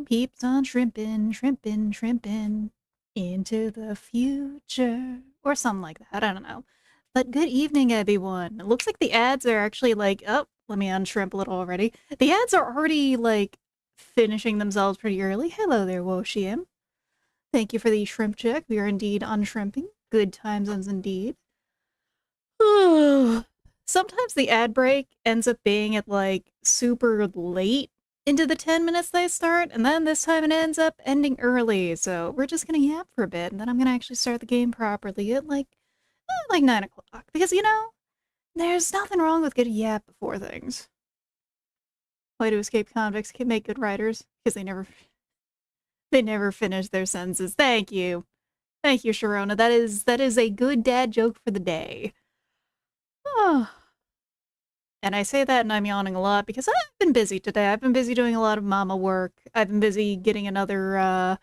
keeps on shrimping, shrimping, shrimping into the future. Or something like that, I don't know. But good evening, everyone. It looks like the ads are actually like, oh, let me unshrimp a little already. The ads are already like finishing themselves pretty early. Hello there, Woshiem. Thank you for the shrimp check. We are indeed unshrimping. Good times indeed. Sometimes the ad break ends up being at like super late into the 10 minutes they start, and then this time it ends up ending early. So we're just gonna yap for a bit, and then I'm gonna actually start the game properly at like 9 o'clock. Because, you know, there's nothing wrong with getting yap before things. Why do escaped convicts make good writers? Because they never finish their sentences. Thank you. Thank you, Sharona. That is a good dad joke for the day. Oh. And I say that and I'm yawning a lot because I've been busy today. I've been busy doing a lot of mama work. I've been busy getting another,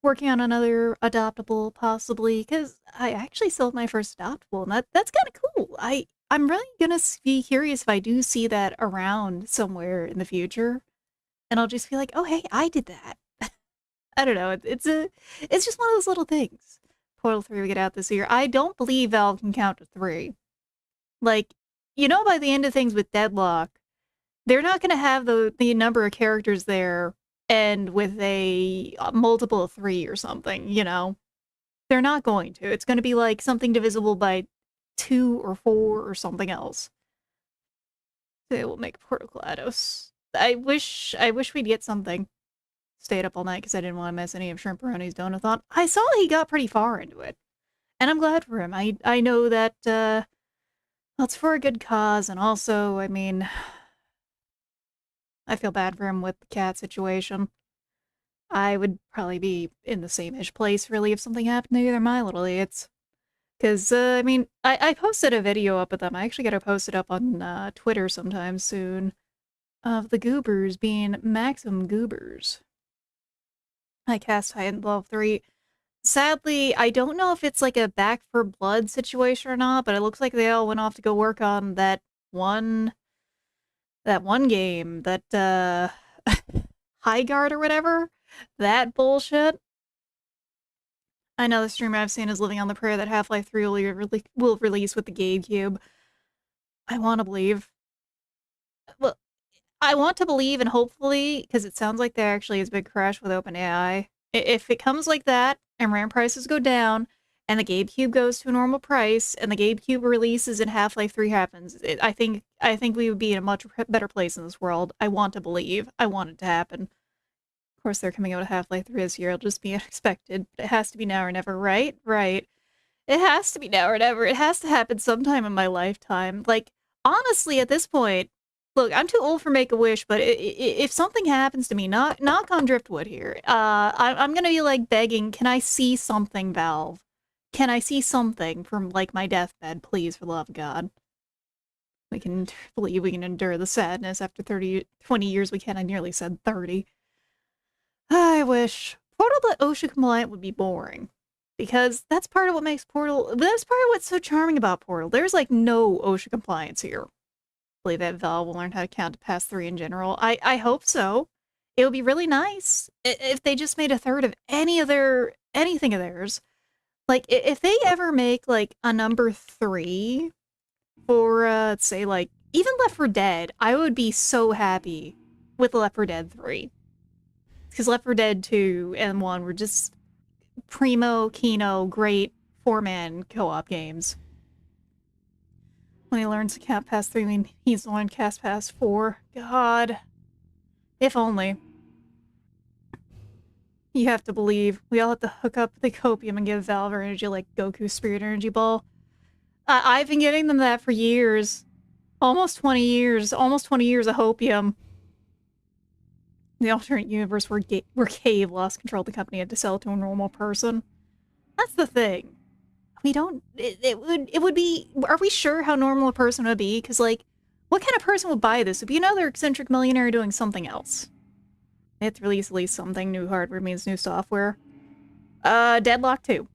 working on another adoptable, possibly, because I actually sold my first adoptable, and that's kind of cool. I'm really gonna be curious if I do see that around somewhere in the future, and I'll just be like, oh, hey, I did that. I don't know. It's just one of those little things. Portal 3 will get out this year. I don't believe Valve can count to 3. Like, you know, by the end of things with Deadlock, they're not going to have the number of characters there and with a multiple of 3 or something, you know? They're not going to. It's going to be like something divisible by 2 or 4 or something else. They will make Portal GLaDOS. I wish we'd get something. Stayed up all night because I didn't want to miss any of Shrimperoni's Donathon. I saw he got pretty far into it. And I'm glad for him. I know that, well, it's for a good cause, and also, I mean, I feel bad for him with the cat situation. I would probably be in the same-ish place, really, if something happened to either of my little idiots. Because, I mean, I posted a video up of them. I actually gotta post it up on Twitter sometime soon. Of the goobers being maximum goobers. I cast Titan level 3. Sadly, I don't know if it's like a back for blood situation or not, but it looks like they all went off to go work on that one game, that, High Guard or whatever? That bullshit. Another streamer I've seen is living on the prayer that Half-Life 3 will release with the GameCube. I want to believe. Well, I want to believe, and hopefully, because it sounds like there actually is a big crash with OpenAI. If it comes like that, and RAM prices go down, and the GameCube goes to a normal price, and the GameCube releases and Half-Life 3 happens, I think we would be in a much better place in this world. I want to believe. I want it to happen. Of course, they're coming out with Half-Life 3 this year. It'll just be unexpected. But it has to be now or never, right? Right. It has to be now or never. It has to happen sometime in my lifetime. Like, honestly, at this point, look, I'm too old for Make-A-Wish, but if something happens to me, knock on driftwood here. I'm gonna be like begging, can I see something, Valve? Can I see something from like my deathbed, please, for the love of God? We can believe we can endure the sadness after 20 years. We can. I nearly said 30. I wish Portal.OSHA compliant would be boring. Because that's part of what makes Portal. That's part of what's so charming about Portal. There's like no OSHA compliance here. Believe that Valve will learn how to count to past 3 in general. I hope so. It would be really nice if they just made a third of anything of theirs. Like, if they ever make, like, a number 3 for, say, like, even Left 4 Dead, I would be so happy with Left 4 Dead 3. Because Left 4 Dead 2 and 1 were just primo, kino, great 4-man co-op games. When he learns to count past 3, I mean, he's the one cast past 4. God. If only. You have to believe. We all have to hook up the copium and give Valve our energy like Goku's Spirit Energy Ball. I've been giving them that for years. Almost 20 years. Almost 20 years of hopium. The alternate universe where Cave lost control of the company and had to sell it to a normal person. That's the thing. We don't. It would be. Are we sure how normal a person would be? Because, like, what kind of person would buy this? It would be another eccentric millionaire doing something else. They have to release at least something. New hardware means new software. Deadlock 2.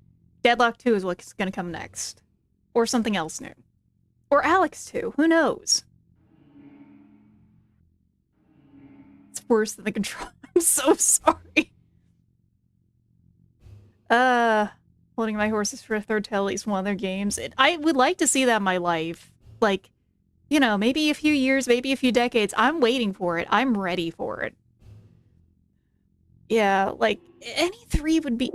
Deadlock 2 is what's gonna come next. Or something else new. Or Alex 2. Who knows? It's worse than the control. I'm so sorry. Holding my horses for a third to at least one of their games. I would like to see that in my life. Like, you know, maybe a few years, maybe a few decades. I'm waiting for it. I'm ready for it. Yeah, like, any 3 would be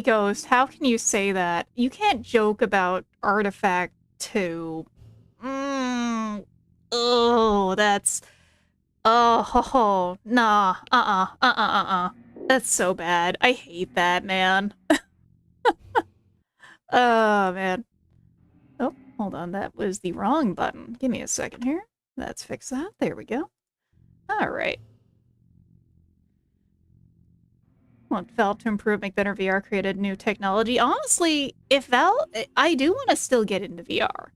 Ghost, how can you say that? You can't joke about Artifact 2. Oh, that's... Oh, nah, That's so bad. I hate that, man. Oh, man. Oh, hold on, that was the wrong button. Give me a second here. Let's fix that. There we go. Alright. Want Valve to improve, make better VR, created new technology. Honestly, if Valve... I do want to still get into VR.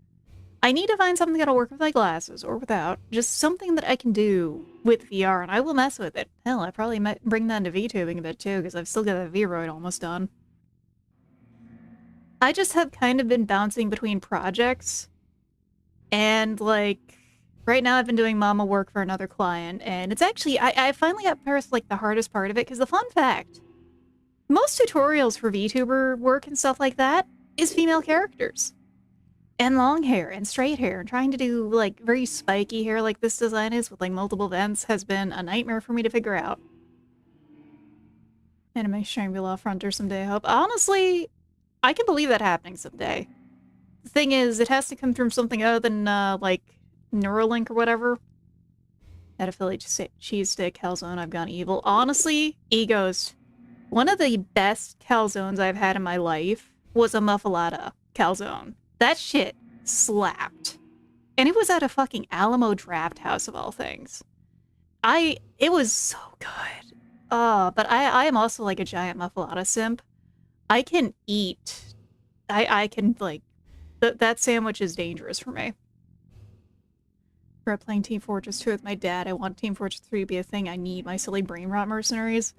I need to find something that'll work with my glasses, or without. Just something that I can do with VR, and I will mess with it. Hell, I probably might bring that into VTubing a bit too, because I've still got that V-Roid almost done. I just have kind of been bouncing between projects, and like... Right now I've been doing mama work for another client, and it's actually... I finally got past like the hardest part of it, because the fun fact... Most tutorials for VTuber work and stuff like that is female characters. And long hair and straight hair, and trying to do like very spiky hair like this design is with like multiple vents has been a nightmare for me to figure out. Anime Shangri-La Frontier someday, I hope. Honestly, I can believe that happening someday. The thing is, it has to come from something other than like Neuralink or whatever. At a Philly cheesesteak calzone, I've gone evil. Honestly, Egos. One of the best calzones I've had in my life was a muffalata calzone. That shit slapped. And it was at a fucking Alamo Draft House of all things. It was so good. But I am also like a giant muffalata simp. I can eat. I can like, that sandwich is dangerous for me. For playing Team Fortress 2 with my dad, I want Team Fortress 3 to be a thing. I need my silly brain rot mercenaries.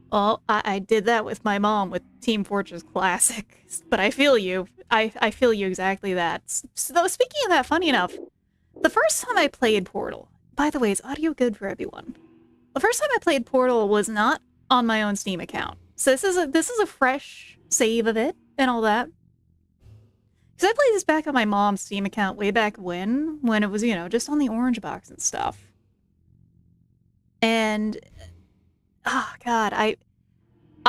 Well, I did that with my mom with Team Fortress Classic, but I feel you. I feel you exactly that. So, speaking of that, funny enough, the first time I played Portal, by the way, is audio good for everyone? The first time I played Portal was not on my own Steam account. So this is a fresh save of it and all that. Because I played this back on my mom's Steam account way back when it was, you know, just on the orange box and stuff. And oh god,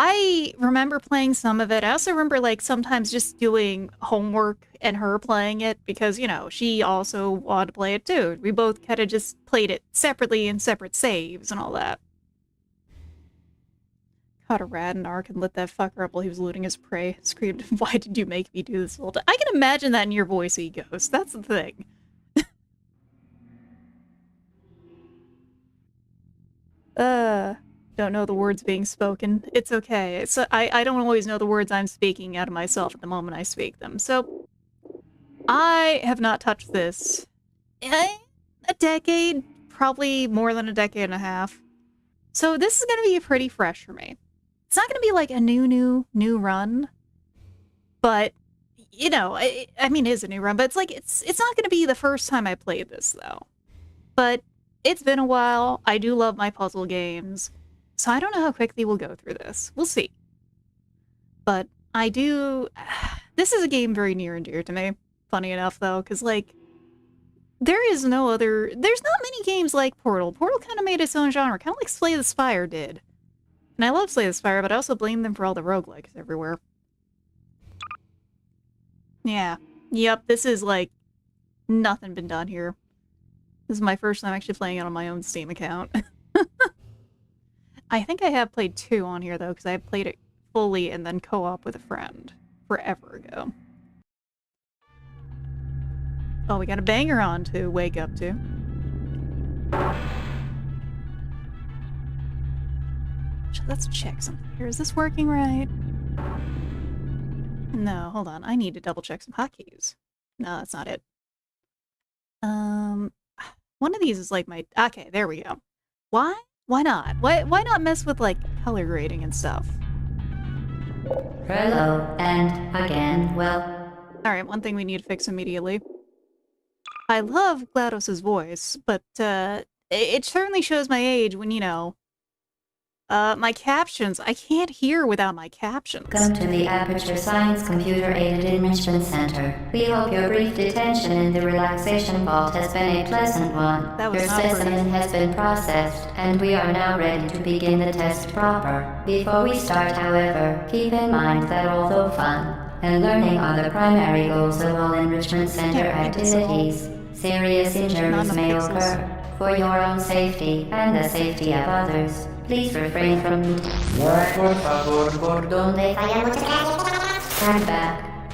I remember playing some of it. I also remember like sometimes just doing homework and her playing it because, you know, she also wanted to play it too. We both kind of just played it separately in separate saves and all that. Caught a rat in Ark and lit that fucker up while he was looting his prey. Screamed, "Why did you make me do this whole time?" I can imagine that in your voice, Egos. That's the thing. Don't know the words being spoken. It's okay. I don't always know the words I'm speaking out of myself at the moment I speak them. So, I have not touched this in a decade, probably more than a decade and a half. So this is going to be pretty fresh for me. It's not going to be like a new run, but, you know, I mean, it is a new run, but it's like, it's not going to be the first time I played this, though. But it's been a while. I do love my puzzle games. So I don't know how quickly we'll go through this. We'll see. But I do... This is a game very near and dear to me. Funny enough, though, because, like, there's not many games like Portal. Portal kind of made its own genre, kind of like Slay the Spire did. And I love Slay the Spire, but I also blame them for all the roguelikes everywhere. Yeah. Yep, this is, like, nothing been done here. This is my first time actually playing it on my own Steam account. I think I have played 2 on here, though, because I played it fully and then co-op with a friend forever ago. Oh, we got a banger on to wake up to. Let's check something here. Is this working right? No, hold on. I need to double check some hotkeys. No, that's not it. One of these is like my... Okay, there we go. Why? Why not? Why not mess with, like, color grading and stuff? Hello, and again, well... Alright, one thing we need to fix immediately. I love GLaDOS's voice, but, It certainly shows my age when, you know, my captions. I can't hear without my captions. Welcome to the Aperture Science Computer Aided Enrichment Center. We hope your brief detention in the relaxation vault has been a pleasant one. That was Your not specimen has been processed, and we are now ready to begin the test proper. Before we start, however, keep in mind that although fun and learning are the primary goals of all Enrichment Center activities, serious injuries may occur. For your own safety and the safety of others, please refrain from... Stand back.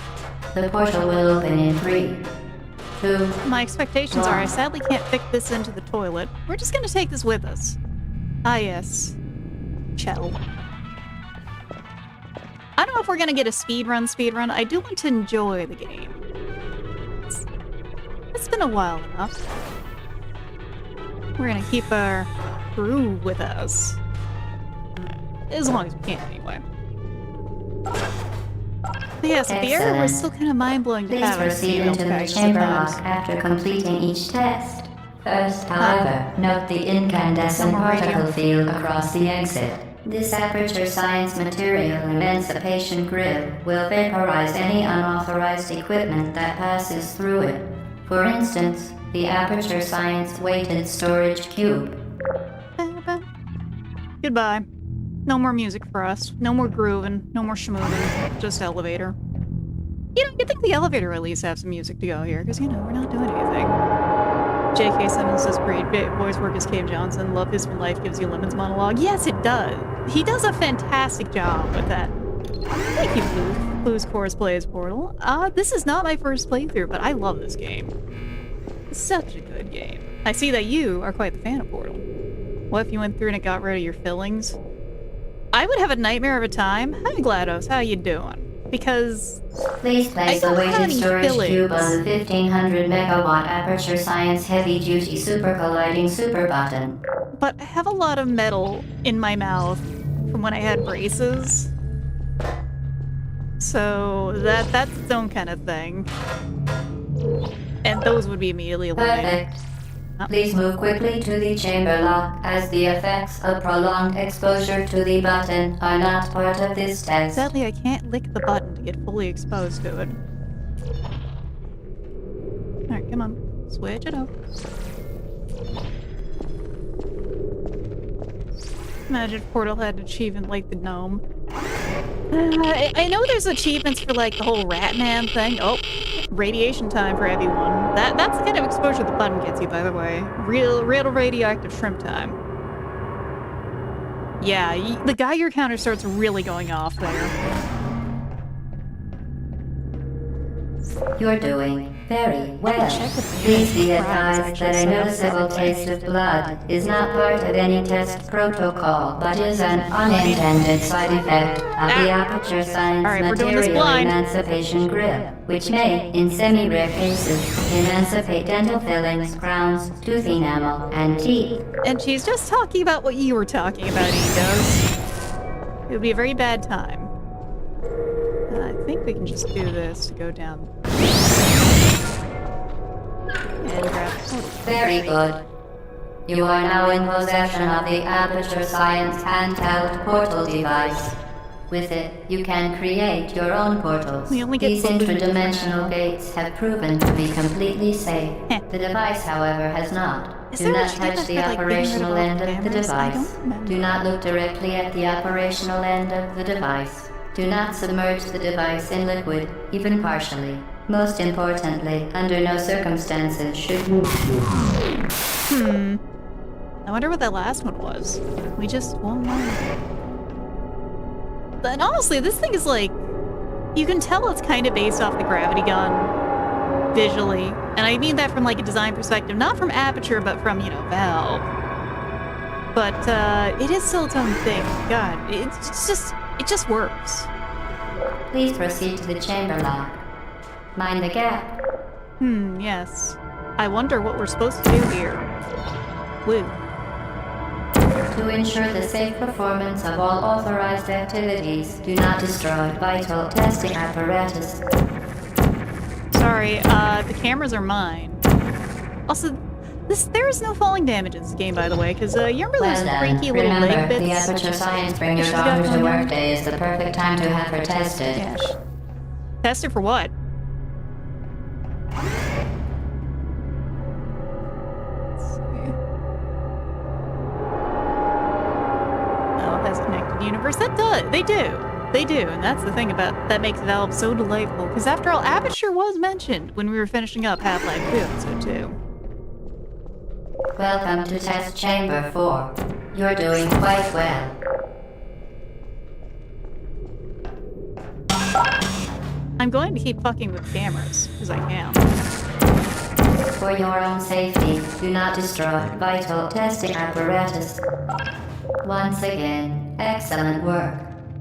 The portal will open in 3, 2... My expectations are I sadly can't fit this into the toilet. We're just gonna take this with us. Ah, yes. Shell. I don't know if we're gonna get a speedrun. I do want to enjoy the game. It's been a while enough. We're gonna keep our crew with us. As long as we can, anyway. But yes, at the air was still kind of mind-blowing to have. Please proceed into the chamber lock after completing each test. First, however, note the incandescent particle field across the exit. This Aperture Science Material Emancipation Grill will vaporize any unauthorized equipment that passes through it. For instance, the Aperture Science Weighted Storage Cube. Goodbye. No more music for us. No more grooving. No more schmooving. Just elevator. You know, you'd think the elevator at least have some music to go here, because, you know, we're not doing anything. J.K. Simmons says great voice work as Cave Johnson. Love his when life gives you lemons monologue. Yes, it does. He does a fantastic job with that. Thank you, Blue. Blue's Chorus Plays Portal. This is not my first playthrough, but I love this game. It's such a good game. I see that you are quite the fan of Portal. What if you went through and it got rid of your fillings? I would have a nightmare of a time. Hi, GLaDOS. How you doing? Because please place the weighted storage cube on the 1500 megawatt Aperture Science Heavy Duty Super Colliding Super Button. But I have a lot of metal in my mouth from when I had braces. So that's its own kind of thing. And those would be immediately eliminated. Perfect. Please move quickly to the chamber lock, as the effects of prolonged exposure to the button are not part of this test. Sadly, I can't lick the button to get fully exposed to it. Alright, come on. Switch it up. Imagine if Portal had an achievement like the gnome. I know there's achievements for like the whole Ratman thing. Oh, radiation time for everyone. That's the kind of exposure the button gets you, by the way. Real radioactive shrimp time. Yeah, the Geiger counter starts really going off there. You're doing very well. Please be advised that a noticeable taste of blood is not part of any test protocol, but is an unintended side effect of the Aperture Science Material Emancipation Grill, which may, in semi-rare cases, emancipate dental fillings, crowns, tooth enamel, and teeth. And she's just talking about what you were talking about, Egos. It would be a very bad time. I think we can just do this to go down. And grab the Very good. You are now in possession of the Aperture Science handheld portal device. With it, you can create your own portals. These interdimensional gates have proven to be completely safe. The device, however, has not. Do not touch the operational end of the device. Do not look directly at the operational end of the device. Do not submerge the device in liquid, even partially. Most importantly, under no circumstances should you... I wonder what that last one was. We just won't know. And honestly, this thing is like... You can tell it's kind of based off the gravity gun. Visually. And I mean that from like a design perspective. Not from Aperture, but from, you know, Valve. But, it is still its own thing. God, it just works. Please proceed to the chamber lock. Mind the gap. Yes. I wonder what we're supposed to do here. Woo. To ensure the safe performance of all authorized activities, do not destroy vital testing apparatus. Sorry, the cameras are mine. Also, There is no falling damage in this game, by the way, because you remember those freaky little leg bits? The Aperture Science Bring Your Daughter to Work Day is the perfect time to have her tested. Yeah. Tested for what? Connected universe. That does. They do. They do. And that's the thing about that makes Valve so delightful. Because after all, Aperture was mentioned when we were finishing up Half-Life 2 episode 2. Welcome to Test Chamber 4. You're doing quite well. I'm going to keep fucking with cameras, because I can. For your own safety, do not destroy vital testing apparatus. Once again, excellent work.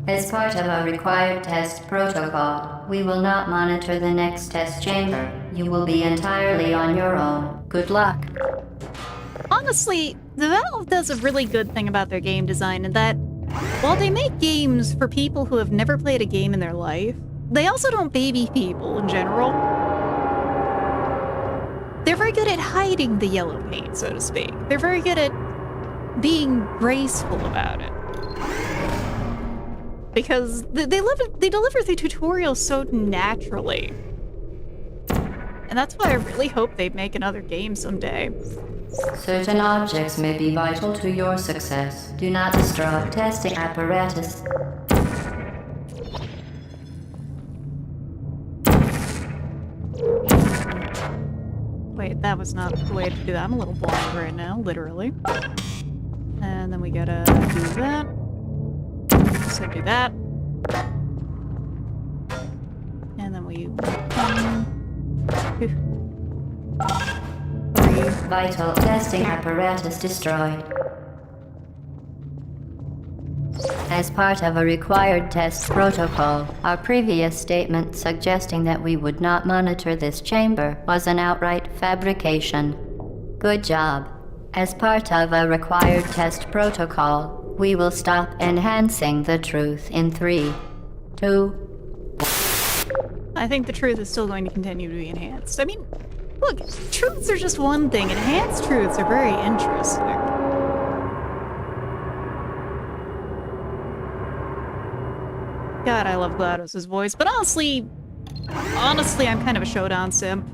As part of a required test protocol, we will not monitor the next test chamber. You will be entirely on your own. Good luck. Honestly, the Valve does a really good thing about their game design in that, while they make games for people who have never played a game in their life, they also don't baby people in general. They're very good at hiding the yellow paint, so to speak. They're very good at being graceful about it. Because they deliver the tutorials so naturally. And that's why I really hope they make another game someday. Certain objects may be vital to your success. Do not destroy testing apparatus. Wait, that was not the way to do that. I'm a little blind right now, literally. And then we gotta do that. So do that. And then we... 2, 3. Vital testing apparatus destroyed. As part of a required test protocol, our previous statement suggesting that we would not monitor this chamber was an outright fabrication. Good job. As part of a required test protocol, we will stop enhancing the truth in 3, 2... I think the truth is still going to continue to be enhanced. I mean, look, truths are just one thing. Enhanced truths are very interesting. God, I love GLaDOS' voice, but honestly, I'm kind of a Showdown simp.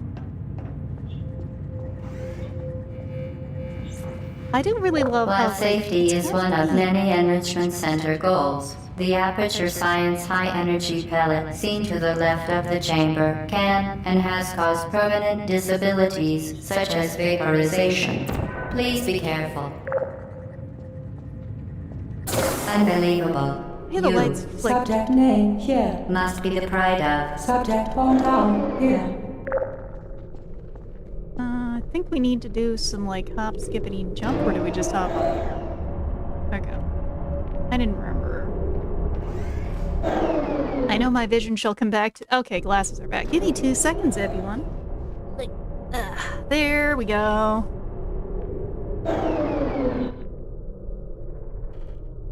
I do really love While safety is one of many Enrichment Center goals, the Aperture Science high-energy pellet seen to the left of the chamber can and has caused permanent disabilities such as vaporization. Please be careful. Unbelievable. Yeah, the lights flick. Subject name here. Must be the pride of. Subject hometown here. I think we need to do some, like, hop, skippity, jump, or do we just hop up here? Okay. I didn't remember. I know my vision shall come back to— okay, glasses are back. Give me 2 seconds, everyone. Like, there we go.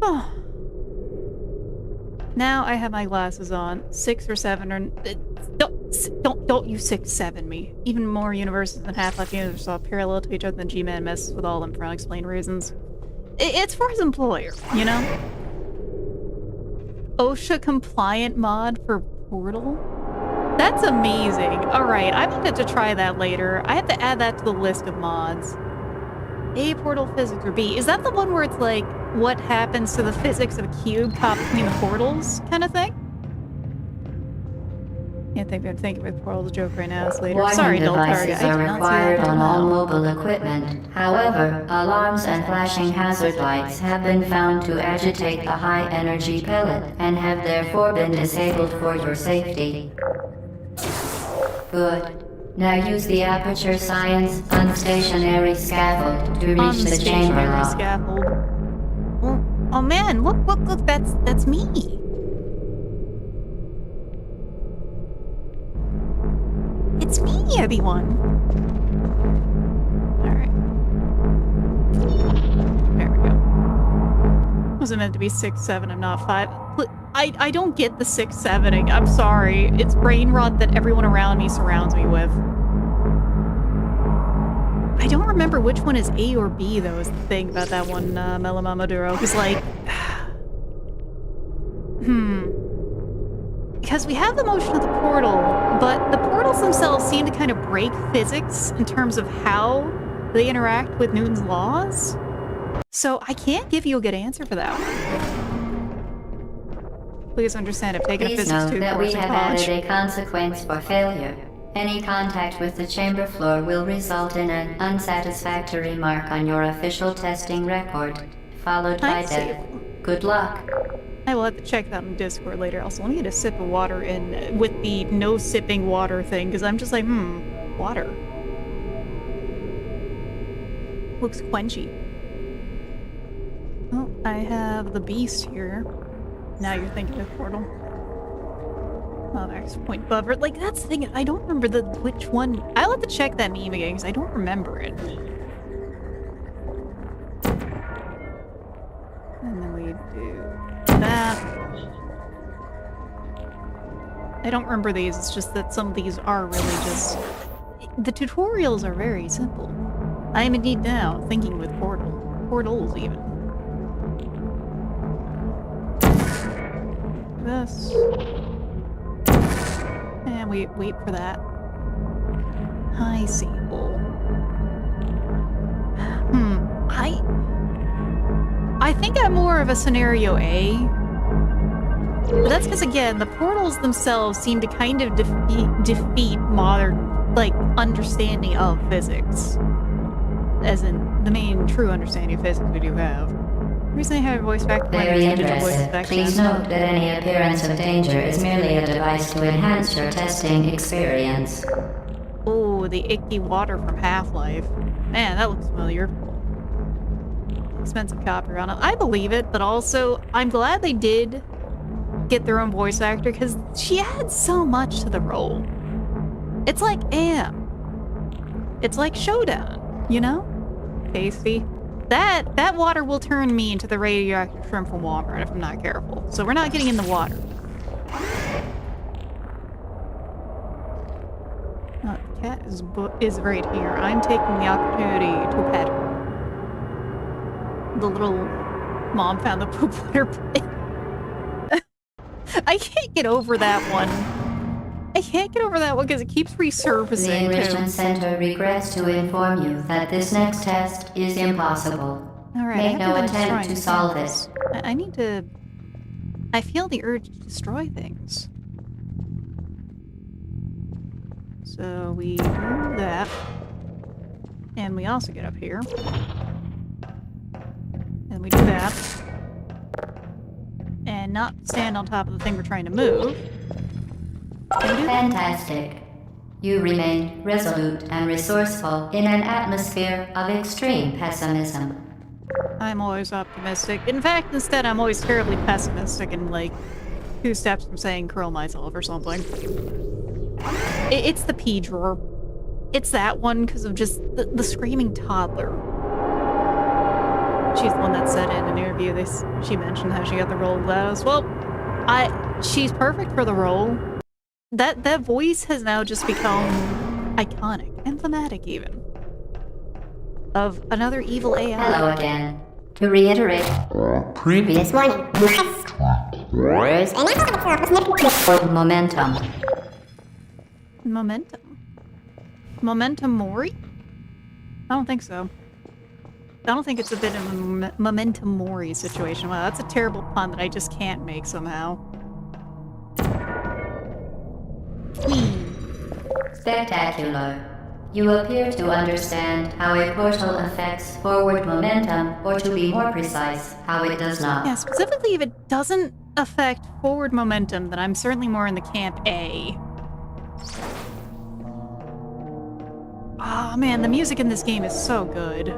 Oh. Now I have my glasses on. 6 or 7 or... Don't you 6, 7 me. Even more universes than Half-Life universes are parallel to each other than G-Man messes with all of them for unexplained reasons. It's for his employer, you know? OSHA compliant mod for Portal? That's amazing. Alright, I might have to try that later. I have to add that to the list of mods. A, portal physics, or B. Is that the one where it's like, what happens to the physics of a cube caught between the portals kind of thing? Can't think of the portal's joke right now. It's later. Sorry, Dull Target. Devices are required on all mobile equipment. However, alarms and flashing hazard lights have been found to agitate the high-energy pellet and have therefore been disabled for your safety. Good. Now use the Aperture Science unstationary scaffold to reach the chamber lock. Scaffold. Oh man, look, that's me. It's me, everyone. Alright. There we go. Wasn't meant to be 6, 7, I'm not 5. I don't get the 6, 7-ing. I'm sorry. It's brain rot that everyone around me surrounds me with. I don't remember which one is A or B, though, is the thing about that one, Melamamaduro. Because, like... Because we have the motion of the portal, but the portals themselves seem to kind of break physics in terms of how they interact with Newton's laws. So I can't give you a good answer for that one. Please understand, I've taken a physics 2 course in college. Please note that we have added a consequence for failure. Any contact with the chamber floor will result in an unsatisfactory mark on your official testing record, followed by death. Good luck. I will have to check that on Discord later. Also, let me get a sip of water in with the no sipping water thing, because I'm just like, water. Looks quenchy. Oh, I have the beast here. Now you're thinking of portal. Oh, X point buffer. Like, that's the thing. I don't remember which one. I'll have to check that meme again, because I don't remember it. And then we do that. I don't remember these, it's just that some of these are really just... The tutorials are very simple. I am indeed now thinking with portals even. This. And we wait for that. High sequel. I think I'm more of a scenario A. But that's because, again, the portals themselves seem to kind of defeat modern, like, understanding of physics. As in, the main true understanding of physics we do have. The reason I have a voice back... Very interesting. Please note that any appearance of danger is merely a device to enhance your testing experience. Oh, the icky water from Half-Life. Man, that looks familiar. Expensive copy on it. I believe it, but also, I'm glad they did get their own voice actor, because she adds so much to the role. It's like Am. It's like Showdown, you know? Tasty. That water will turn me into the radioactive shrimp from Walmart if I'm not careful. So we're not getting in the water. Oh, the cat is right here. I'm taking the opportunity to pet her. The little mom found the poop litter pit. I can't get over that one. I can't get over that one because it keeps resurfacing. The Enrichment Center regrets to inform you that this next test is impossible. Alright, Make no attempt to solve it. I need to... I feel the urge to destroy things. So we do that. And we also get up here. And we do that. And not stand on top of the thing we're trying to move. Fantastic. You remain resolute and resourceful in an atmosphere of extreme pessimism. I'm always optimistic. In fact, instead, I'm always terribly pessimistic and, like, 2 steps from saying curl myself or something. It's the pee drawer. It's that one because of just the screaming toddler. She's the one that said in an interview, she mentioned how she got the role of Gladys. Well, she's perfect for the role. That voice has now just become iconic and thematic even. Of another evil AI. Hello again. To reiterate, previous warning. Momentum. Momentum? Momentum Mori? I don't think so. I don't think it's a bit of a Momentum Mori situation. Wow, that's a terrible pun that I just can't make somehow. Spectacular. You appear to understand how a portal affects forward momentum, or to be more precise, how it does not. Yeah, specifically if it doesn't affect forward momentum, then I'm certainly more in the camp A. Oh man, the music in this game is so good.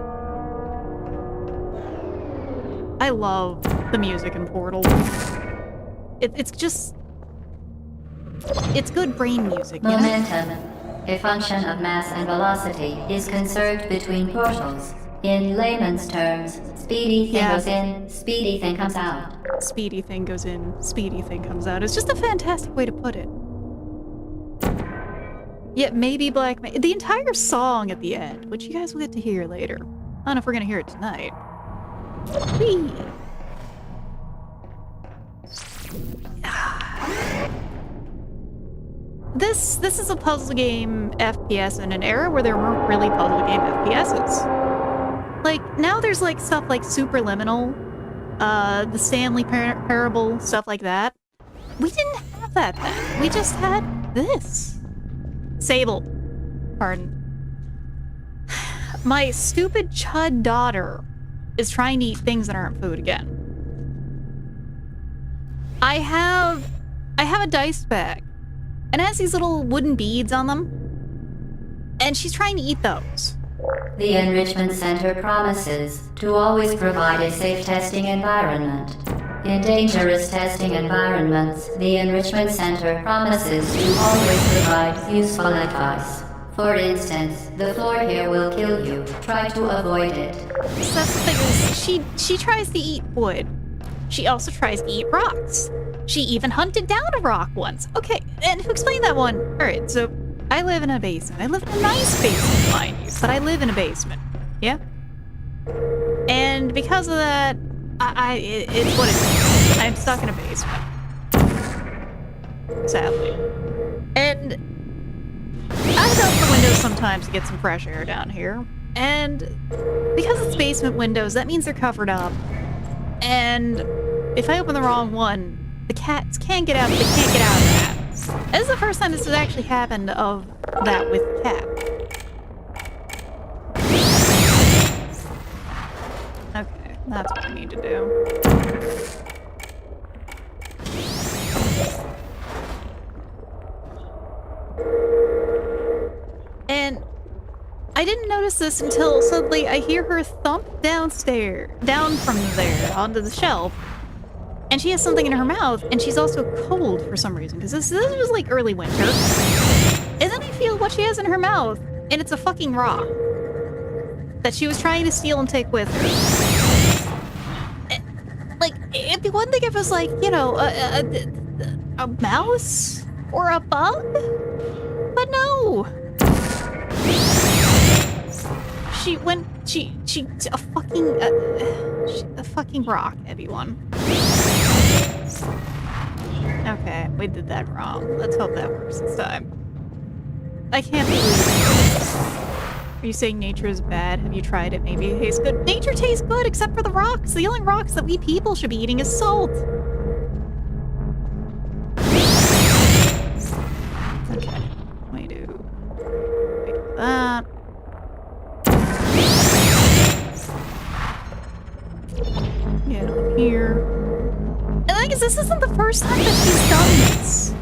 I love the music in Portal. It's just... It's good brain music, you know? Momentum, a function of mass and velocity, is conserved between portals. In layman's terms, speedy thing goes in, speedy thing comes out. Speedy thing goes in, speedy thing comes out. It's just a fantastic way to put it. Yeah, maybe Black Ma- the entire song at the end, which you guys will get to hear later. I don't know if we're gonna hear it tonight. Whee! This is a puzzle game FPS in an era where there weren't really puzzle game FPSs. Like, now there's like stuff like Superliminal, the Stanley Parable, stuff like that. We didn't have that then. We just had this. Sable. Pardon. My stupid chud daughter is trying to eat things that aren't food again. I have a dice bag. And it has these little wooden beads on them. And she's trying to eat those. The Enrichment Center promises to always provide a safe testing environment. In dangerous testing environments, the Enrichment Center promises to always provide useful advice. For instance, the floor here will kill you. Try to avoid it. So that's the thing is, she tries to eat wood. She also tries to eat rocks. She even hunted down a rock once. Okay, and who explained that one? Alright, so I live in a basement. I live in a nice basement, mind you, but I live in a basement. Yeah? And because of that, it's what it is. I'm stuck in a basement. Sadly. And I open the windows sometimes to get some fresh air down here. And because it's basement windows, that means they're covered up. And if I open the wrong one, the cats can't get out. They can't get out of that. This is the first time this has actually happened of that with the cat. Okay, that's what I need to do. And I didn't notice this until suddenly I hear her thump down from there onto the shelf. And she has something in her mouth, and she's also cold for some reason, because this was like early winter. And then I feel what she has in her mouth, and it's a fucking rock that she was trying to steal and take with her. Like, it'd be one thing if it was like, you know, a mouse or a bug, but no. A fucking rock, everyone. Okay, we did that wrong. Let's hope that works this time. I can't believe it. Are you saying nature is bad? Have you tried it? Maybe it tastes good. Nature tastes good except for the rocks. The only rocks that we people should be eating is salt. Okay, we do that. Get on here. And I guess this isn't the first time that she's done this.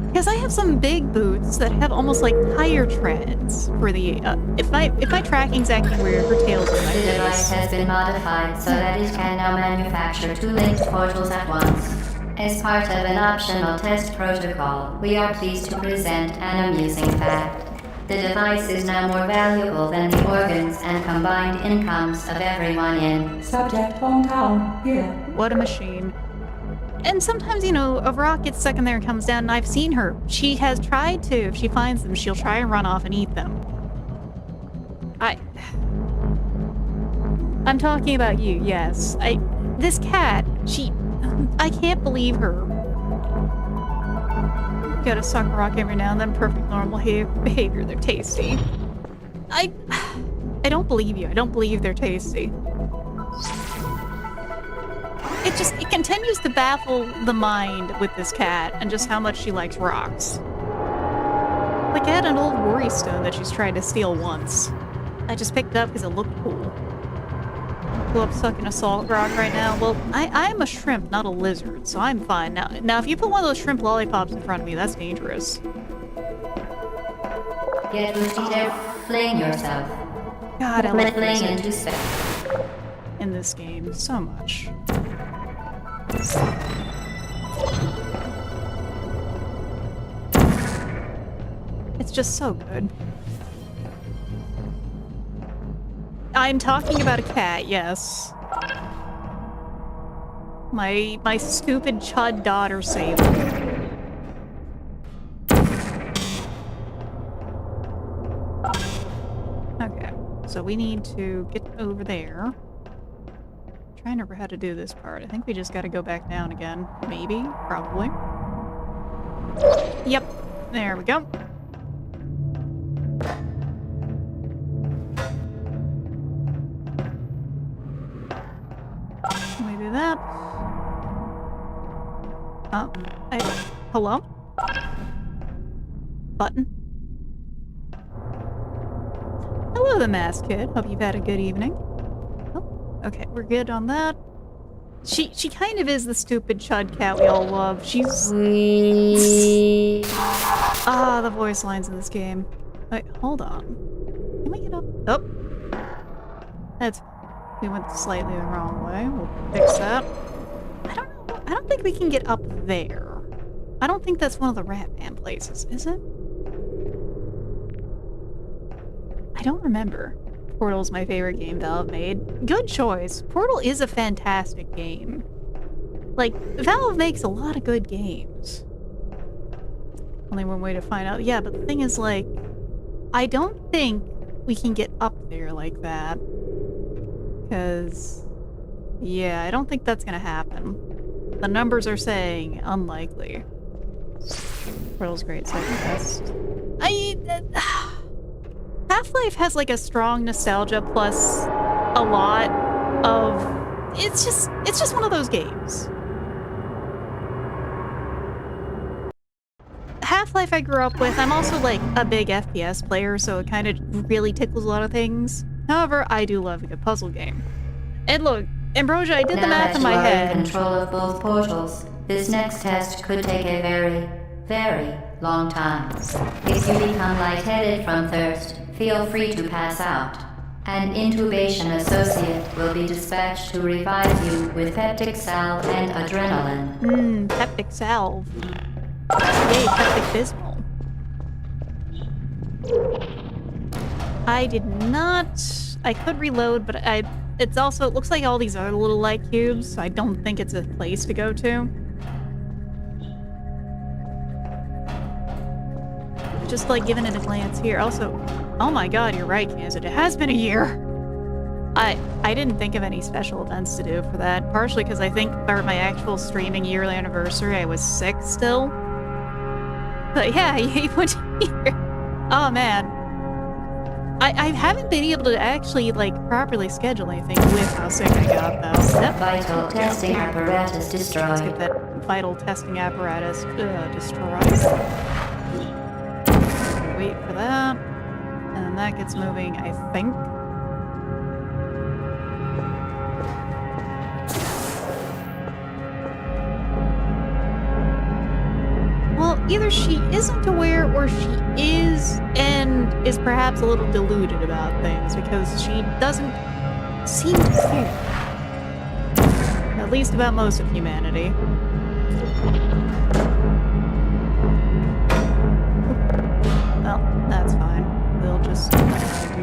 Because I have some big boots that have almost like tire treads for the, if my tracking's acting weird, her tail's in my face. The device has been modified so that it can now manufacture 2 linked portals at once. As part of an optional test protocol, we are pleased to present an amusing fact. The device is now more valuable than the organs and combined incomes of everyone in Subject hometown here. What a machine. And sometimes, you know, a rock gets stuck in there and comes down, and I've seen her. She has tried to. If she finds them, she'll try and run off and eat them. I'm talking about you, yes. This cat, I can't believe her. Gotta suck a rock every now and then. Perfect normal behavior. They're tasty. I don't believe you. I don't believe they're tasty. It continues to baffle the mind with this cat and just how much she likes rocks. Like, I had an old worry stone that she's tried to steal once. I just picked it up because it looked cool. Well, I'm stuck in a salt rock right now. Well, I'm a shrimp, not a lizard, so I'm fine. Now, if you put one of those shrimp lollipops in front of me, that's dangerous. Get Lucy there, fling yourself. God, I like fling into space. In this game so much. It's just so good. I'm talking about a cat, yes. My stupid chud daughter Sable. So we need to get over there. Trying to remember how to do this part. I think we just gotta go back down again. Maybe? Probably. Yep. There we go. Let me do that. Oh. Hello? Button. Hello, the masked kid. Hope you've had a good evening. Oh, okay, we're good on that. She kind of is the stupid chud cat we all love. She's... Ah, the voice lines in this game. Wait, hold on. Can we get up? Oh. That's... We went slightly the wrong way. We'll fix that. I don't know. I don't think we can get up there. I don't think that's one of the Rat Man places, is it? I don't remember. Portal's my favorite game Valve made. Good choice. Portal is a fantastic game. Like, Valve makes a lot of good games. Only one way to find out. Yeah, but the thing is, like, I don't think we can get up there like that. Because, yeah, I don't think that's gonna happen. The numbers are saying unlikely. Portal's great, second best. Half-Life has like a strong nostalgia plus a lot of... It's just one of those games. Half-Life I grew up with. I'm also like a big FPS player, so it kind of really tickles a lot of things. However, I do love a good puzzle game. And look, Ambrosia, I did the math in my head. Now that you are in control of both portals, this next test could take a very, very long time. If you become lightheaded from thirst, feel free to pass out. An intubation associate will be dispatched to revive you with peptic salve and adrenaline. Peptic salve. Yay, Peptic Bismol. I did not... I could reload, but it's also... It looks like all these are little light cubes, so I don't think it's a place to go to. Just like giving it a glance here. Also, oh my god, you're right, Kansas. It has been a year. I didn't think of any special events to do for that. Partially because I think for my actual streaming yearly anniversary, I was sick still. But yeah, he went here. Oh man. I haven't been able to actually like properly schedule anything with how sick I got though. Yep. Vital testing apparatus destroyed. Let's get that vital testing apparatus destroyed. Wait for that. And then that gets moving, I think. Well, either she isn't aware or she is and is perhaps a little deluded about things because she doesn't seem to care. At least about most of humanity. Well, that's fine. We'll just do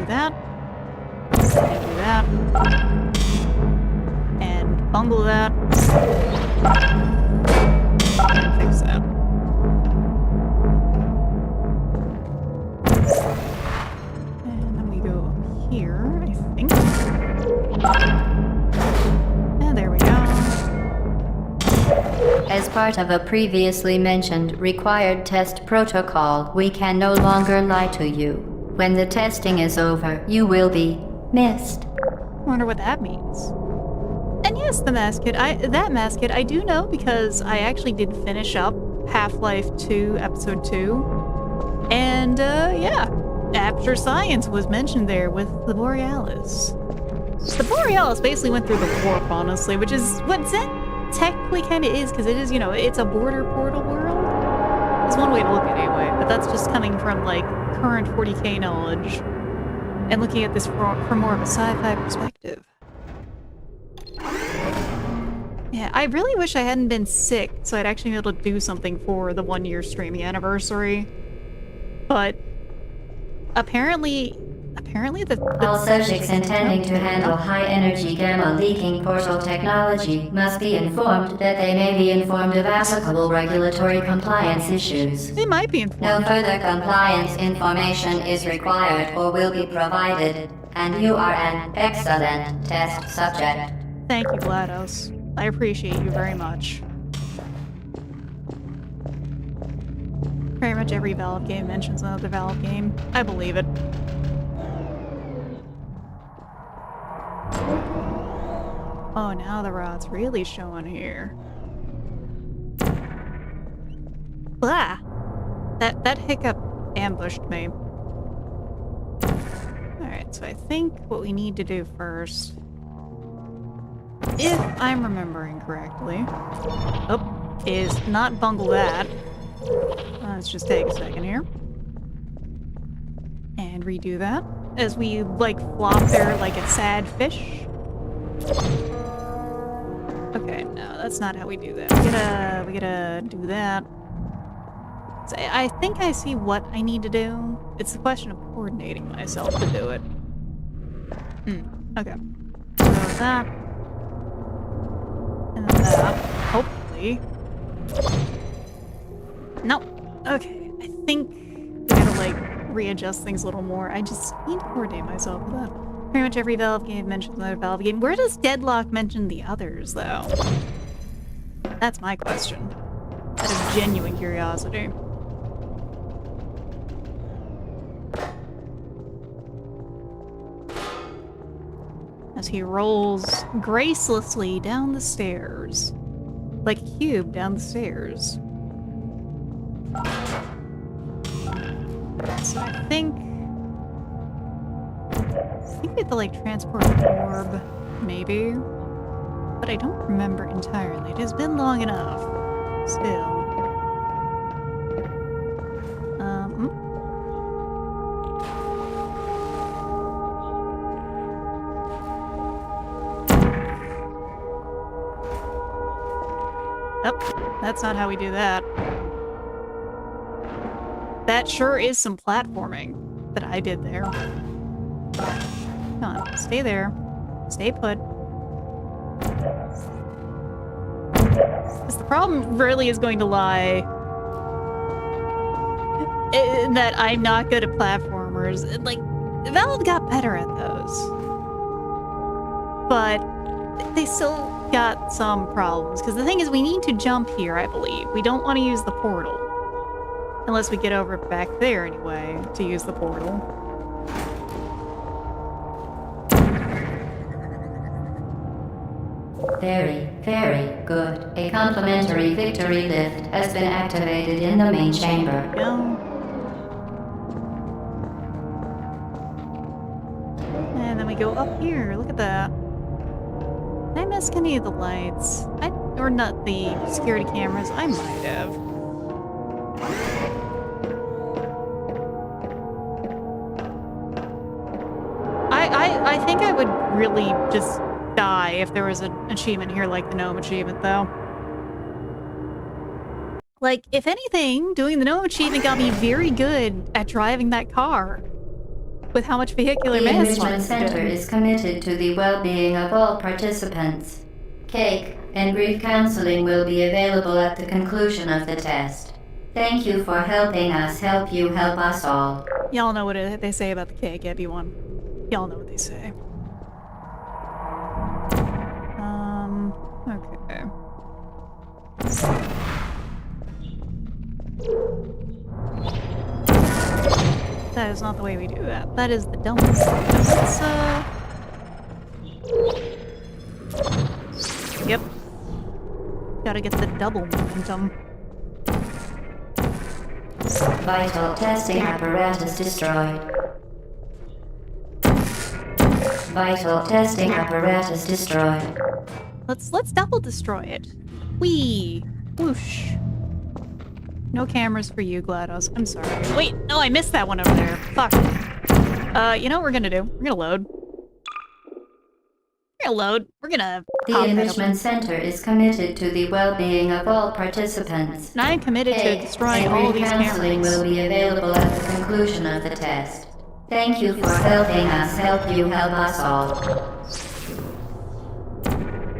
that. And do that. And bungle that. And fix that. And then we go up here, I think. And there we go. As part of a previously mentioned required test protocol, we can no longer lie to you. When the testing is over, you will be missed. I wonder what that means. And yes, the mask kit. That mask kit I do know because I actually did finish up Half-Life 2 Episode 2. And, yeah. Aperture Science was mentioned there with the Borealis. The Borealis basically went through the warp, honestly, which is what Zen technically kind of is, because it is, you know, it's a border portal world. It's one way to look at it anyway, but that's just coming from, like, current 40k knowledge and looking at this from more of a sci-fi perspective. Yeah, I really wish I hadn't been sick so I'd actually be able to do something for the 1-year streaming anniversary. But apparently all subjects intending to handle high-energy gamma-leaking portal technology must be informed that they may be informed of applicable regulatory compliance issues. They might be informed. No further compliance information is required or will be provided. and you are an excellent test subject. Thank you, GLaDOS. I appreciate you very much. Pretty much every Valve game mentions another Valve game. I believe it. Oh, now the rot's really showing here. Blah! That hiccup ambushed me. Alright, so I think what we need to do first, if I'm remembering correctly, is not bungle that. Let's just take a second here. And redo that. As we, like, flop there like a sad fish. Okay, no, that's not how we do that. We gotta do that. So I think I see what I need to do. It's a question of coordinating myself to do it. Okay. So that. And then that. Hopefully. Nope. Okay. I think we gotta, like, readjust things a little more. I just need to coordinate myself with that. Pretty much every Valve game mentions another Valve game. Where does Deadlock mention the others, though? That's my question. Out of genuine curiosity. As he rolls gracelessly down the stairs. Like a cube down the stairs. So I think we have to, like, transport an orb, maybe? But I don't remember entirely. It has been long enough. Still. Oh, that's not how we do that. That sure is some platforming that I did there. Come on, stay there. Stay put. Because the problem really is going to lie in that I'm not good at platformers. Like, Valve got better at those. But they still got some problems. Because the thing is, we need to jump here, I believe. We don't want to use the portal. Unless we get over back there anyway, to use the portal. Very, very good. A complimentary victory lift has been activated in the main chamber. And then we go up here. Look at that. Did I miss any of the lights? Or not the security cameras? I might have. I think I would really just die if there was an achievement here like the gnome achievement, though. Like, if anything, doing the gnome achievement got me very good at driving that car. With how much vehicular mass. The Enrichment Center is committed to the well-being of all participants. Cake and grief counseling will be available at the conclusion of the test. Thank you for helping us help you help us all. Y'all know what they say about the cake, everyone. Y'all know what they say. Okay. That is not the way we do that. That is the dumbest thing. Let's, Yep. Gotta get the double momentum. Vital testing apparatus destroyed. Vital testing apparatus destroyed. Let's double destroy it. Whee! Whoosh. No cameras for you, GLaDOS. I'm sorry. Wait, no, I missed that one over there. Fuck. You know what we're gonna do? We're gonna load. We're gonna The Enrichment Center is committed to the well-being of all participants. And I am committed to destroying all these counseling cameras. will be available at the conclusion of the test. Thank you for helping us help you help us all.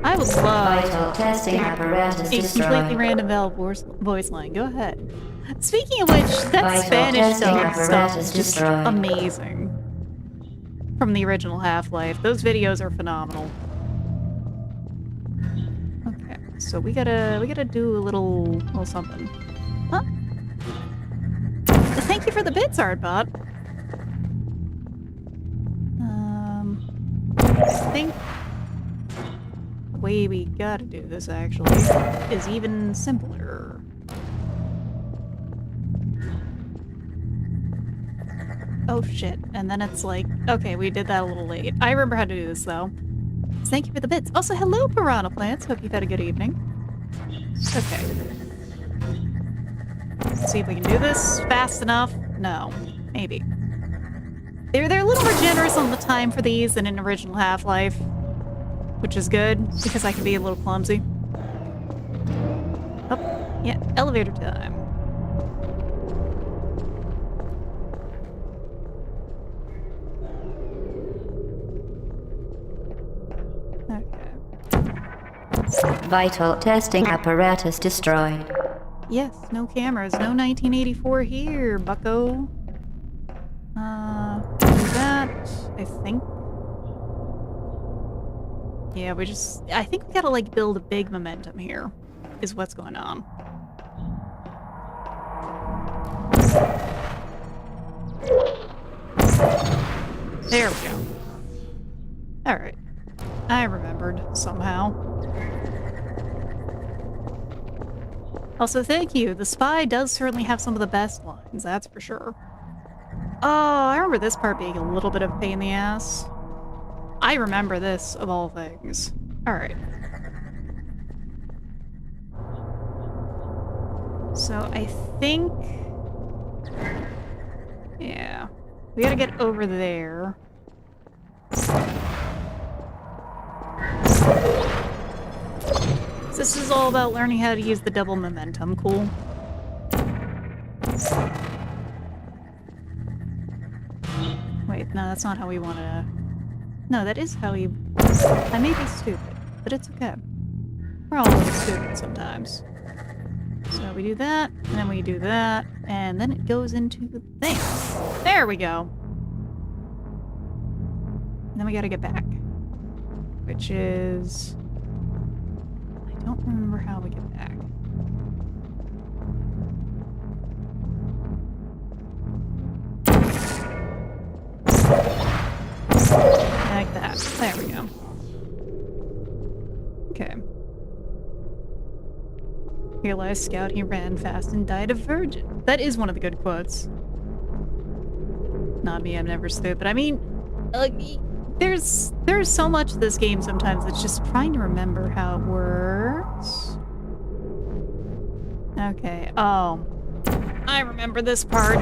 I would love Vital testing apparatus a destroyed. completely random Valve voice line. Go ahead. Speaking of which, that Vital Spanish testing stuff apparatus is just destroyed. amazing. from the original Half-Life. Those videos are phenomenal. Okay, so we gotta do a little something. Huh? Thank you for the bits, Artbot. I think the way we gotta do this actually is even simpler. Oh shit, and then it's like, okay, we did that a little late. I remember how to do this though. Thank you for the bits. Also, hello Piranha Plants, hope you've had a good evening. Okay. Let's see if we can do this fast enough. No, maybe. They're a little more generous on the time for these than in original Half-Life, which is good, because I can be a little clumsy. Oh, yeah, elevator time. Okay. Vital testing apparatus destroyed. Yes, no cameras, no 1984 here, bucko. Do that, I think. Yeah, I think we gotta, like, build a big momentum here, is what's going on. There we go. Alright. I remembered, somehow. Also, thank you. The spy does certainly have some of the best lines, that's for sure. Oh, I remember this part being a little bit of a pain in the ass. I remember this, of all things. Alright. So, I think... yeah. We gotta get over there. This is all about learning how to use the double momentum. Cool. Wait, no, that's not how we want to... No, that is how we... I may be stupid, but it's okay. We're all a little stupid sometimes. So we do that, and then we do that, and then it goes into the thing. There we go! And then we gotta get back. Which is... I don't remember how we get back. Like that. There we go. Okay. Realized Scout, he ran fast and died a virgin. That is one of the good quotes. Not me, I'm never stupid. I mean, there's so much of this game sometimes that's just trying to remember how it works. Okay, oh. I remember this part.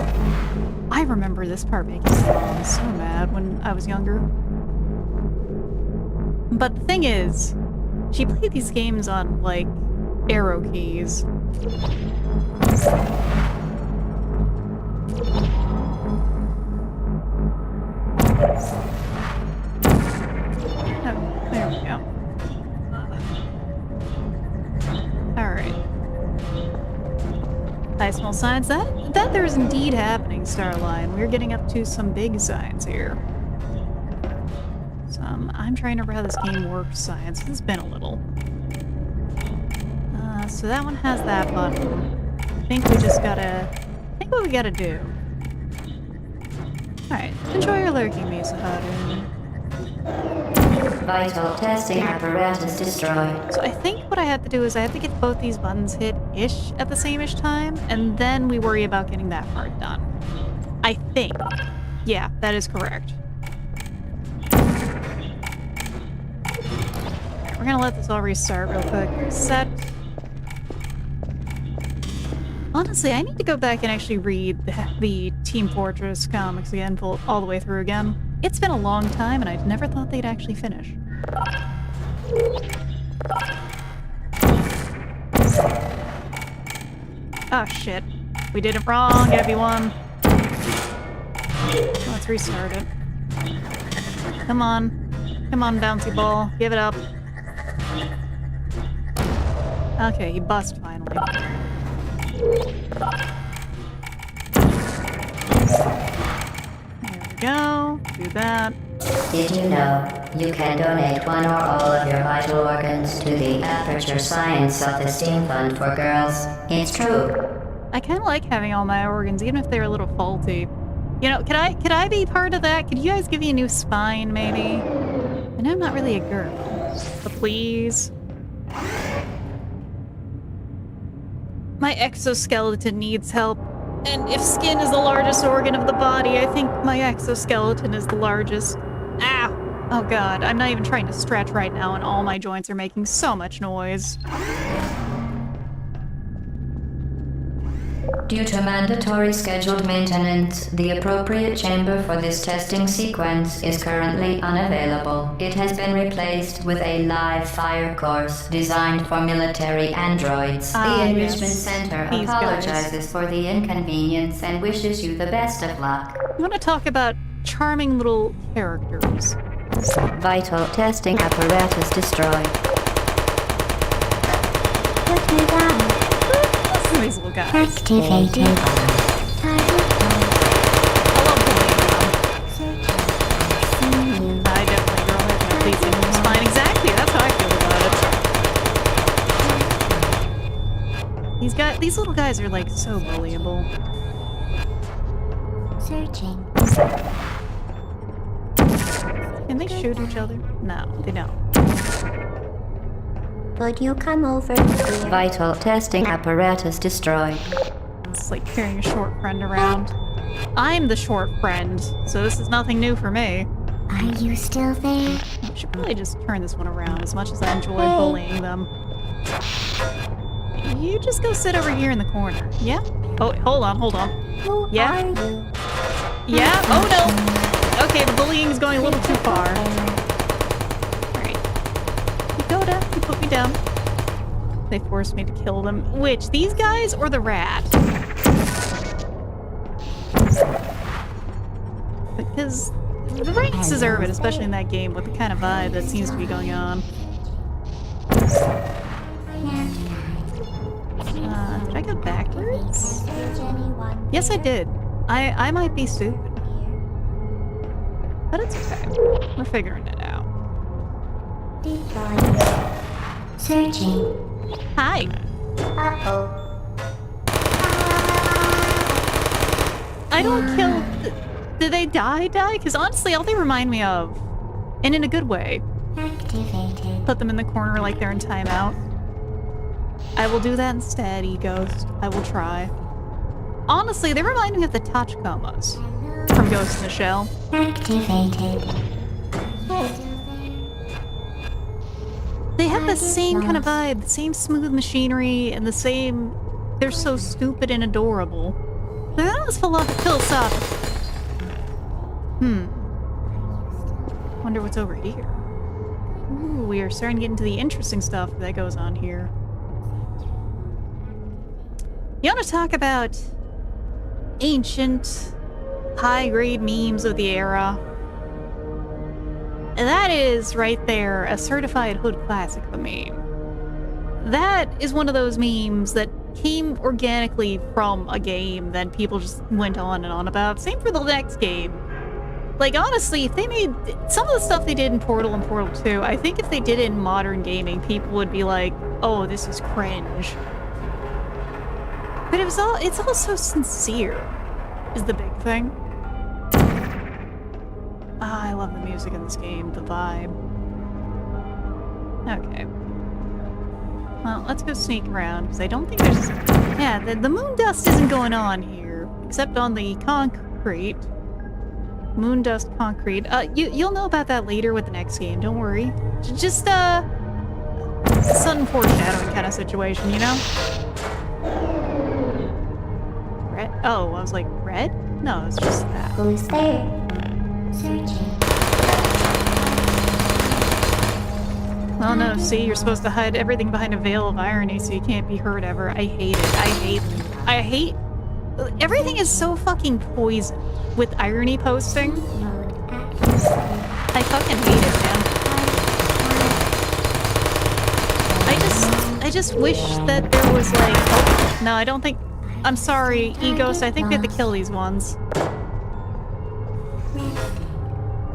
I remember this part making my mom so mad when I was younger. But the thing is, she played these games on, like, arrow keys. Oh, there we go. Alright. High small signs. That there is indeed happening, Starline. We're getting up to some big signs here. I'm trying to remember how this game works, science. It's been a little. So that one has that button. I think we just gotta... I think what we gotta do... Alright, enjoy your lurking, Misaharu. Vital testing apparatus destroyed. So I think what I have to do is I have to get both these buttons hit-ish at the same-ish time, and then we worry about getting that part done. I think. Yeah, that is correct. We're gonna let this all restart real quick. Reset. Honestly, I need to go back and actually read the Team Fortress comics again, all the way through again. It's been a long time, and I never thought they'd actually finish. Oh shit. We did it wrong, everyone. Let's restart it. Come on. Come on, bouncy ball. Give it up. Okay, he bust finally. There we go. Do that. Did you know you can donate one or all of your vital organs to the Aperture Science Self-Esteem Fund for Girls? It's true. I kind of like having all my organs, even if they're a little faulty. You know, could I be part of that? Could you guys give me a new spine, maybe? I know I'm not really a girl, but please. My exoskeleton needs help. And if skin is the largest organ of the body, I think my exoskeleton is the largest. Ow! Oh god, I'm not even trying to stretch right now and all my joints are making so much noise. Due to mandatory scheduled maintenance, the appropriate chamber for this testing sequence is currently unavailable. It has been replaced with a live fire course designed for military androids. The Enrichment Center apologizes for the inconvenience and wishes you the best of luck. I want to talk about charming little characters. Vital testing apparatus destroyed. Put me down. These little guys. Activated. I love bullying them. I definitely girl it. Please think it's fine. Exactly, that's how I feel about it. These little guys are like so bullyable. Searching. Can they shoot each other? No, they don't. Would you come over here? Vital testing apparatus destroyed. It's like carrying a short friend around. I'm the short friend, so this is nothing new for me. Are you still there? I should probably just turn this one around as much as I enjoy bullying them. You just go sit over here in the corner. Yeah? Oh, hold on. Who Yeah? are you? Yeah? Oh no! Okay, the bullying's going a little too far. You put me down. They forced me to kill them. Which, these guys or the rat? Because the rats deserve it, especially in that game with the kind of vibe that seems to be going on. Did I go backwards? Yes, I did. I might be stupid. But it's okay. We're figuring it out. Searching. Hi. Uh-oh. I don't kill... Did they die? Because honestly, all they remind me of, and in a good way, Activated. put them in the corner like they're in timeout. I will do that instead, E-Ghost. I will try. Honestly, they remind me of the Tachikomas from Ghost in the Shell. Activated. They have the same kind of vibe, the same smooth machinery, and the same... They're so stupid and adorable. They're not as philosophical. Wonder what's over here. Ooh, we are starting to get into the interesting stuff that goes on here. You want to talk about ancient, high-grade memes of the era? And that is, right there, a certified hood classic of a meme. That is one of those memes that came organically from a game that people just went on and on about. Same for the next game. Like, honestly, if they made some of the stuff they did in Portal and Portal 2, I think if they did it in modern gaming, people would be like, oh, this is cringe. But it's all so sincere, is the big thing. Ah, I love the music in this game, the vibe. Okay. Well, let's go sneak around, because I don't think there's... Yeah, the moon dust isn't going on here, except on the concrete. Moon dust concrete. You'll know about that later with the next game, don't worry. Just, sudden foreshadowing kind of situation, you know? Red? Oh, I was like, red? No, it's just that. Who's there? Searching. Oh no, see, you're supposed to hide everything behind a veil of irony so you can't be heard ever. I hate it. I hate... Everything is so fucking poisoned with irony posting. I fucking hate it, man. I just wish that there was like... Oh, no, I don't think... I'm sorry, E-Ghost, I think we have to kill these ones.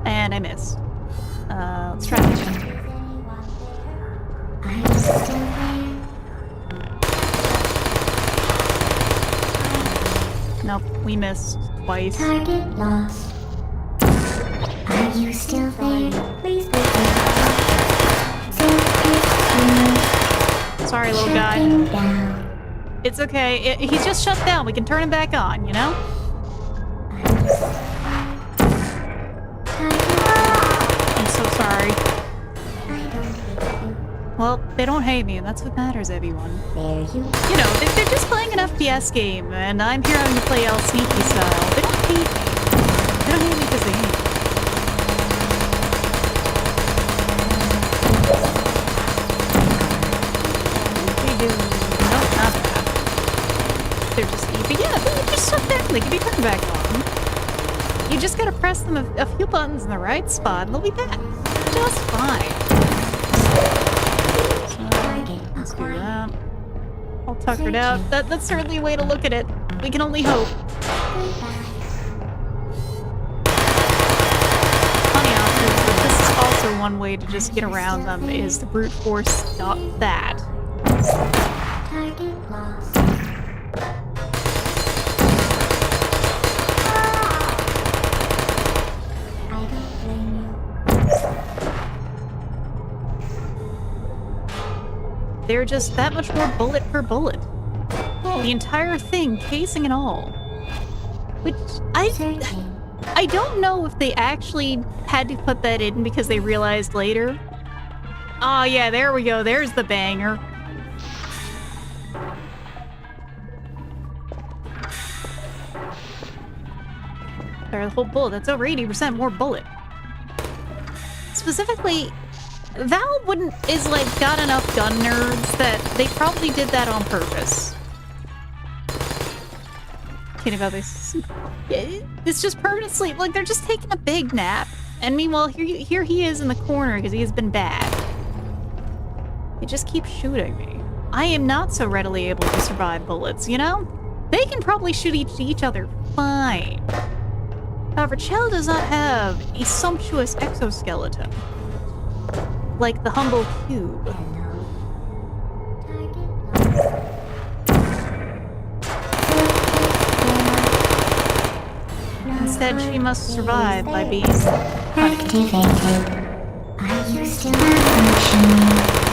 And and I missed. Let's try this one. Nope, we missed twice. Target lost. Are you still there? Please be Sorry, little guy. It's okay. He's just shut down. We can turn him back on, you know? I'm so sorry. Well, they don't hate me, and that's what matters, everyone. You know, they're just playing an FPS game, and I'm here having to play all sneaky style. They don't hate me. They don't hate me because they hate me. No, not that. They're just easy. Yeah, they're just shut down. They can be turned back on. You just gotta press them a few buttons in the right spot, and they'll be back. Just fine. So, let's do that. All tuckered out. That's certainly a way to look at it. We can only hope. Funny options, but this is also one way to just get around them, is to brute force that. Target lost. I don't blame you. They're just that much more bullet per bullet. The entire thing, casing and all. Which, I don't know if they actually had to put that in because they realized later. Oh yeah, there we go, there's the banger. Or the whole bullet, that's over 80% more bullet. Specifically, Valve is like got enough gun nerds that they probably did that on purpose. Kidding about this. It's just permanent sleep. Like, they're just taking a big nap. And meanwhile, here he is in the corner because he has been bad. He just keeps shooting me. I am not so readily able to survive bullets, you know? They can probably shoot each other fine. However, Chell does not have a sumptuous exoskeleton. Like the humble cube. Instead, she must survive by being Activated. Are you still functioning?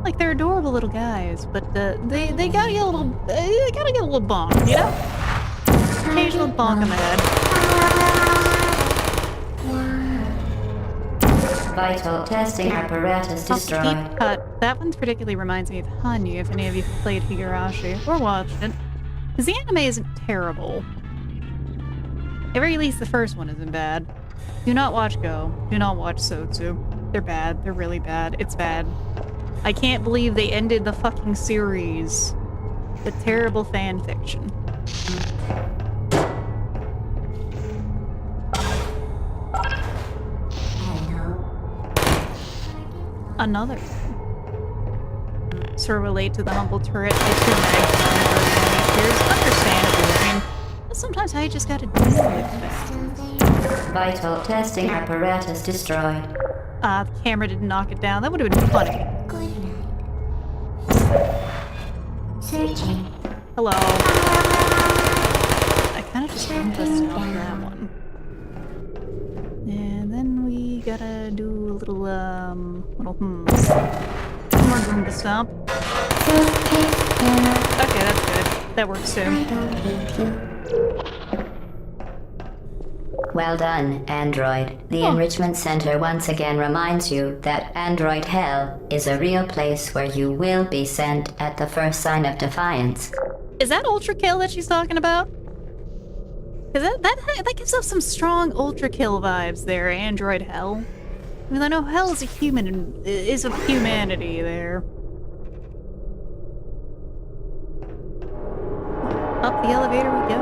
like they're adorable little guys, but they gotta get a little bonk, you know? Occasional bonk on the head. Vital testing apparatus destroyed. Deep cut. That one particularly reminds me of Hanyu, if any of you have played Higurashi or watched it. Because the anime isn't terrible. At very least the first one isn't bad. Do not watch Go. Do not watch Sotsu. They're bad. They're really bad. It's bad. I can't believe they ended the fucking series with terrible fan fiction. Another thing. Sort of relate to the humble turret understandable. I mean, that's sometimes how you just gotta deal with things. Vital testing apparatus destroyed. The camera didn't knock it down. That would have been funny. Good night. Searching. Hello. I kind of just bumped us off that one. And then we gotta do a little hums. More Goomba Stomp. Okay, that's good. That works too. Well done, Android. The Enrichment Center once again reminds you that Android Hell is a real place where you will be sent at the first sign of defiance. Is that Ultra Kill that she's talking about? Because that gives off some strong Ultra Kill vibes there, Android Hell. I mean, I know Hell is a human, is of humanity there. Up the elevator we go.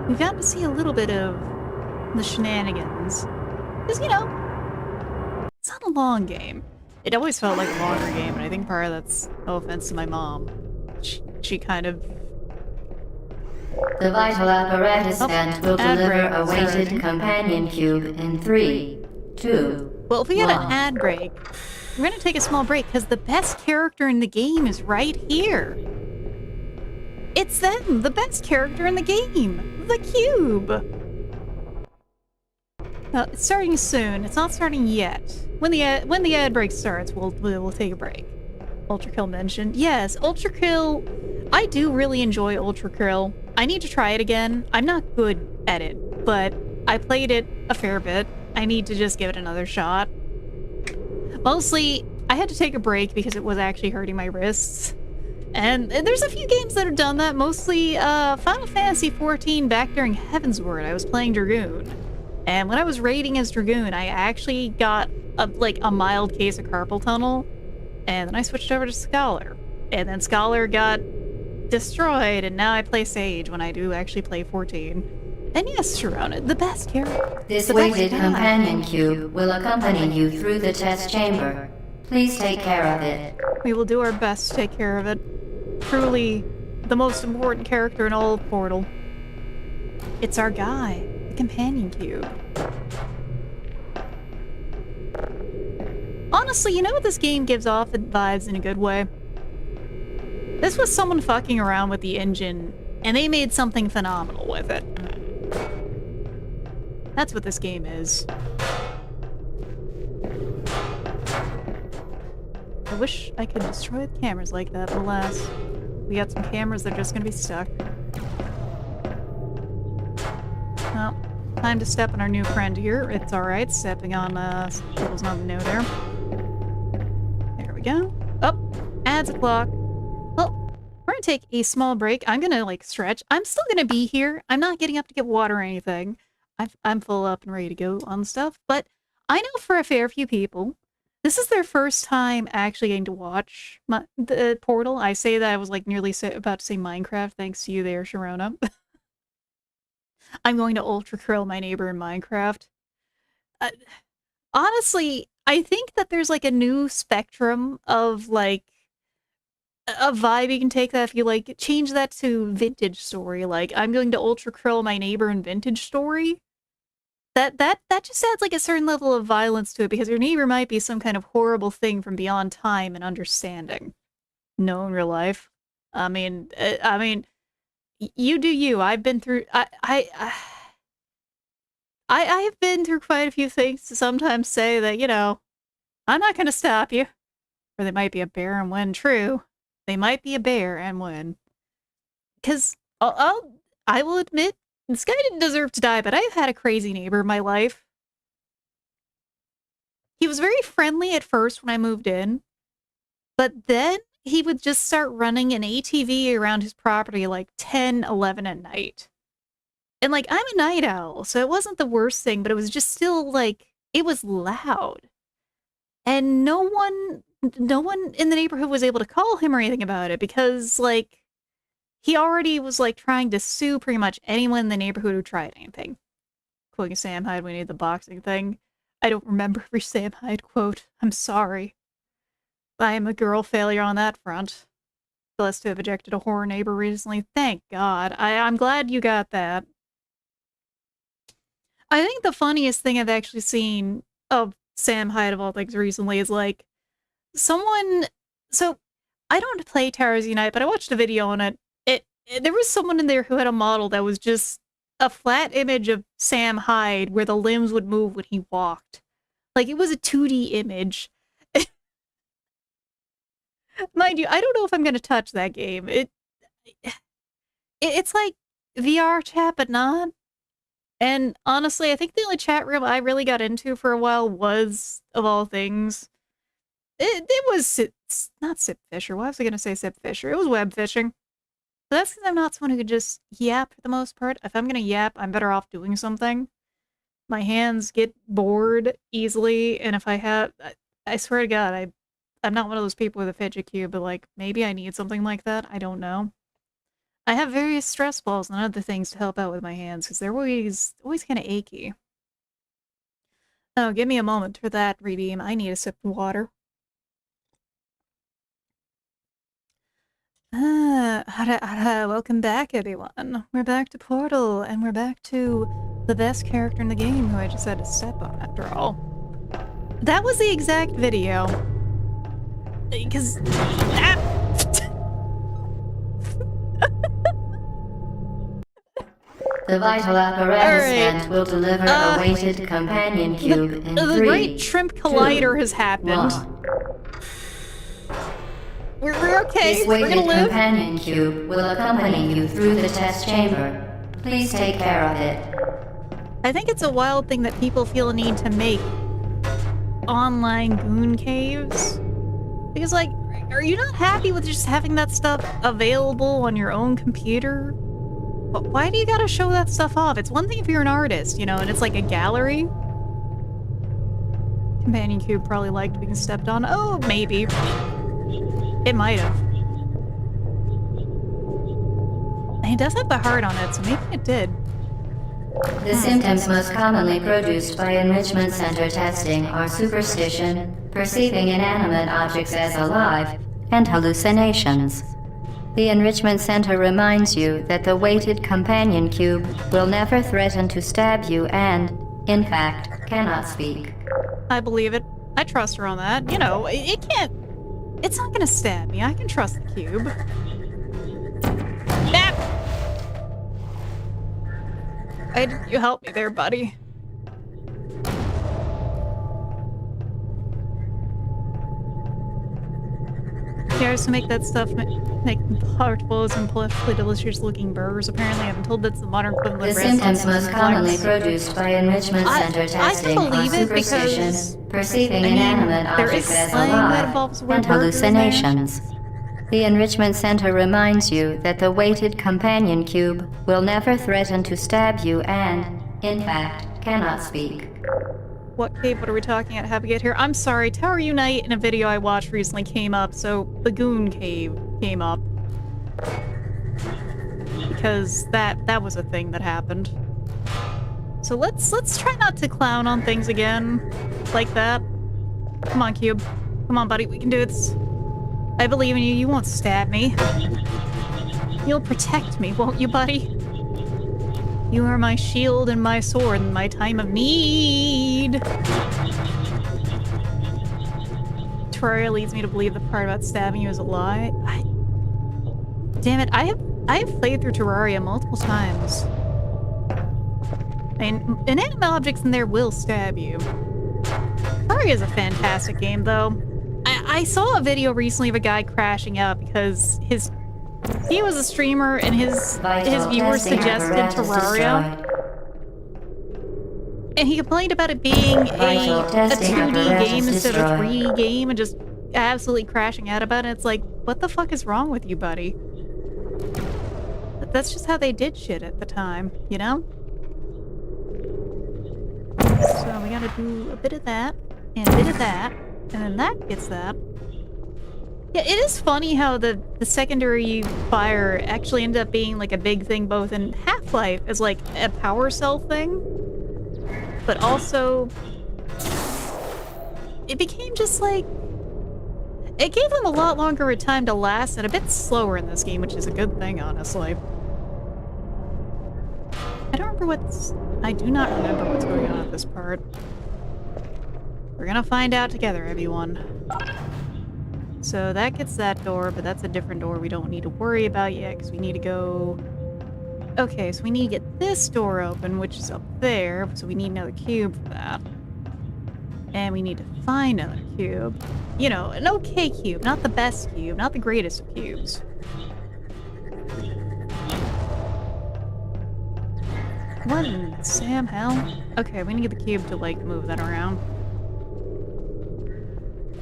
We've gotten to see a little bit of the shenanigans. Because, you know, it's not a long game. It always felt like a longer game, and I think part of that's no offense to my mom. She kind of The vital apparatus vent will deliver a weighted companion cube in 3, 2, Well, if we get an ad break, we're gonna take a small break because the best character in the game is right here. It's them, the best character in the game, the cube. It's starting soon. It's not starting yet. When the ad break starts, we'll take a break. Ultra Kill mentioned. Yes, Ultra Kill. I do really enjoy Ultra Kill. I need to try it again. I'm not good at it, but I played it a fair bit. I need to just give it another shot. Mostly, I had to take a break because it was actually hurting my wrists. And there's a few games that have done that, mostly Final Fantasy XIV back during Heavensward. I was playing Dragoon. And when I was raiding as Dragoon, I actually got a mild case of carpal tunnel. And then I switched over to Scholar. And then Scholar got destroyed, and now I play Sage when I do actually play 14. And yes, Sharona, the best character. This weighted companion cube will accompany you through the test chamber. Please take care of it. We will do our best to take care of it. Truly, the most important character in all of Portal. It's our guy, the companion cube. Honestly, you know what this game gives off vibes in a good way? This was someone fucking around with the engine, and they made something phenomenal with it. That's what this game is. I wish I could destroy the cameras like that, but alas. We got some cameras that are just gonna be stuck. Well, time to step on our new friend here. It's alright, stepping on, Shields not no there. There we go. Oh, adds a clock. Well, we're gonna take a small break. I'm gonna, stretch. I'm still gonna be here. I'm not getting up to get water or anything. I'm full up and ready to go on stuff, but I know for a fair few people, this is their first time actually getting to watch the Portal. I say that I was nearly about to say Minecraft, thanks to you there, Sharona. I'm going to ultra curl my neighbor in Minecraft. Honestly, I think that there's a new spectrum of a vibe you can take that if you change that to vintage story. I'm going to ultra curl my neighbor in vintage story. That just adds a certain level of violence to it because your neighbor might be some kind of horrible thing from beyond time and understanding. No, in real life. I mean, you do you. I've been through. I have been through quite a few things to sometimes say that, I'm not going to stop you. Or they might be a bear and win. True. They might be a bear and win. Because I will admit, this guy didn't deserve to die, but I've had a crazy neighbor in my life. He was very friendly at first when I moved in, but then he would just start running an ATV around his property 10, 11 at night. And I'm a night owl, so it wasn't the worst thing, but it was just still it was loud. And no one in the neighborhood was able to call him or anything about it because he already was trying to sue pretty much anyone in the neighborhood who tried anything. Quoting Sam Hyde when he did the boxing thing. I don't remember every Sam Hyde quote. I'm sorry. I am a girl failure on that front. Blessed to have ejected a horror neighbor recently. Thank God. I'm glad you got that. I think the funniest thing I've actually seen of Sam Hyde of all things recently is someone. So I don't play Towers Unite, but I watched a video on it. There was someone in there who had a model that was just a flat image of Sam Hyde where the limbs would move when he walked. It was a 2D image. Mind you, I don't know if I'm going to touch that game. It's like VR chat, but not. And honestly, I think the only chat room I really got into for a while was, of all things, it was not Sip Fisher. Why was I going to say Sip Fisher? It was web fishing. But that's because I'm not someone who could just yap for the most part. If I'm going to yap, I'm better off doing something. My hands get bored easily, and if I swear to God, I'm not one of those people with a fidget cube, but maybe I need something like that. I don't know. I have various stress balls and other things to help out with my hands, because they're always kind of achy. Oh, give me a moment for that, Redeem. I need a sip of water. Welcome back, everyone. We're back to Portal, and we're back to the best character in the game who I just had to step on after all. That was the exact video. Because... The vital apparatus stent will deliver a weighted companion cube in 3, The Great Shrimp Collider has happened. 1. We're okay. This We're gonna weighted live. companion cube will accompany you through the test chamber. Please take care of it. I think it's a wild thing that people feel a need to make online goon caves. Because, like, are you not happy with just having that stuff available on your own computer? But why do you gotta show that stuff off? It's one thing if you're an artist, you know, and it's like a gallery. Companion cube probably liked being stepped on. Oh, maybe. It might have. It does have the heart on it, so maybe it did. The symptoms most commonly produced by enrichment center testing are superstition, perceiving inanimate objects as alive, and hallucinations. The enrichment center reminds you that the weighted companion cube will never threaten to stab you and, in fact, cannot speak. I believe it. I trust her on that. You know, it can't... It's not gonna stab me. I can trust the cube. Ah! You help me there, buddy. Cares to make that stuff make heartfuls and plentifully delicious looking burgers. Apparently, I've been told that's the modern equivalent of The symptoms most commonly produced by enrichment center testing are superstition, perceiving inanimate objects as alive, and hallucinations. The enrichment center reminds you that the weighted companion cube will never threaten to stab you and, in fact, cannot speak. What cave? What are we talking about? How to get here? I'm sorry, Tower Unite in a video I watched recently came up, so the Goon Cave came up. Because that was a thing that happened. So let's try not to clown on things again. Like that. Come on, Cube. Come on, buddy, we can do this. I believe in you, you won't stab me. You'll protect me, won't you, buddy? You are my shield and my sword in my time of need. Terraria leads me to believe the part about stabbing you is a lie. Damn it, I have played through Terraria multiple times. I mean, inanimate objects in there will stab you. Terraria is a fantastic game, though. I saw a video recently of a guy crashing out because he was a streamer and his viewers suggested Terraria. And he complained about it being a 2D game instead of a 3D game and just absolutely crashing out about it. It's like, what the fuck is wrong with you, buddy? But that's just how they did shit at the time, you know? So we gotta do a bit of that, and a bit of that, and then that gets that. Yeah, it is funny how the secondary fire actually ended up being like a big thing both in Half-Life as like a power cell thing, but also it became just like, it gave them a lot longer a time to last and a bit slower in this game, which is a good thing, honestly. I do not remember what's going on at this part. We're gonna find out together, everyone. So that gets that door, but that's a different door we don't need to worry about yet, because we need to go... Okay, so we need to get this door open, which is up there, so we need another cube for that. And we need to find another cube. You know, an okay cube, not the best cube, not the greatest of cubes. What in Sam hell? Okay, we need to get the cube to, like, move that around.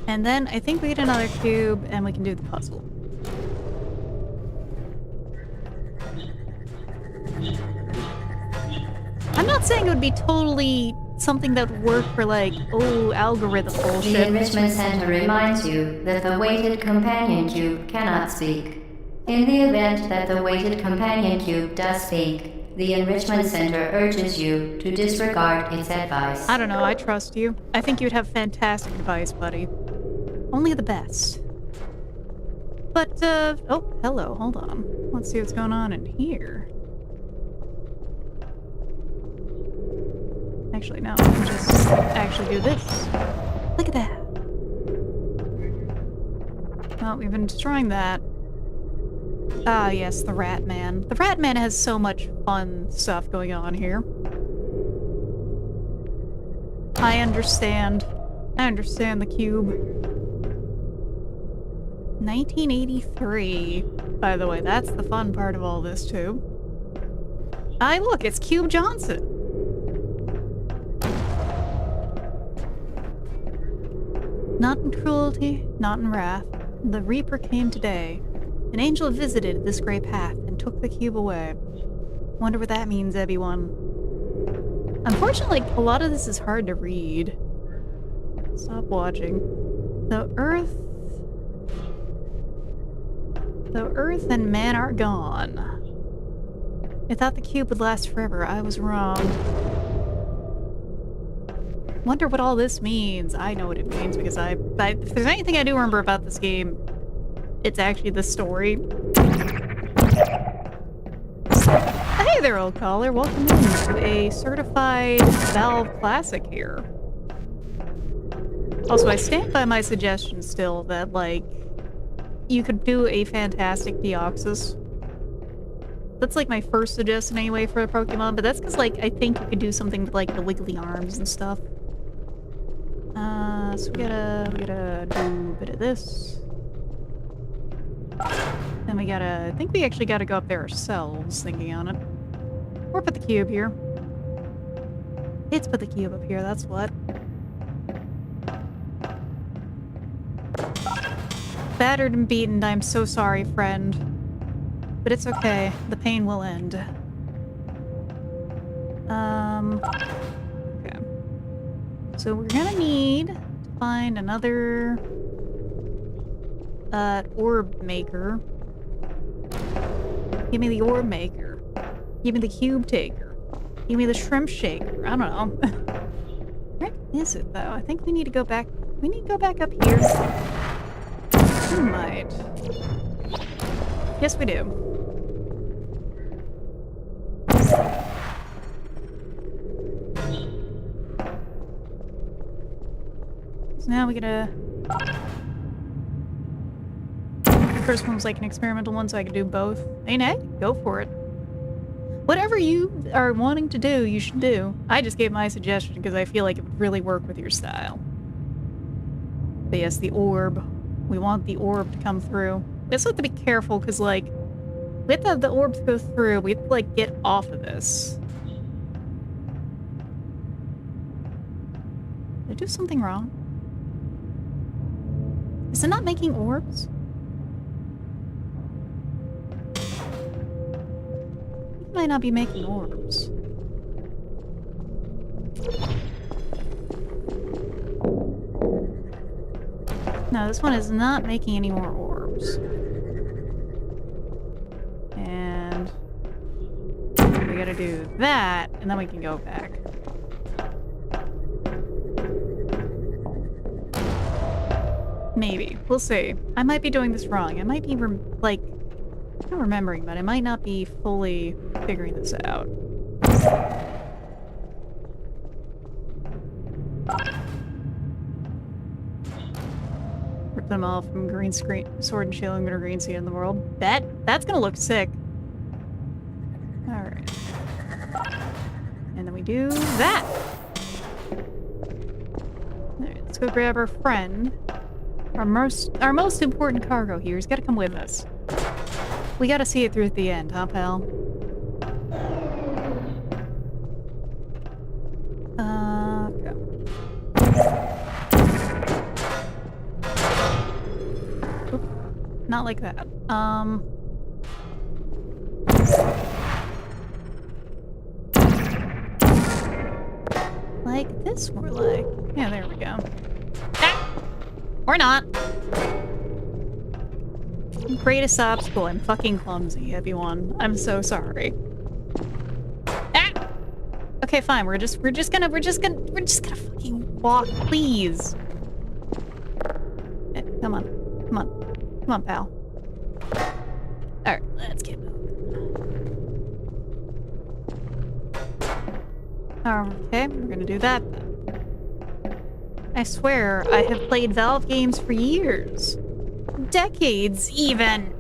And then I think we get another cube and we can do the puzzle. I'm not saying it would be totally something that would work for like, oh, algorithm bullshit. The enrichment center reminds you that the weighted companion cube cannot speak. In the event that the weighted companion cube does speak, the enrichment center urges you to disregard its advice. I don't know, I trust you. I think you'd have fantastic advice, buddy. Only the best. But, oh, hello, hold on. Let's see what's going on in here. Actually, no, I can just actually do this. Look at that. Well, we've been destroying that. Ah, yes, the Rat Man. The Rat Man has so much fun stuff going on here. I understand. I understand the cube. 1983. By the way, that's the fun part of all this, too. Aye, look, it's Cube Johnson. Not in cruelty, not in wrath. The Reaper came today. An angel visited this gray path and took the cube away. Wonder what that means, everyone. Unfortunately, a lot of this is hard to read. Stop watching. The Earth and man are gone. I thought the cube would last forever. I was wrong. Wonder what all this means. I know what it means because if there's anything I do remember about this game, it's actually the story. Hey there, old caller. Welcome in to a certified Valve Classic here. Also, I stand by my suggestion still that, like, you could do a fantastic Deoxys. That's, like, my first suggestion anyway for a Pokemon, but that's because, like, I think you could do something with, like, the wiggly arms and stuff. So we gotta do a bit of this. Then we gotta, I think we actually gotta go up there ourselves, thinking on it. Or put the cube here. Let's put the cube up here, that's what. Battered and beaten, I'm so sorry, friend. But it's okay, the pain will end. Okay. So we're gonna need to find another orb maker. Give me the orb maker. Give me the cube taker. Give me the shrimp shaker. I don't know. Where is it though? I think we need to go back. We need to go back up here. We might. Yes, we do. So now we gotta. The first one was like an experimental one, so I could do both. Ain't it? Go for it. Whatever you are wanting to do, you should do. I just gave my suggestion because I feel like it would really work with your style. But yes, the orb. We want the orb to come through. We also have to be careful because, like, we have to have the orb to go through. We have to, like, get off of this. Did I do something wrong? Is it not making orbs? It might not be making orbs. No, this one is not making any more orbs. And we gotta do that, and then we can go back. Maybe. We'll see. I might be doing this wrong. I might be, like, not remembering, but I might not be fully figuring this out. Rip them all from green screen, sword and shield and glitter green sea in the world. That's gonna look sick. Alright. And then we do that! Alright, let's go grab our friend. Our most important cargo here. He's gotta come with us. We gotta see it through at the end, huh, pal? Okay. Oop, not like that. Like this, more like. Yeah, there we go. Ah! Or not. Greatest obstacle. I'm fucking clumsy, everyone. I'm so sorry. Ah! Okay, fine. We're just gonna fucking walk, please. Come on, pal. Alright, let's get moving. Okay, we're gonna do that then. I swear, I have played Valve games for years. Decades, even.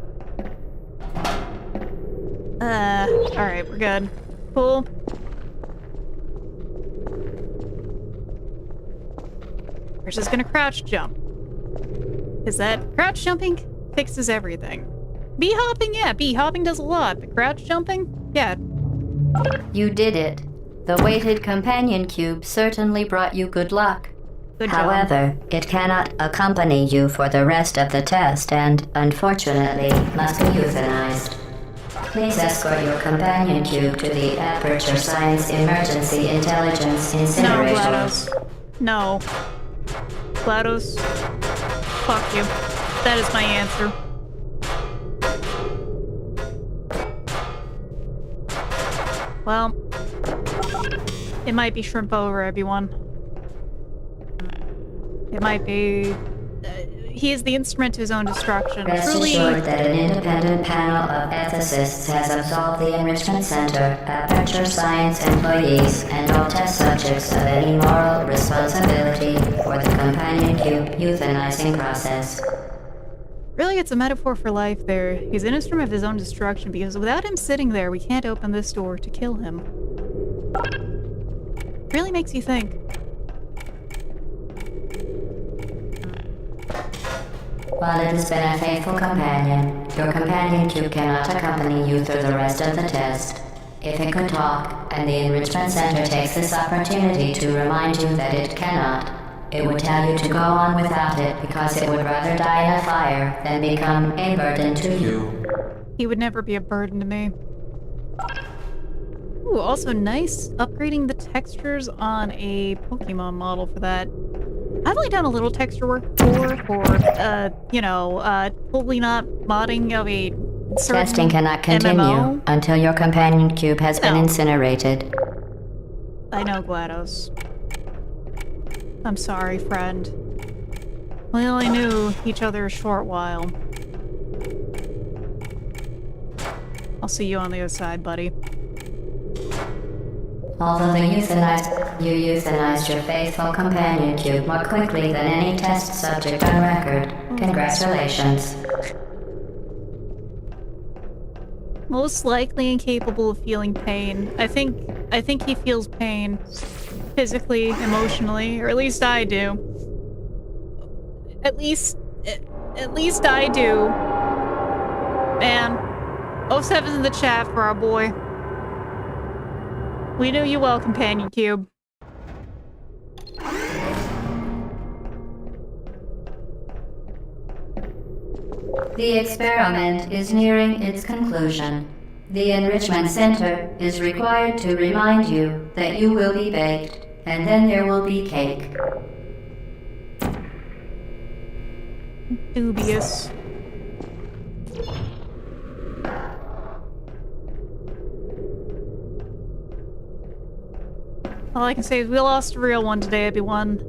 Alright, we're good. Cool. We're just gonna crouch jump. Because that crouch jumping fixes everything. Bee hopping, yeah, bee hopping does a lot, but crouch jumping, yeah. You did it. The weighted companion cube certainly brought you good luck. Good job. However, it cannot accompany you for the rest of the test and, unfortunately, must be euthanized. Please escort your companion cube to the Aperture Science Emergency Intelligence Incineration. No, GLaDOS. No. GLaDOS. Fuck you. That is my answer. Well, it might be shrimp over, everyone. It might be... he is the instrument to his own destruction. Rest assured that an independent panel of ethicists has absolved the Enrichment Center, Aperture Science employees, and all test subjects of any moral responsibility for the companion cube euthanizing process. Really, it's a metaphor for life there. He's an instrument of his own destruction because without him sitting there, we can't open this door to kill him. Really makes you think. While it has been a faithful companion, your companion cube cannot accompany you through the rest of the test. If it could talk, and the Enrichment Center takes this opportunity to remind you that it cannot, it would tell you to go on without it because it would rather die in a fire than become a burden to you. He would never be a burden to me. Ooh, also nice upgrading the textures on a Pokemon model for that. I've only done a little texture work before for, totally not modding of a certain Testing cannot continue MMO. until your companion cube has been incinerated. I know, GLaDOS. I'm sorry, friend. We only knew each other a short while. I'll see you on the other side, buddy. Although you euthanized your faithful companion cube more quickly than any test subject on record. Congratulations. Most likely incapable of feeling pain. I think he feels pain. Physically, emotionally, or at least I do. At least I do. Man. 07's in the chat for our boy. We knew you well, Companion Cube. The experiment is nearing its conclusion. The Enrichment Center is required to remind you that you will be baked, and then there will be cake. Dubious. All I can say is we lost a real one today, everyone.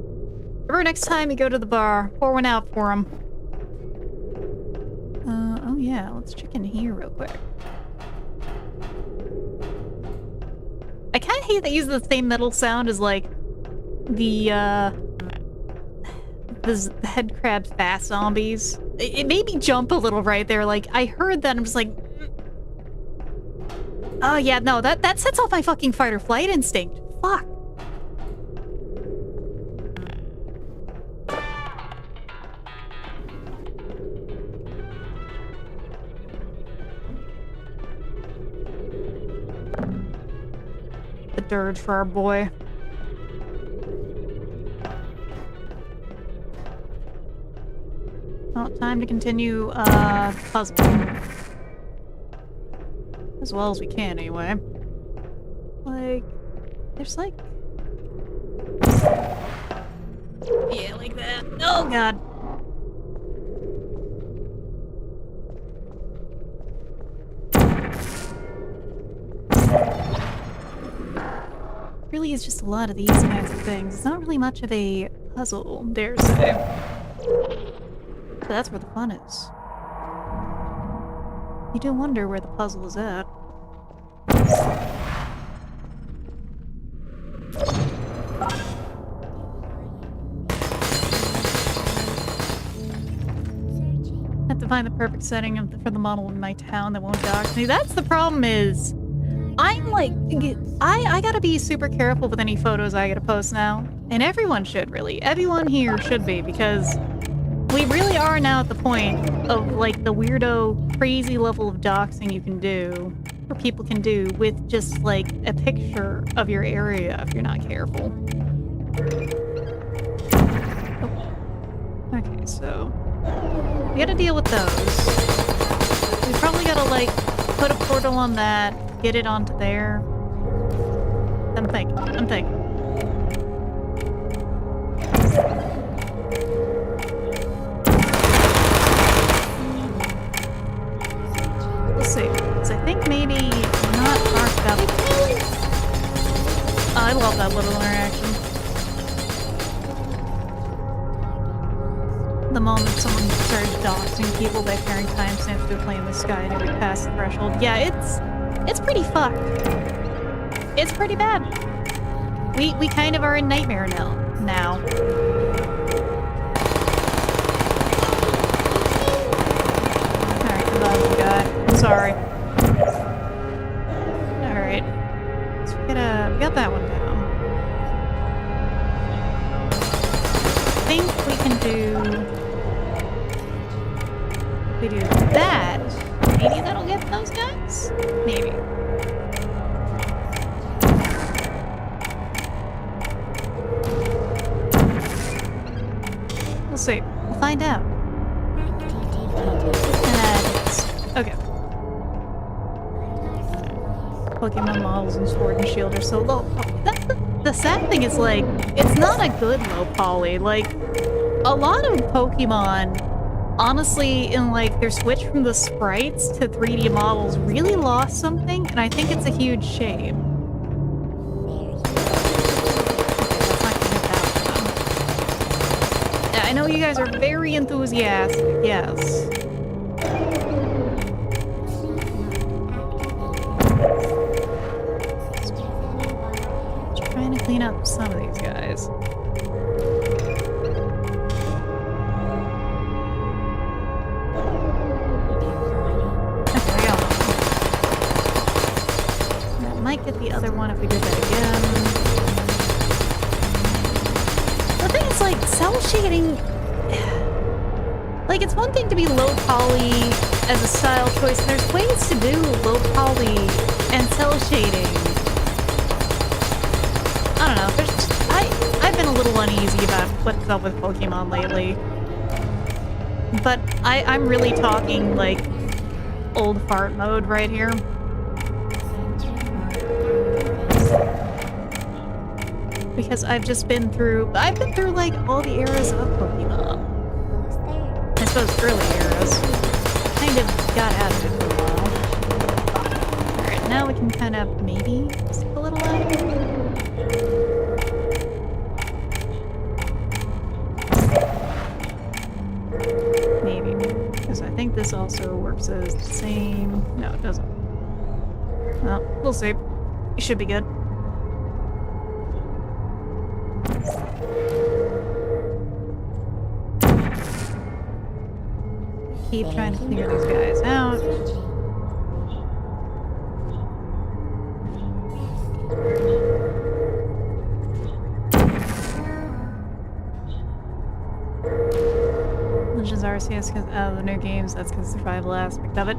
Remember next time you go to the bar, pour one out for him. Oh yeah, let's check in here real quick. I kinda hate they use the same metal sound as, like, the head crab fast zombies. It made me jump a little right there, like, I heard that and I'm just like... Oh yeah, no, that sets off my fucking fight or flight instinct. Fuck. The dirge for our boy. Well, time to continue, puzzling. As well as we can, anyway. Like, there's like... Yeah, like that. Oh, God. Really is just a lot of these kinds of things. It's not really much of a puzzle, dare say. But that's where the fun is. You do wonder where the puzzle is at. Have to find the perfect setting for the model in my town that won't dox me. That's the problem is, I'm like, I gotta be super careful with any photos I gotta post now. And everyone should, really. Everyone here should be, because we really are now at the point of, like, the weirdo, crazy level of doxing you can do, or people can do, with just, like, a picture of your area if you're not careful. Oh. Okay, so we gotta deal with those. We probably gotta, like, put a portal on that, get it onto there. I'm thinking. We'll see. Because I think maybe not marked up. Oh, I love that little interaction. The moment someone started doxing people by pairing timestamps to a plane in the sky and it would pass the threshold. Yeah, it's pretty fucked. It's pretty bad. We kind of are in nightmare now. Alright, come on, guy. I'm sorry. Alright. So we got that one down. I think we can do... If we do that, maybe that'll get those guys? Maybe. We'll see. We'll find out. Okay. Pokemon models and Sword and Shield are so low. That's the sad thing is, like, it's not a good low poly. Like, a lot of Pokemon, honestly, in, like, their switch from the sprites to 3D models really lost something, and I think it's a huge shame. I know you guys are very enthusiastic, yes. Just trying to clean up some of these guys. Okay, I got one. That might get the other one if we did that again. The thing is, like, cell shading... Like, it's one thing to be low poly as a style choice. There's ways to do low poly and cell shading. I don't know. There's just, I've been a little uneasy about what's up with Pokemon lately. But I'm really talking, like, old fart mode right here. Because I've been through, like, all the eras of Pokemon. I suppose early eras. Kind of got out of it for a while. Alright, now we can kind of maybe skip a little line. Maybe. Because I think this also works as the same... No, it doesn't. Well, we'll see. It should be good. Keep trying to clear these guys out. Legends Arceus because of the new games, that's because the survival aspect of it.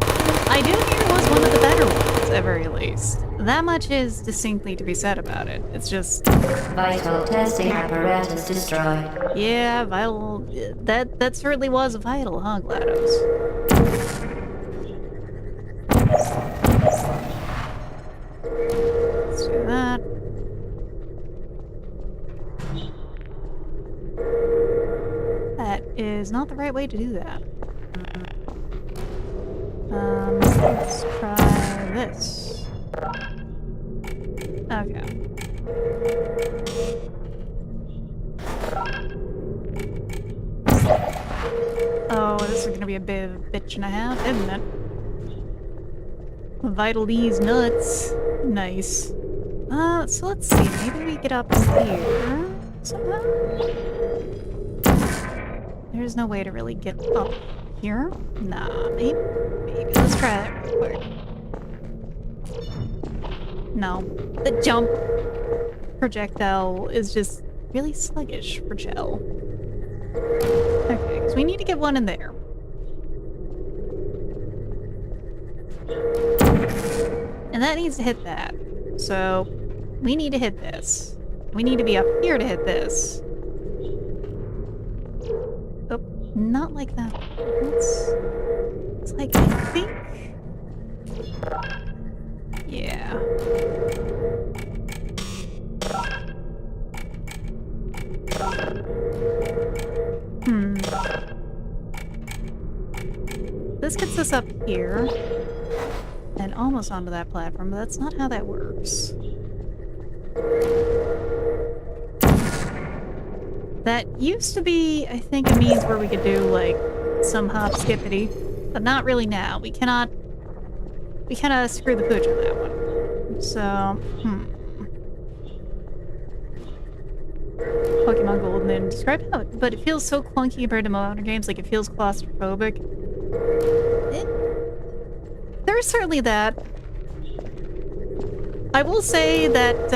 I do hear it was one of the better ones, at very least. That much is distinctly to be said about it. It's just... Vital testing apparatus destroyed. Yeah, vital... That certainly was vital, huh, GLaDOS? Let's do that. That is not the right way to do that. Let's try this. Okay. Oh, this is gonna be a bit of a bitch and a half, isn't it? Vital D's nuts. Nice. So let's see. Maybe we get up here somehow? There's no way to really get up here. Nah, maybe. Let's try that real quick. No. The jump projectile is just really sluggish for Chell. Okay, because we need to get one in there. And that needs to hit that. So, we need to hit this. We need to be up here to hit this. Oh, not like that. It's like, I think... Yeah. This gets us up here. And almost onto that platform, but that's not how that works. That used to be, I think, a means where we could do, like, some hop-skippity. But not really now. We cannot... We kinda screw the pooch on that one. So, Pokemon Gold and then describe how it... But it feels so clunky compared to modern games, like it feels claustrophobic. There's certainly that. I will say that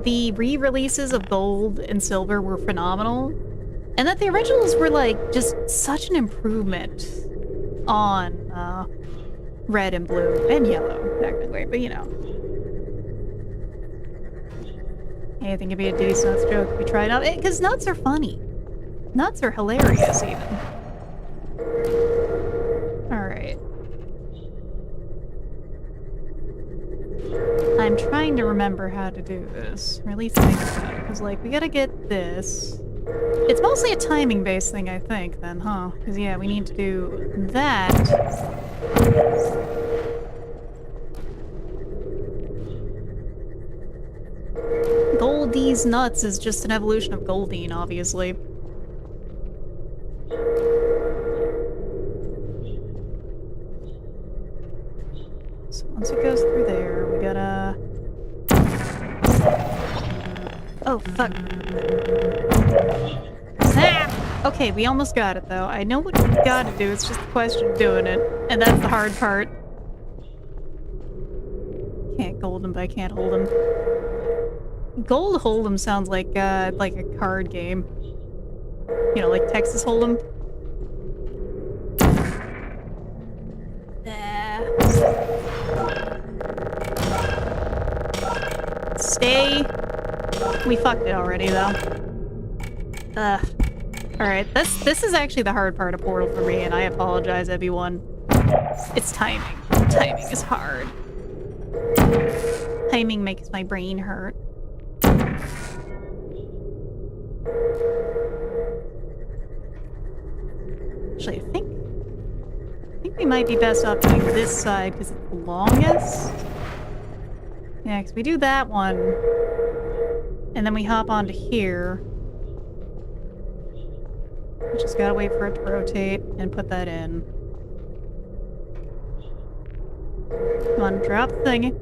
the re-releases of Gold and Silver were phenomenal, and that the originals were like just such an improvement on Red and Blue and Yellow, technically, but you know. Anything could be a D's Nuts joke if you try it out, because nuts are funny. Nuts are hilarious, even. Alright. I'm trying to remember how to do this, or at least think about it, because, like, we gotta get this. It's mostly a timing-based thing, I think, then, huh? Because, yeah, we need to do that. Goldie's Nuts is just an evolution of Goldine, obviously. So once it goes through there, we gotta... Oh, fuck. Ah! Okay, we almost got it, though. I know what we gotta do, it's just a question of doing it. And that's the hard part. Can't gold him, but I can't hold him. Gold Hold'em sounds like a card game. You know, like Texas Hold'em. Stay. We fucked it already, though. Alright, this is actually the hard part of Portal for me, and I apologize, everyone. It's timing. Timing is hard. Timing makes my brain hurt. Actually, I think we might be best off doing this side because it's the longest. Yeah, because we do that one, and then we hop onto here. We just gotta wait for it to rotate and put that in. Come on, drop the thingy.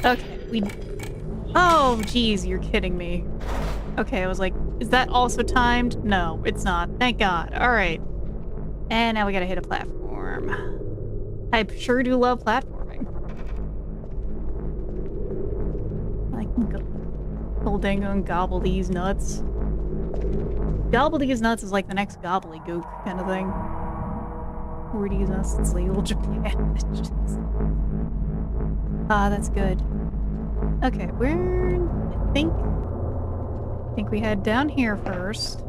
Okay, oh, geez, you're kidding me. Okay, I was like, is that also timed? No, it's not. Thank God. Alright. And now we gotta hit a platform. I sure do love platforming. I can Goldango and gobble these nuts. Gobble these nuts is like the next gobbledygook kind of thing. Or these nuts, it's like old Japan. Ah, that's good. Okay, I think we head down here first.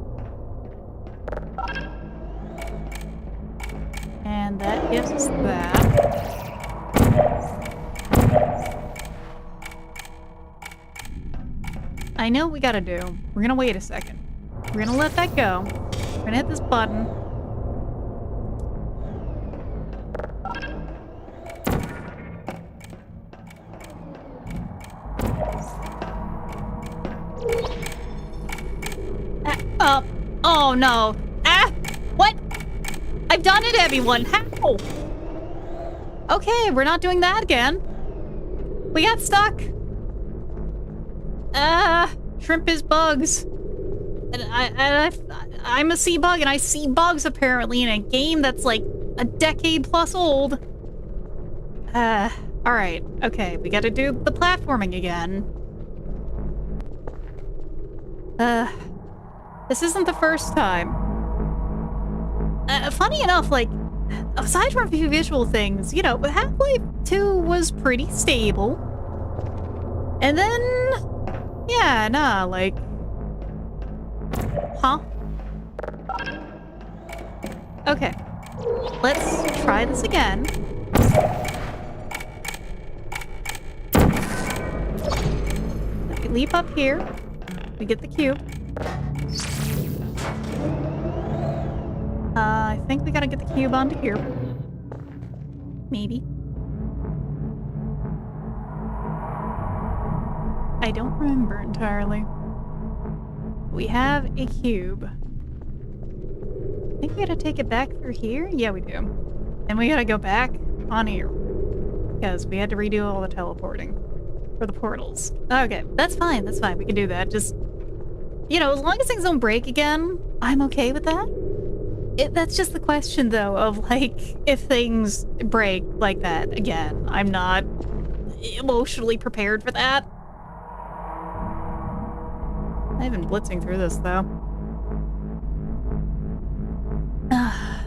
And that gives us that. I know what we gotta do. We're gonna wait a second. We're gonna let that go. We're gonna hit this button. Up. Oh no. Ah! What? I've done it, everyone. How? Okay, we're not doing that again. We got stuck. Shrimp is bugs. And I'm a sea bug, and I see bugs apparently in a game that's like a decade plus old. Alright. Okay, we gotta do the platforming again. This isn't the first time. Funny enough, like, aside from a few visual things, you know, Half-Life 2 was pretty stable. And then, yeah, nah, like, huh? Okay, let's try this again. We leap up here. We get the cube. I think we gotta get the cube onto here. Maybe. I don't remember entirely. We have a cube. I think we gotta take it back through here? Yeah, we do. And we gotta go back on here. Because we had to redo all the teleporting for the portals. Okay, that's fine, that's fine. We can do that. Just, you know, as long as things don't break again, I'm okay with that. That's just the question, though, of, like, if things break like that again. I'm not emotionally prepared for that. I've been blitzing through this, though.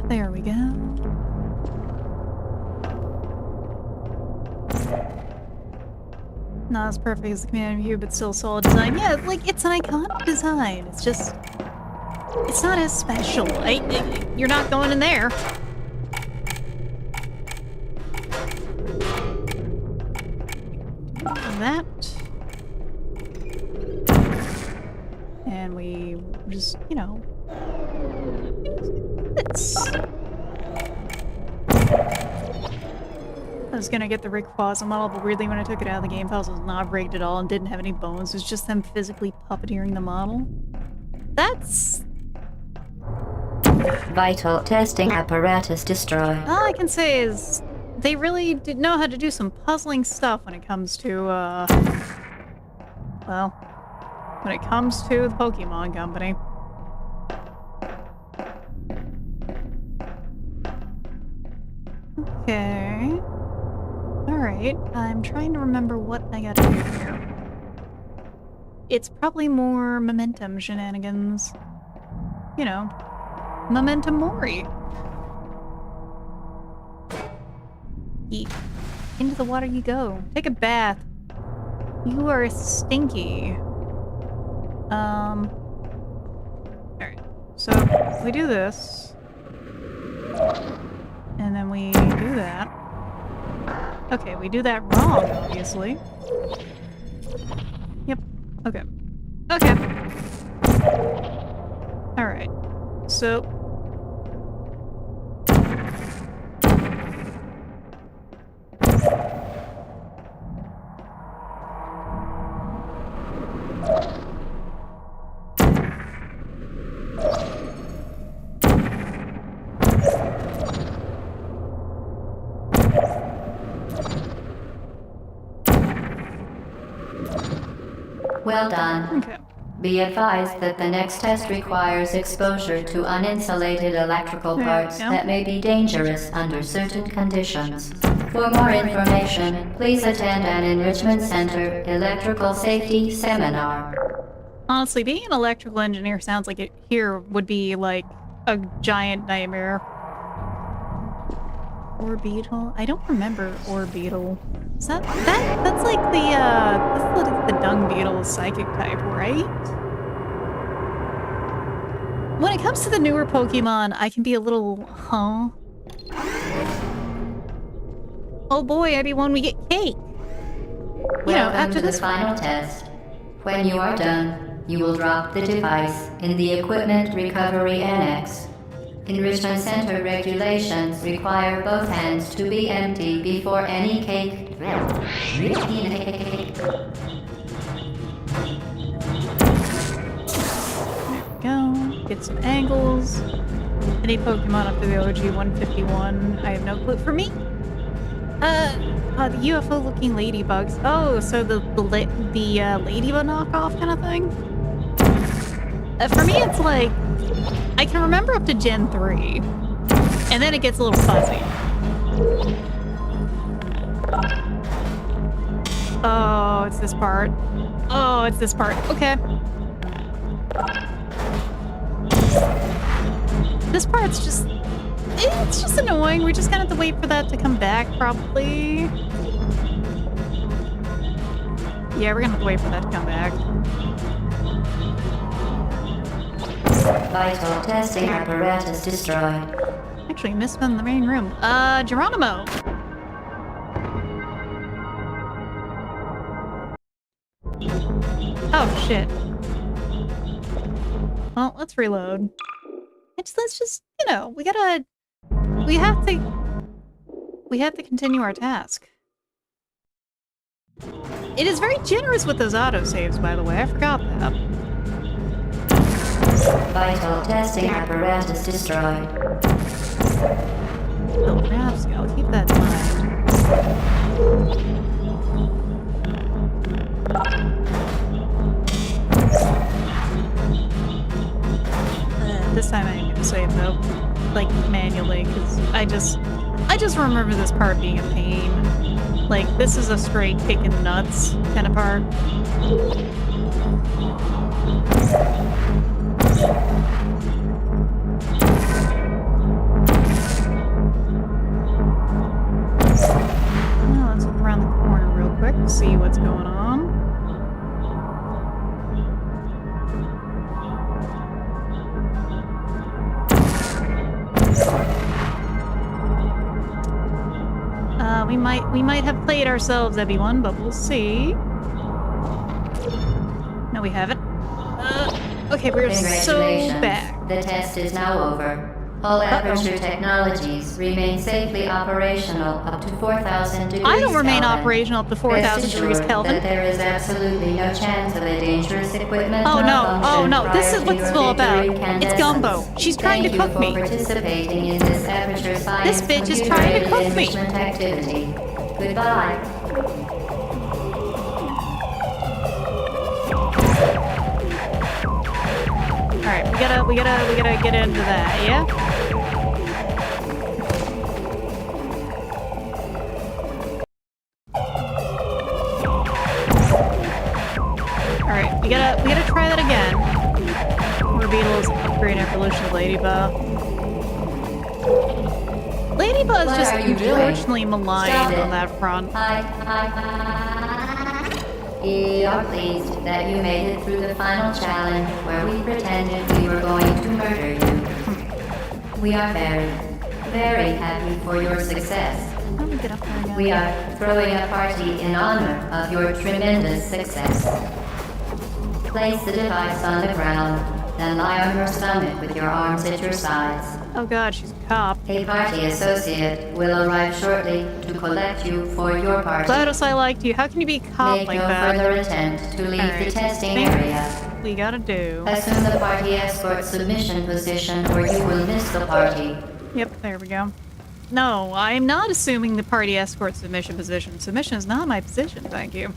There we go. Not as perfect as the command view, but still solid design. Yeah, like, it's an iconic design. It's just... it's not as special. You're not going in there. That. And we just, you know... I was gonna get the Rick Quasar model, but weirdly when I took it out of the game files, it was not rigged at all and didn't have any bones. It was just them physically puppeteering the model. That's... vital testing apparatus destroyed. all I can say is they really did know how to do some puzzling stuff when it comes to, well, when it comes to the Pokemon Company. Okay. Alright, I'm trying to remember what I gotta do here. It's probably more momentum shenanigans. You know, momentum mori. Eat. Into the water you go. Take a bath. You are stinky. Alright, so we do this. And then we do that. Okay, we do that wrong, obviously. Yep. Okay. Okay. Alright. So... Well done. okay. Be advised that the next test requires exposure to uninsulated electrical parts Yeah. that may be dangerous under certain conditions. For more information, please attend an Enrichment Center electrical safety seminar. Honestly, being an electrical engineer sounds like it here would be like a giant nightmare. Orbeetle? I don't remember Orbeetle. Is that's like the dung beetle psychic type, right? When it comes to the newer Pokemon, I can be a little, huh? Oh boy, maybe when we get cake. You know, Welcome after to the this final test. When you are done, you will drop the device in the Equipment Recovery Annex. Enrichment Center regulations require both hands to be empty before any cake. go. get some angles. Any Pokemon up to the OG 151? I have no clue. For me, the UFO-looking ladybugs. Oh, so the ladybug knockoff kind of thing. For me, it's like I can remember up to Gen 3, and then it gets a little fuzzy. Oh, it's this part. Oh, it's this part. Okay. This part's just... It's just annoying. We're just gonna have to wait for that to come back, probably. Yeah, we're gonna have to wait for that to come back. Vital testing apparatus destroyed. Actually, missed one in the main room. Geronimo! Oh, shit. Well, let's reload. Let's just, you know, we have to continue our task. It is very generous with those autosaves, by the way. I forgot that. Vital testing apparatus destroyed. Oh, perhaps I'll keep that in mind. This time I'm gonna save though, like manually, because I just remember this part being a pain. Like, this is a straight kicking nuts kind of part. Well, let's look around the corner real quick to see what's going on. We might have played ourselves, everyone, but we'll see. No, we haven't. Okay, we're so back. The test is now over. All Aperture technologies remain safely operational up to 4,000 degrees I don't remain Kelvin. operational up to 4,000 degrees Kelvin. That there is absolutely no chance of a dangerous equipment oh no, this is what prior it's to all your about. victory It's Gumbo. She's trying to cook me. Thank you for participating in this Aperture Science This bitch is trying to cook me. enrichment activity. Goodbye. Alright, we gotta get into that, yeah? Alright, we gotta try that again. Orbital's upgrade evolution of Ladybug. Ladybug's What just are you doing? unfortunately maligned Stop it. on that front. We are pleased that you made it through the final challenge where we pretended we were going to murder you. We are very, very happy for your success. How do we get up there again? We are throwing a party in honor of your tremendous success. Place the device on the ground, then lie on your stomach with your arms at your sides. Oh god, she's a cop. A party associate will arrive shortly to collect you for your party. GLaDOS, I liked you. How can you be a cop Make like no that? further attempt to leave the Alright, testing think area. we gotta do. Assume the party escort submission position or you will miss the party. Yep, there we go. No, I'm not assuming the party escort submission position. Submission is not my position, thank you.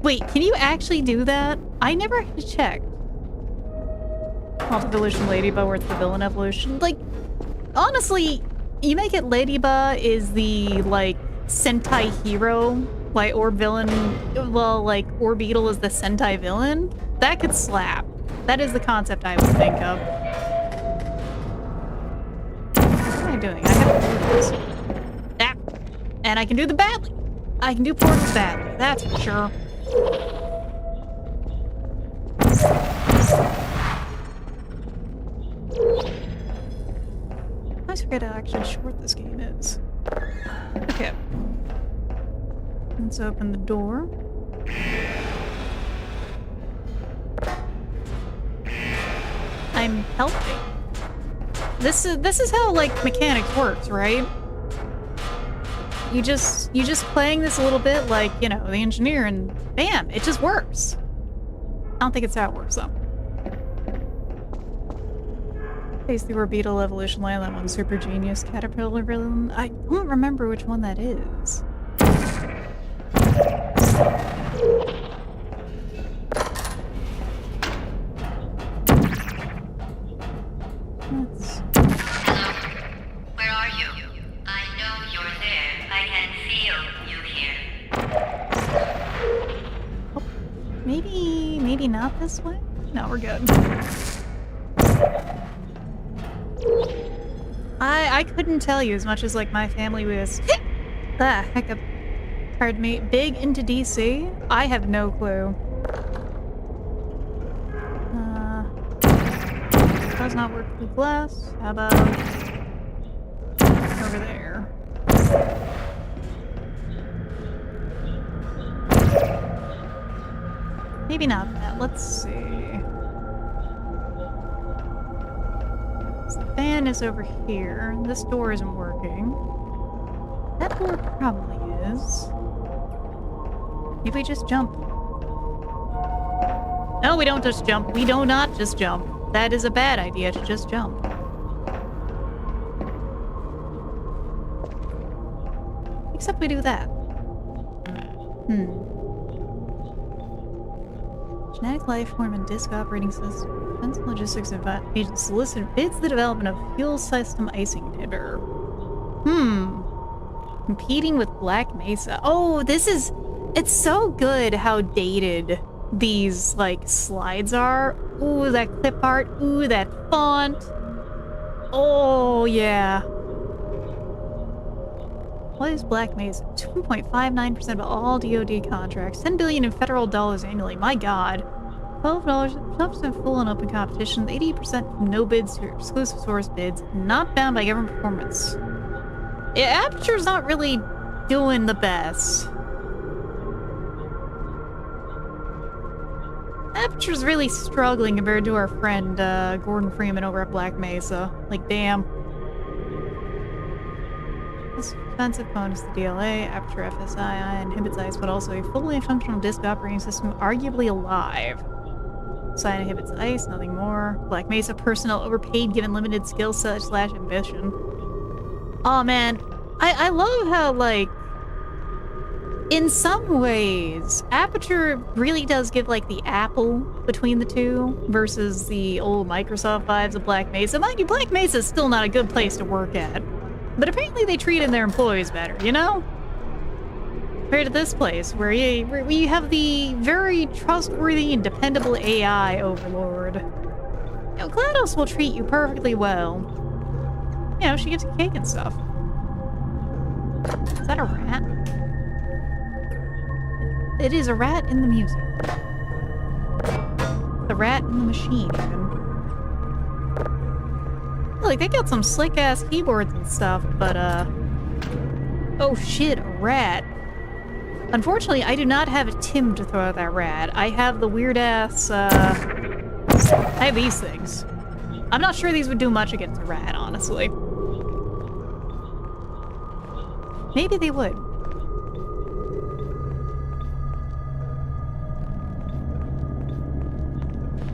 Wait, can you actually do that? I never had checked. Multi-evolution Ladybug, where it's the villain evolution. Like, honestly, you make it Ladybug is the, like, Sentai hero, like, or villain. Well, like, Orbeetle is the Sentai villain. That could slap. That is the concept I would think of. What am I doing? I have to do this. Ah. And I can do the badly. I can do portals badly, that's for sure. I forget how actually short this game is. Okay. Let's open the door. I'm healthy. This is how, like, mechanics works, right? You just playing this a little bit like, you know, the engineer, and bam, it just works. don't think it's how it works, though. Face the orbital evolution land, that one super genius caterpillar rhythm. I don't remember which one that is. Hello, where are you? I know you're there. I can feel you here. Oh, maybe not this way? No, we're good. I couldn't tell you as much as like my family was pardon me, big into DC. I have no clue. Does not work with glass. How about over there? Maybe not that. Let's see. The fan is over here. This door isn't working. That door probably is. Maybe we just jump. No, we don't just jump. We do not just jump. That is a bad idea to just jump. Except we do that. Genetic life form and disk operating system. Defense logistics agent solicitor bids the development of fuel system icing inhibitor. Competing with Black Mesa. Oh, this is... It's so good how dated these, like, slides are. Ooh, that clip art. Ooh, that font. Oh, yeah. What is Black Mesa? 2.59% of all DoD contracts. $10 billion in federal dollars annually. My god. $12, 12% full and open competition, 80% from no bids to exclusive source bids, not bound by government performance. Yeah, Aperture's not really doing the best. Aperture's really struggling compared to our friend Gordon Freeman over at Black Mesa. Like, damn. This offensive bonus, the DLA, Aperture FSI inhibits ice, but also a fully functional disk operating system, arguably alive. Sign inhibits ice, nothing more. Black Mesa personnel overpaid given limited skill set / ambition. Oh man, I love how, like, in some ways, Aperture really does give, like, the apple between the two versus the old Microsoft vibes of Black Mesa. Mind you, Black Mesa is still not a good place to work at. But apparently they treated their employees better, you know? Compared to this place, where you have the very trustworthy and dependable AI overlord. You know, GLaDOS will treat you perfectly well. You know, she gives you cake and stuff. Is that a rat? It is a rat in the music. The rat in the machine, even. Like, they got some slick-ass keyboards and stuff, but, oh shit, a rat. Unfortunately, I do not have a Tim to throw at that rat. I have the weird-ass, I have these things. I'm not sure these would do much against a rat, honestly. Maybe they would.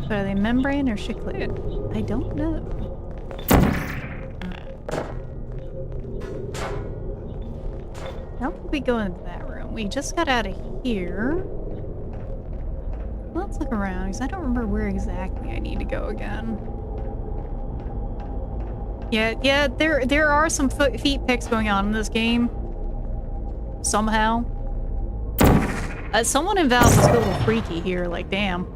But are they membrane or chicled? I don't know. How would we go into that room? We just got out of here. Let's look around, because I don't remember where exactly I need to go again. Yeah, there are some feet picks going on in this game. Somehow. Someone in Valve is a little freaky here, like, damn.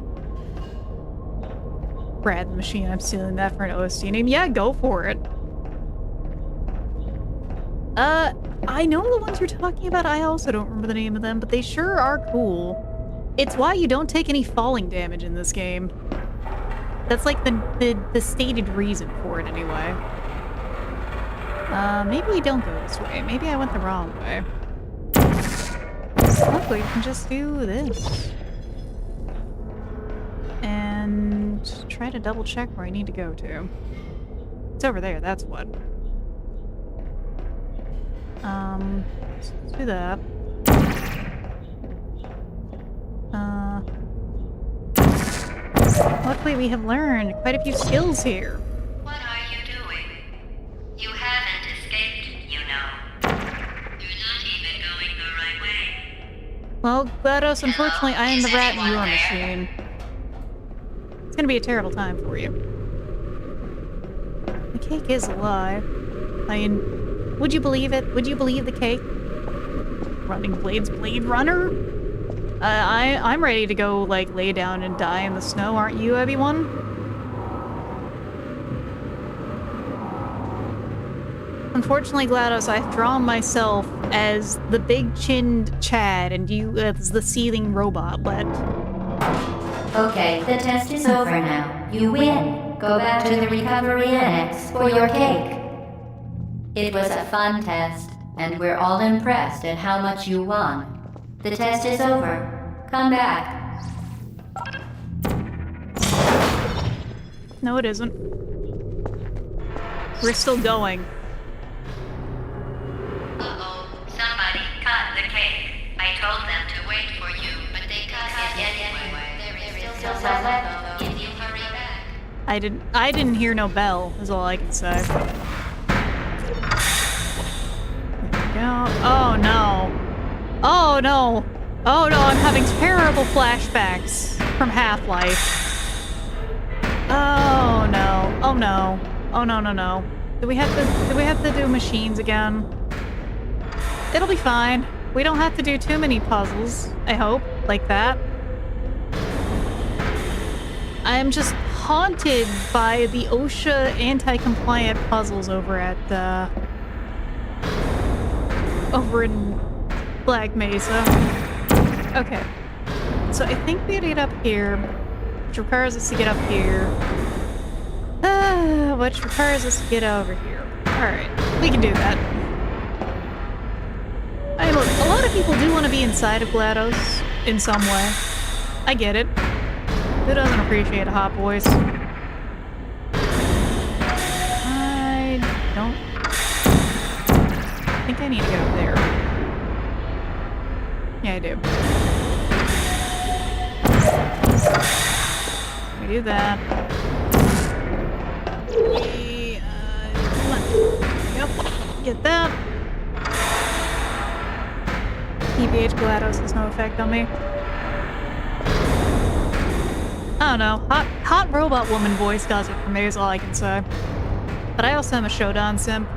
Brad the Machine, I'm stealing that for an OST name. Yeah, go for it. I know the ones you're talking about. I also don't remember the name of them, but they sure are cool. It's why you don't take any falling damage in this game. That's like the stated reason for it, anyway. Maybe we don't go this way. Maybe I went the wrong way. Luckily, we can just do this. And try to double check where I need to go to. It's over there, that's what. Let's do that. thankfully we have learned quite a few skills here. What are you doing? You haven't escaped, you know. You're not even going the right way. Well, GLaDOS, unfortunately, I am the rat in your machine. It's gonna be a terrible time for you. The cake is alive. I mean, would you believe it? Would you believe the cake? Running Blades Blade Runner? I'm ready to go, like, lay down and die in the snow, aren't you, everyone? Unfortunately, GLaDOS, I've drawn myself as the big-chinned Chad, and you as the seething robot let. Okay, the test is over now. You win. Go back to the recovery annex for your cake. It was a fun test, and we're all impressed at how much you won. The test is over. Come back. No, it isn't. We're still going. Uh-oh, somebody cut the cake. I told them to wait for you, but they cut it anyway. There is still some left if you hurry back. I didn't hear no bell, is all I can say. There we go. Oh no. Oh no. Oh no, I'm having terrible flashbacks from Half-Life. Oh no. Oh no. Oh no no no. Do we have to do machines again? It'll be fine. We don't have to do too many puzzles, I hope, like that. I am just haunted by the OSHA anti-compliant puzzles over at over in Black Mesa. Okay. So I think we gotta get up here, which requires us to get up here. Which requires us to get over here. Alright, we can do that. I mean, look, a lot of people do want to be inside of GLaDOS in some way. I get it. Who doesn't appreciate a hot voice? I don't think I need to get up there. Yeah, I do. We do that. Yep. Get that. EBH GLaDOS has no effect on me. I don't know. Hot robot woman voice does it for me is all I can say. But I also am a Shodan simp.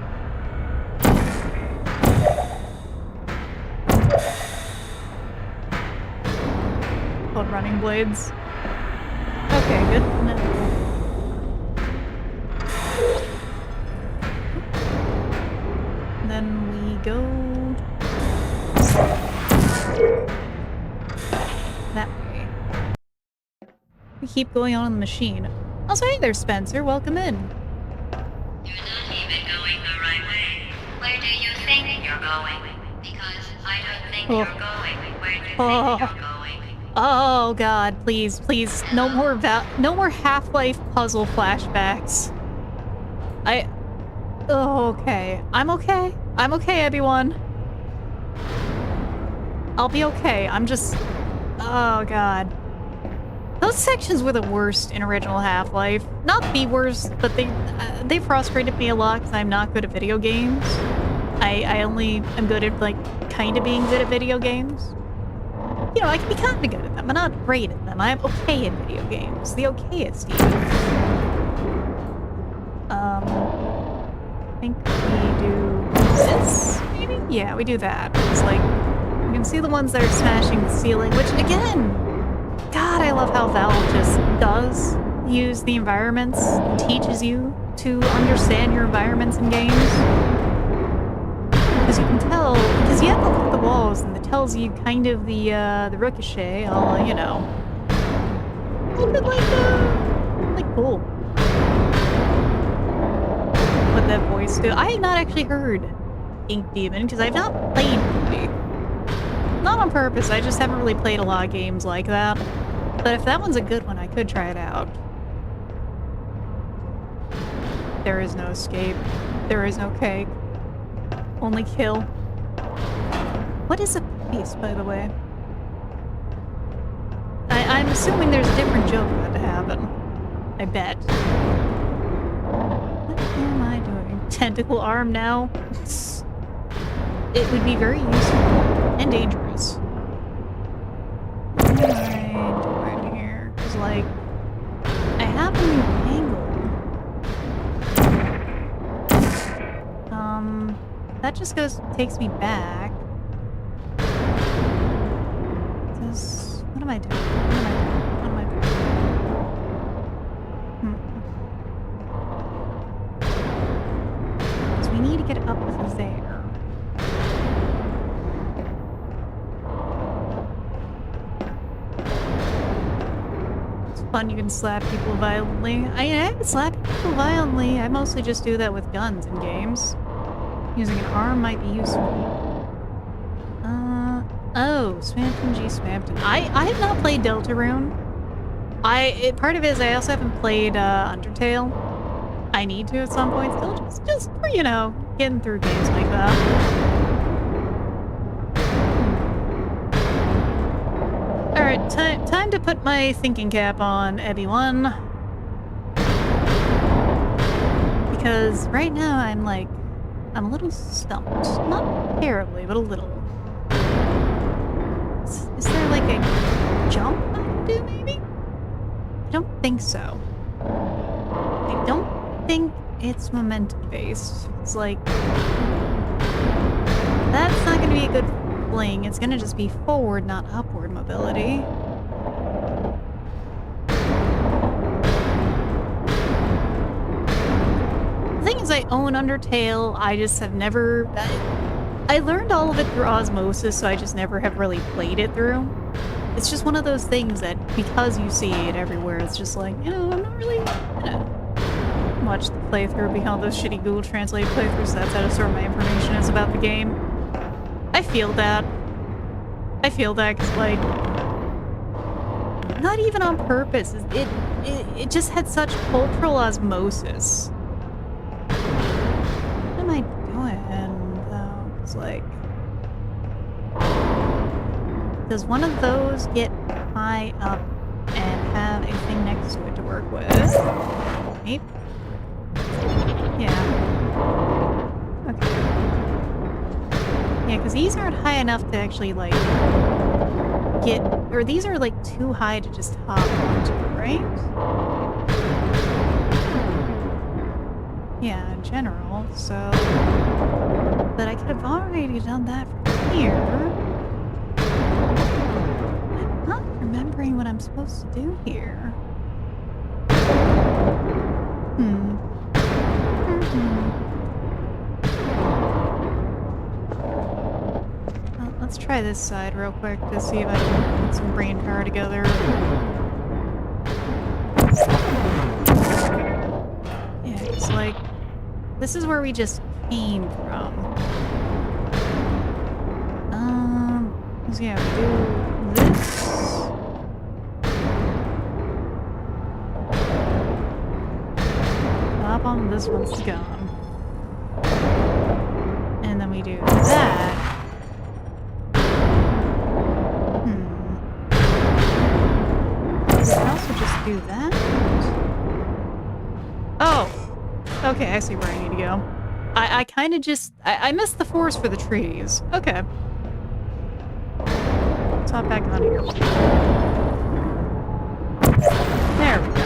Called Running Blades. Okay, good. No. Then we go that way. We keep going on in the machine. Also, hey there, Spencer. Welcome in. You're not even going the right way. Where do you think you're going? Because I don't think you're going. Where do you think you're going? Oh God! Please, please, no more Half-Life puzzle flashbacks. Oh, okay. I'm okay. I'm okay, everyone. I'll be okay. I'm just... Oh, God. Those sections were the worst in original Half-Life. Not the worst, but they frustrated me a lot because I'm not good at video games. I only am good at, like, kind of being good at video games. You know, I can be kind of good at them, but not great at them. I'm okay in video games. The okayest, even. I think we do this, maybe? Yeah, we do that. It's like, you can see the ones that are smashing the ceiling, which, again, God, I love how Valve just does use the environments and teaches you to understand your environments in games. Because you can tell, because you have to look at the walls, and it tells you kind of the ricochet, all, you know. A little bit like cool. What that voice do. I have not actually heard Ink Demon, because I've not played Ruby. Not on purpose, I just haven't really played a lot of games like that. But if that one's a good one, I could try it out. There is no escape. There is no cake. Only kill. What is a piece, by the way? I'm assuming there's a different joke about to happen. I bet. What am I doing? Tentacle arm now? It would be very useful and dangerous. What am I doing here? Because, like, I have a new angle. That just takes me back. What am I doing? What am I doing? So we need to get up to there. It's fun, you can slap people violently. I slap people violently. I mostly just do that with guns in games. Using an arm might be useful. Oh, Swampton G Swampton. I have not played Deltarune. Part of it is I also haven't played Undertale. I need to at some point still, just for, you know, getting through games like that. Alright, time to put my thinking cap on, everyone. Because right now I'm a little stumped. Not terribly, but a little. Is there like a jump I can do, maybe? I don't think so. I don't think it's momentum based. It's like, that's not going to be a good fling. It's going to just be forward, not upward mobility. The thing is, I own Undertale. I just have never... I learned all of it through osmosis, so I just never have really played it through. It's just one of those things that, because you see it everywhere, it's just like, you know, I'm not really gonna watch the playthrough behind those shitty Google Translate playthroughs. That's how to sort my information is about the game. I feel that. I feel that because, like, not even on purpose. It just had such cultural osmosis. What am I doing? It's like, does one of those get high up and have a thing next to it to work with? Maybe. Yeah. Okay. Yeah, because these aren't high enough to actually, like, or these are, like, too high to just hop onto, right? Yeah, in general, so... But I could have already done that from here. I'm not remembering what I'm supposed to do here. Well, let's try this side real quick to see if I can put some brain power together. Yeah, it's like... This is where we just came from. So yeah, we do this. Hop on this one's gone. And then we do that. We can also just do that. Oh! Okay, I see where I need to go. I kind of just... I missed the forest for the trees. Okay. Let's hop back on here. There we go.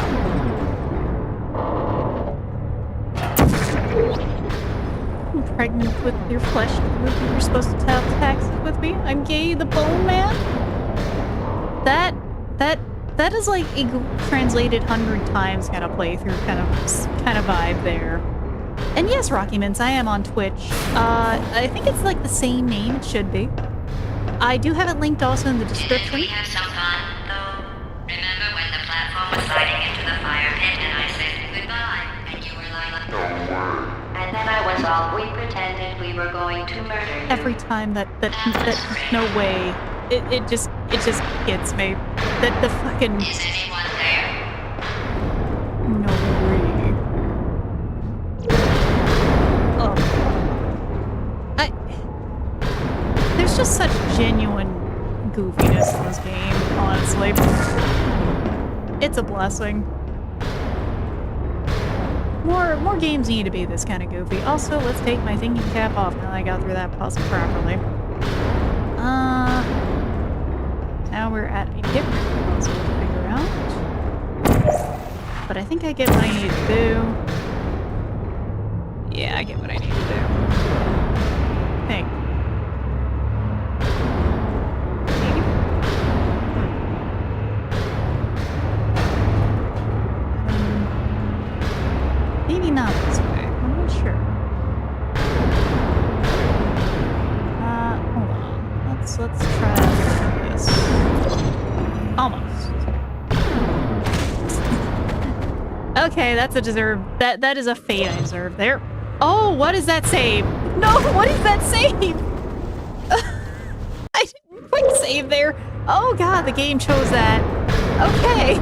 I'm pregnant with your flesh. You're supposed to tell taxes with me? I'm gay, the bone man? That is like a translated 100 times kind of playthrough kind of vibe there. And yes, Rocky Mints, I am on Twitch. I think it's like the same name, it should be. I do have it linked also in the description. Didn't we have some fun, though? Remember when the platform was sliding into the fire pit and I said goodbye, and you were like, no word. And then I was all, we pretended we were going to murder you. Every time that no way. It just gets me. That the fucking... Is anyone there? No way. Oh. There's just such genuine goofiness in this game, honestly. It's a blessing. More games need to be this kind of goofy. Also, let's take my thinking cap off now that I got through that puzzle properly. Now we're at a different puzzle to figure out. But I think I get what I need to do. Yeah, I get what I need to do. Think. Maybe? Maybe not this way. I'm not sure. Hold on. Let's try this. Almost. Okay, that's a deserve. That is a fate I deserve there. Oh, what is that save? No, what is that save? I didn't quick save there. Oh god, the game chose that. Okay.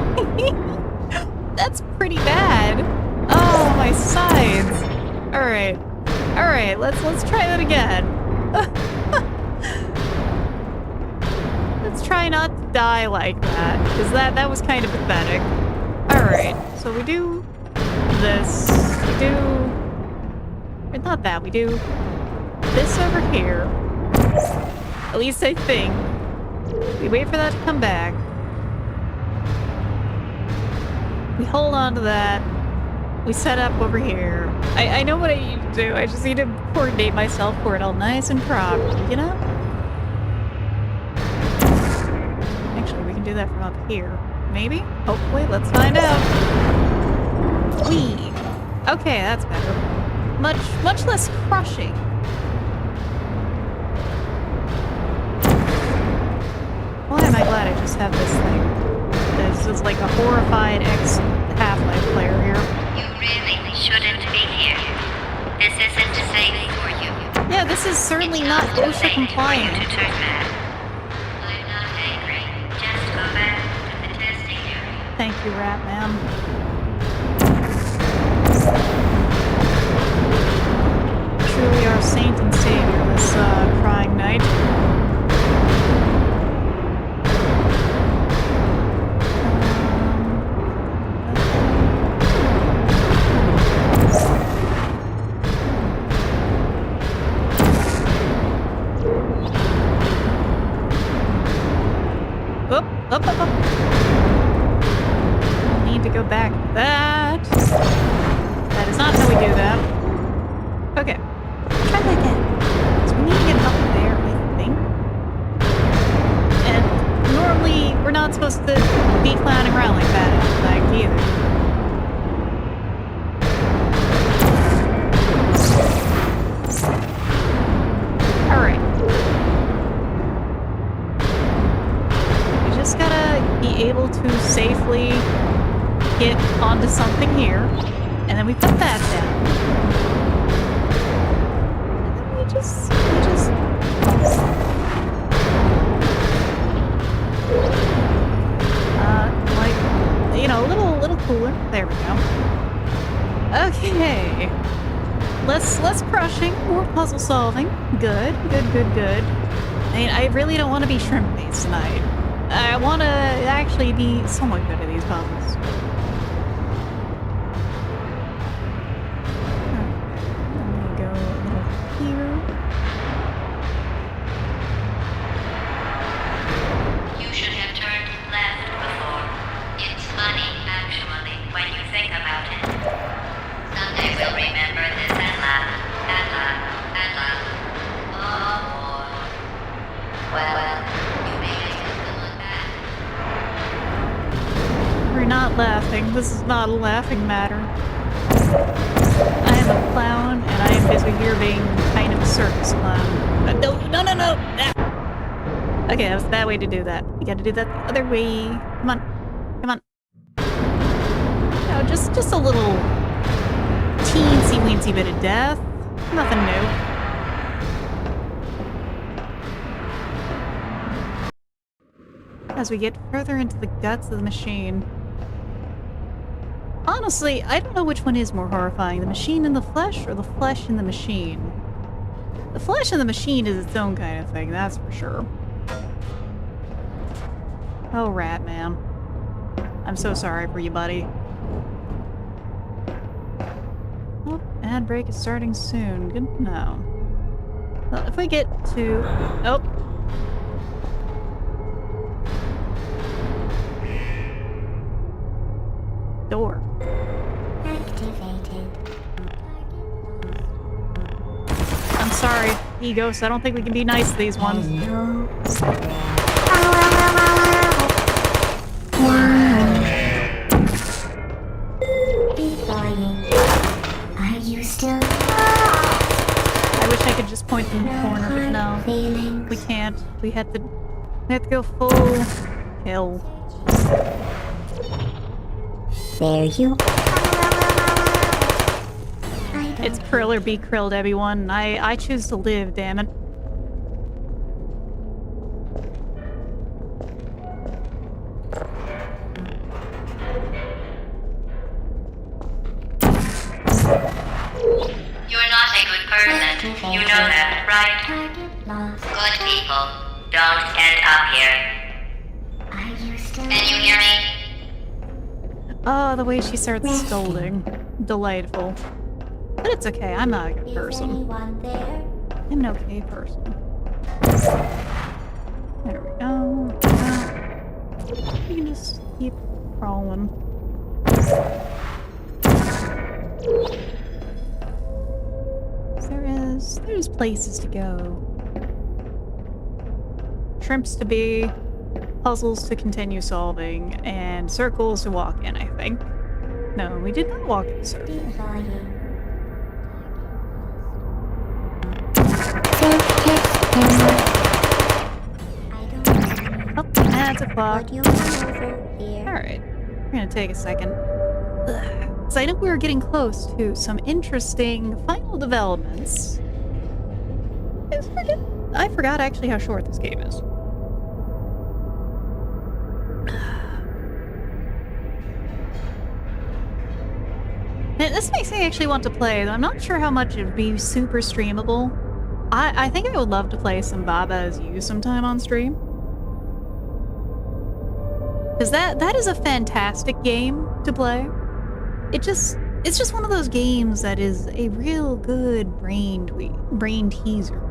That's pretty bad. Oh, my sides. Alright. Alright, let's try that again. Let's try not to die like that, because that was kind of pathetic. Alright, so we do this. We do... or not that, we do this over here. At least I think. We wait for that to come back. We hold on to that. We set up over here. I know what I need to do. I just need to coordinate myself for it all nice and proper, you know? Actually, we can do that from up here. Maybe? Hopefully. Let's find out. Whee! Okay, that's better. Much less crushing. Why am I glad I just have this thing? This is like a horrified ex-Half-Life player here. You really shouldn't be here. This isn't safe for you. Yeah, this is certainly not OSHA compliant. To turn back. I'm not angry. Just go back to the testing area. Thank you, Rat Man. Truly our saint and savior this crying night. Up. Need to go back to that. That is not how we do that. Okay. Try that again. So we need to get up there, I think. And normally, we're not supposed to be clowning around like that in fact, either. Alright. We just gotta be able to safely get onto something here. And then we put that down. We just like, you know, a little cooler. There we go. Okay. Less crushing, more puzzle solving. Good. I mean, I really don't want to be shrimp-based tonight. I want to actually be somewhat good at these puzzles. This is not a laughing matter. I am a clown, and I am busy here being kind of a circus clown. No! Ah. Okay, that was that way to do that. You gotta do that the other way. Come on. No, just a little teensy-weensy bit of death. Nothing new. As we get further into the guts of the machine. Honestly, I don't know which one is more horrifying, the machine in the flesh or the flesh in the machine. The flesh in the machine is its own kind of thing, that's for sure. Oh, Rat Man. I'm so sorry for you, buddy. Ad break is starting soon. Good to know. Well, if we get to... Oh. Door. Activated. I'm sorry, Egos. I don't think we can be nice to these ones. Hello. Are you still? I wish I could just point in the corner, but no. We can't. We have to go full kill. There you are. It's krill or be krilled, everyone. I choose to live, damn it. You're not a good person. You know that, right? Good people don't end up here. Are you still? Can you hear me? Oh, the way she starts scolding. Delightful. But it's okay, I'm not a good person. Anyone there? I'm an okay person. There we go. You can just keep crawling. There's places to go. Shrimps to be, puzzles to continue solving, and circles to walk in, I think. No, we did not walk in a circle. Oh, that's a clock. Alright, we're gonna take a second. So I know we were getting close to some interesting final developments. I forgot actually how short this game is. And this makes me actually want to play, though I'm not sure how much it would be super streamable. I think I would love to play some Baba Is You sometime on stream. Because that is a fantastic game to play. It's just one of those games that is a real good brain teaser.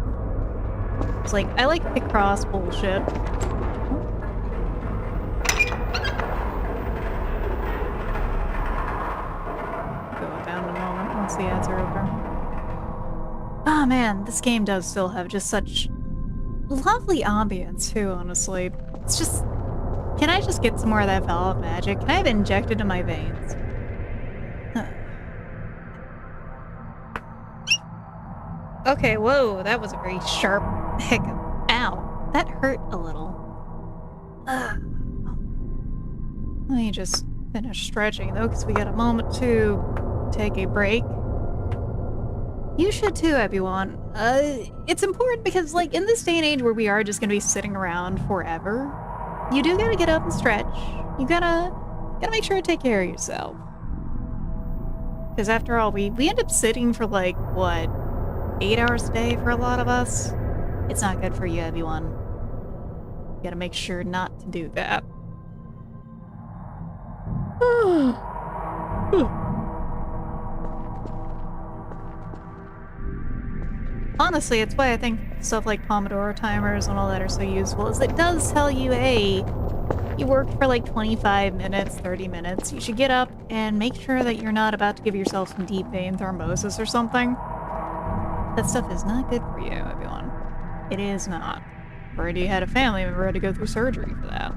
It's like, I like Picross bullshit. Go down in a moment once the ads are over. Ah, man, this game does still have just such lovely ambience too, honestly. It's just... Can I just get some more of that Valve magic? Can I have it injected in my veins? Okay, whoa, that was a very sharp hiccup. Ow, that hurt a little. Let me just finish stretching though, because we got a moment to take a break. You should too, everyone. It's important because, like, in this day and age where we are just gonna be sitting around forever, you do gotta get up and stretch. You gotta make sure to take care of yourself. Because after all, we end up sitting for, like, what, 8 hours a day for a lot of us? It's not good for you, everyone. You gotta make sure not to do that. Honestly, it's why I think stuff like Pomodoro timers and all that are so useful, is it does tell you, hey, you worked for like 25 minutes, 30 minutes. You should get up and make sure that you're not about to give yourself some deep vein thrombosis or something. That stuff is not good for you, everyone. It is not. I've already had a family member who had to go through surgery for that.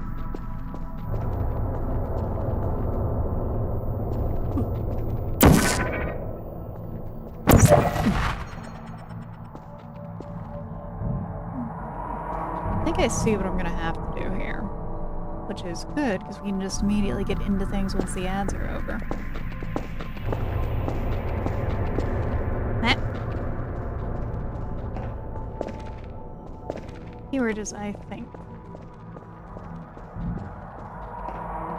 I think I see what I'm gonna have to do here. Which is good, because we can just immediately get into things once the ads are over. Keyword is I think.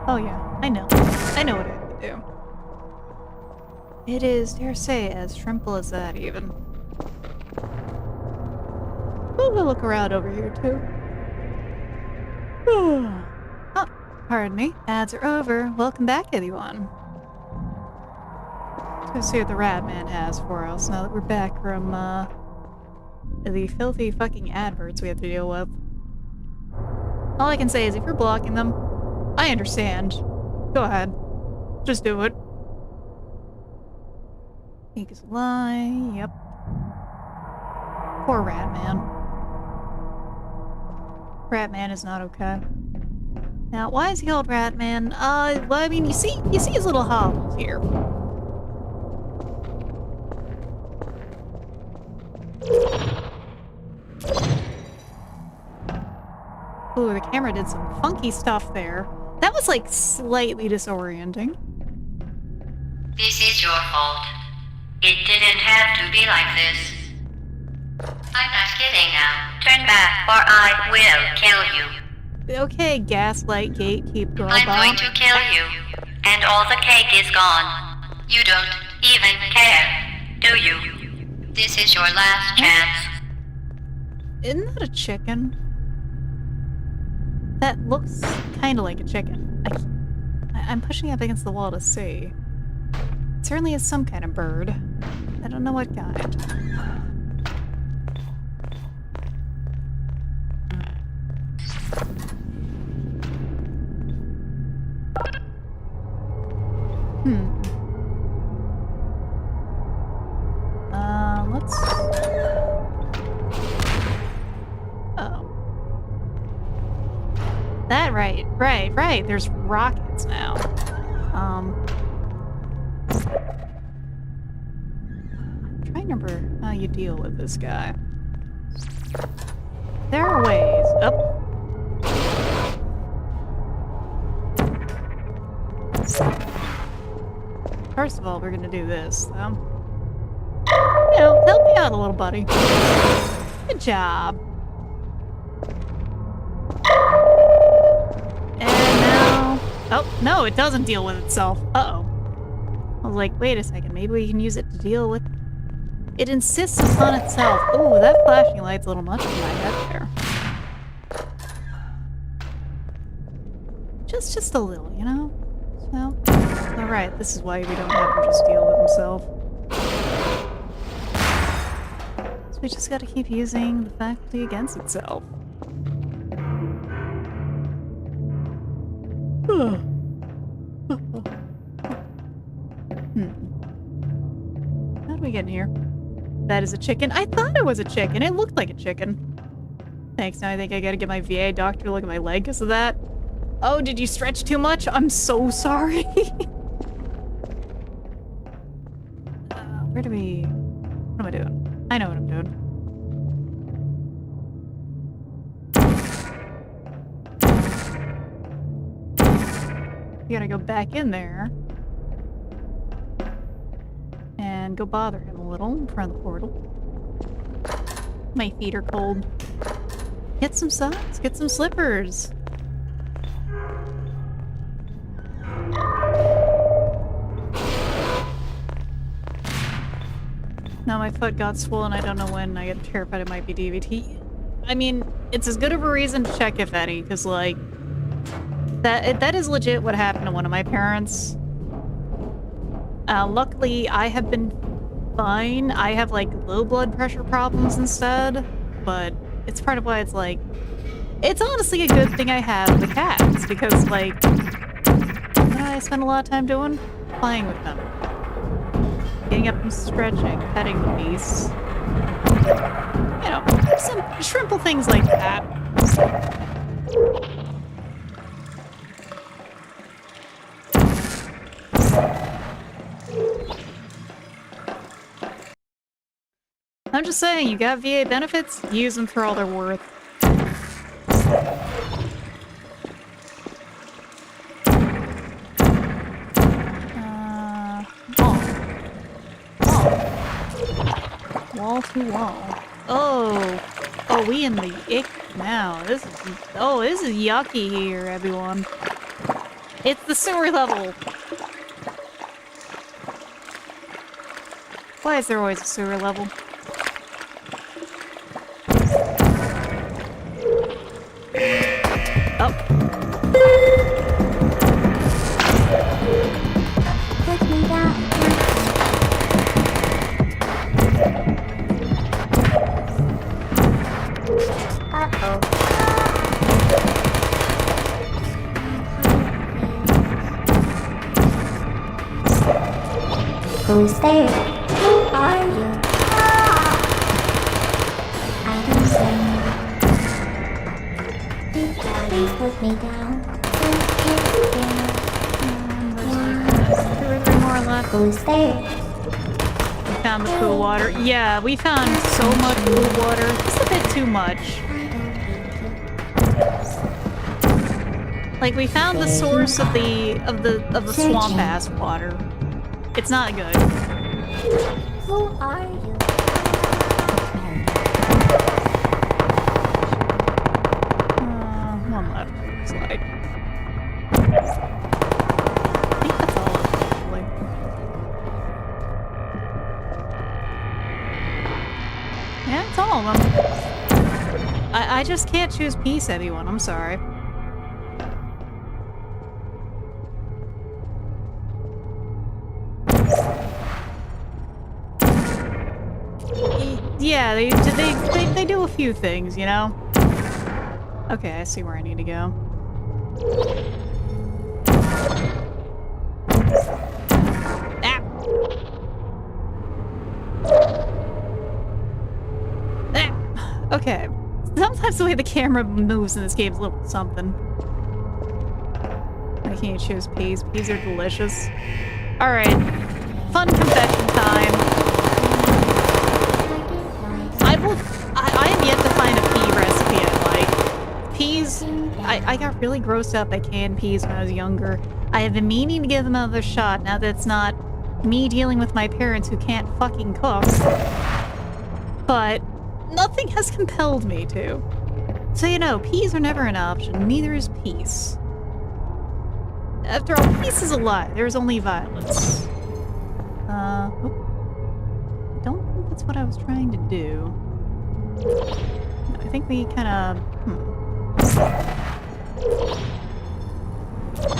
Oh yeah, I know. I know what I have to do. It is, dare say, as simple as that even. We'll look around over here too. Oh, pardon me. Ads are over. Welcome back, everyone. Let's see what the rat man has for us now that we're back from, the filthy fucking adverts we have to deal with. All I can say is if you're blocking them, I understand. Go ahead. Just do it. Ink is a lie. Yep. Poor rat man. Rat man is not okay. Now, why is he called rat man? Well, I mean, you see his little hobbles here. Ooh, the camera did some funky stuff there. That was, like, slightly disorienting. This is your fault. It didn't have to be like this. I'm not kidding now. Turn back or I will kill you. Okay, gaslight gatekeep girl I'm bomb. going to kill you. And all the cake is gone. You don't even care, do you? This is your last chance. Isn't that a chicken? That looks kind of like a chicken. I'm pushing up against the wall to see. It certainly is some kind of bird. I don't know what kind. Let's... Uh-oh. That right. There's rockets now. I'm trying to remember how you deal with this guy. There are ways. Oh. First of all, we're gonna do this, though. You know, help me out a little, buddy. Good job. And now... Oh, no, it doesn't deal with itself. Uh-oh. I was like, wait a second, maybe we can use it to deal with... It insists upon itself. Ooh, that flashing light's a little much for my head there. Just a little, you know? So, alright, this is why we don't have him just deal with himself. So we just gotta keep using the faculty against itself. How do we get in here? That is a chicken. I thought it was a chicken. It looked like a chicken. Thanks, now I think I gotta get my VA doctor to look at my leg because of that. Oh, did you stretch too much? I'm so sorry. Where do we... What am I doing? I know what I'm doing. You gotta go back in there. And go bother him a little in front of the portal. My feet are cold. Get some socks, get some slippers. Now my foot got swollen, I don't know when, I get terrified it might be DVT. I mean, it's as good of a reason to check if any, because like, that is legit what happened to one of my parents. Luckily, I have been fine. I have like low blood pressure problems instead, but it's part of why it's like, it's honestly a good thing I have the cats, because like, I spend a lot of time doing? Playing with them. Getting up and stretching, petting the beasts. You know, some shrimple things like that. I'm just saying, you got VA benefits, use them for all they're worth. Wall to wall. Oh, we in the ick now. This is yucky here, everyone. It's the sewer level. Why is there always a sewer level? Oh. Take me down. Who's there? Who are you? I don't say. Please put me down. Two or three more left. Who's there? We found the cool water. Yeah, we found so much cool water. Just a bit too much. Like we found the source of the swamp ass water. It's not good. Who are you? One left. Slide. I think that's all of it, probably. Yeah, it's all of them. I just can't choose peace, anyone. I'm sorry. Yeah, they do a few things, you know? Okay, I see where I need to go. Ah! Ah! Okay. Sometimes the way the camera moves in this game is a little something. Why can't you choose peas? Peas are delicious. Alright. Fun confession time. I have yet to find a pea recipe I like. Peas, I got really grossed out by canned peas when I was younger. I have been meaning to give them another shot now that it's not me dealing with my parents who can't fucking cook. But nothing has compelled me to. So you know, peas are never an option, neither is peace. After all, peace is a lie. There's only violence. I don't think that's what I was trying to do. I think we kind of...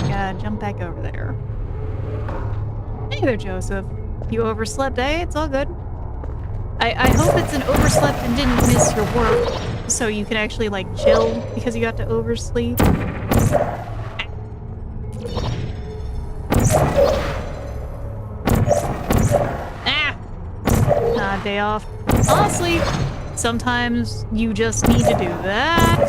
Gotta jump back over there. Hey there, Joseph. You overslept, eh? It's all good. I hope it's an overslept and didn't miss your work, so you can actually, like, chill because you got to oversleep. Day off. Honestly, sometimes you just need to do that.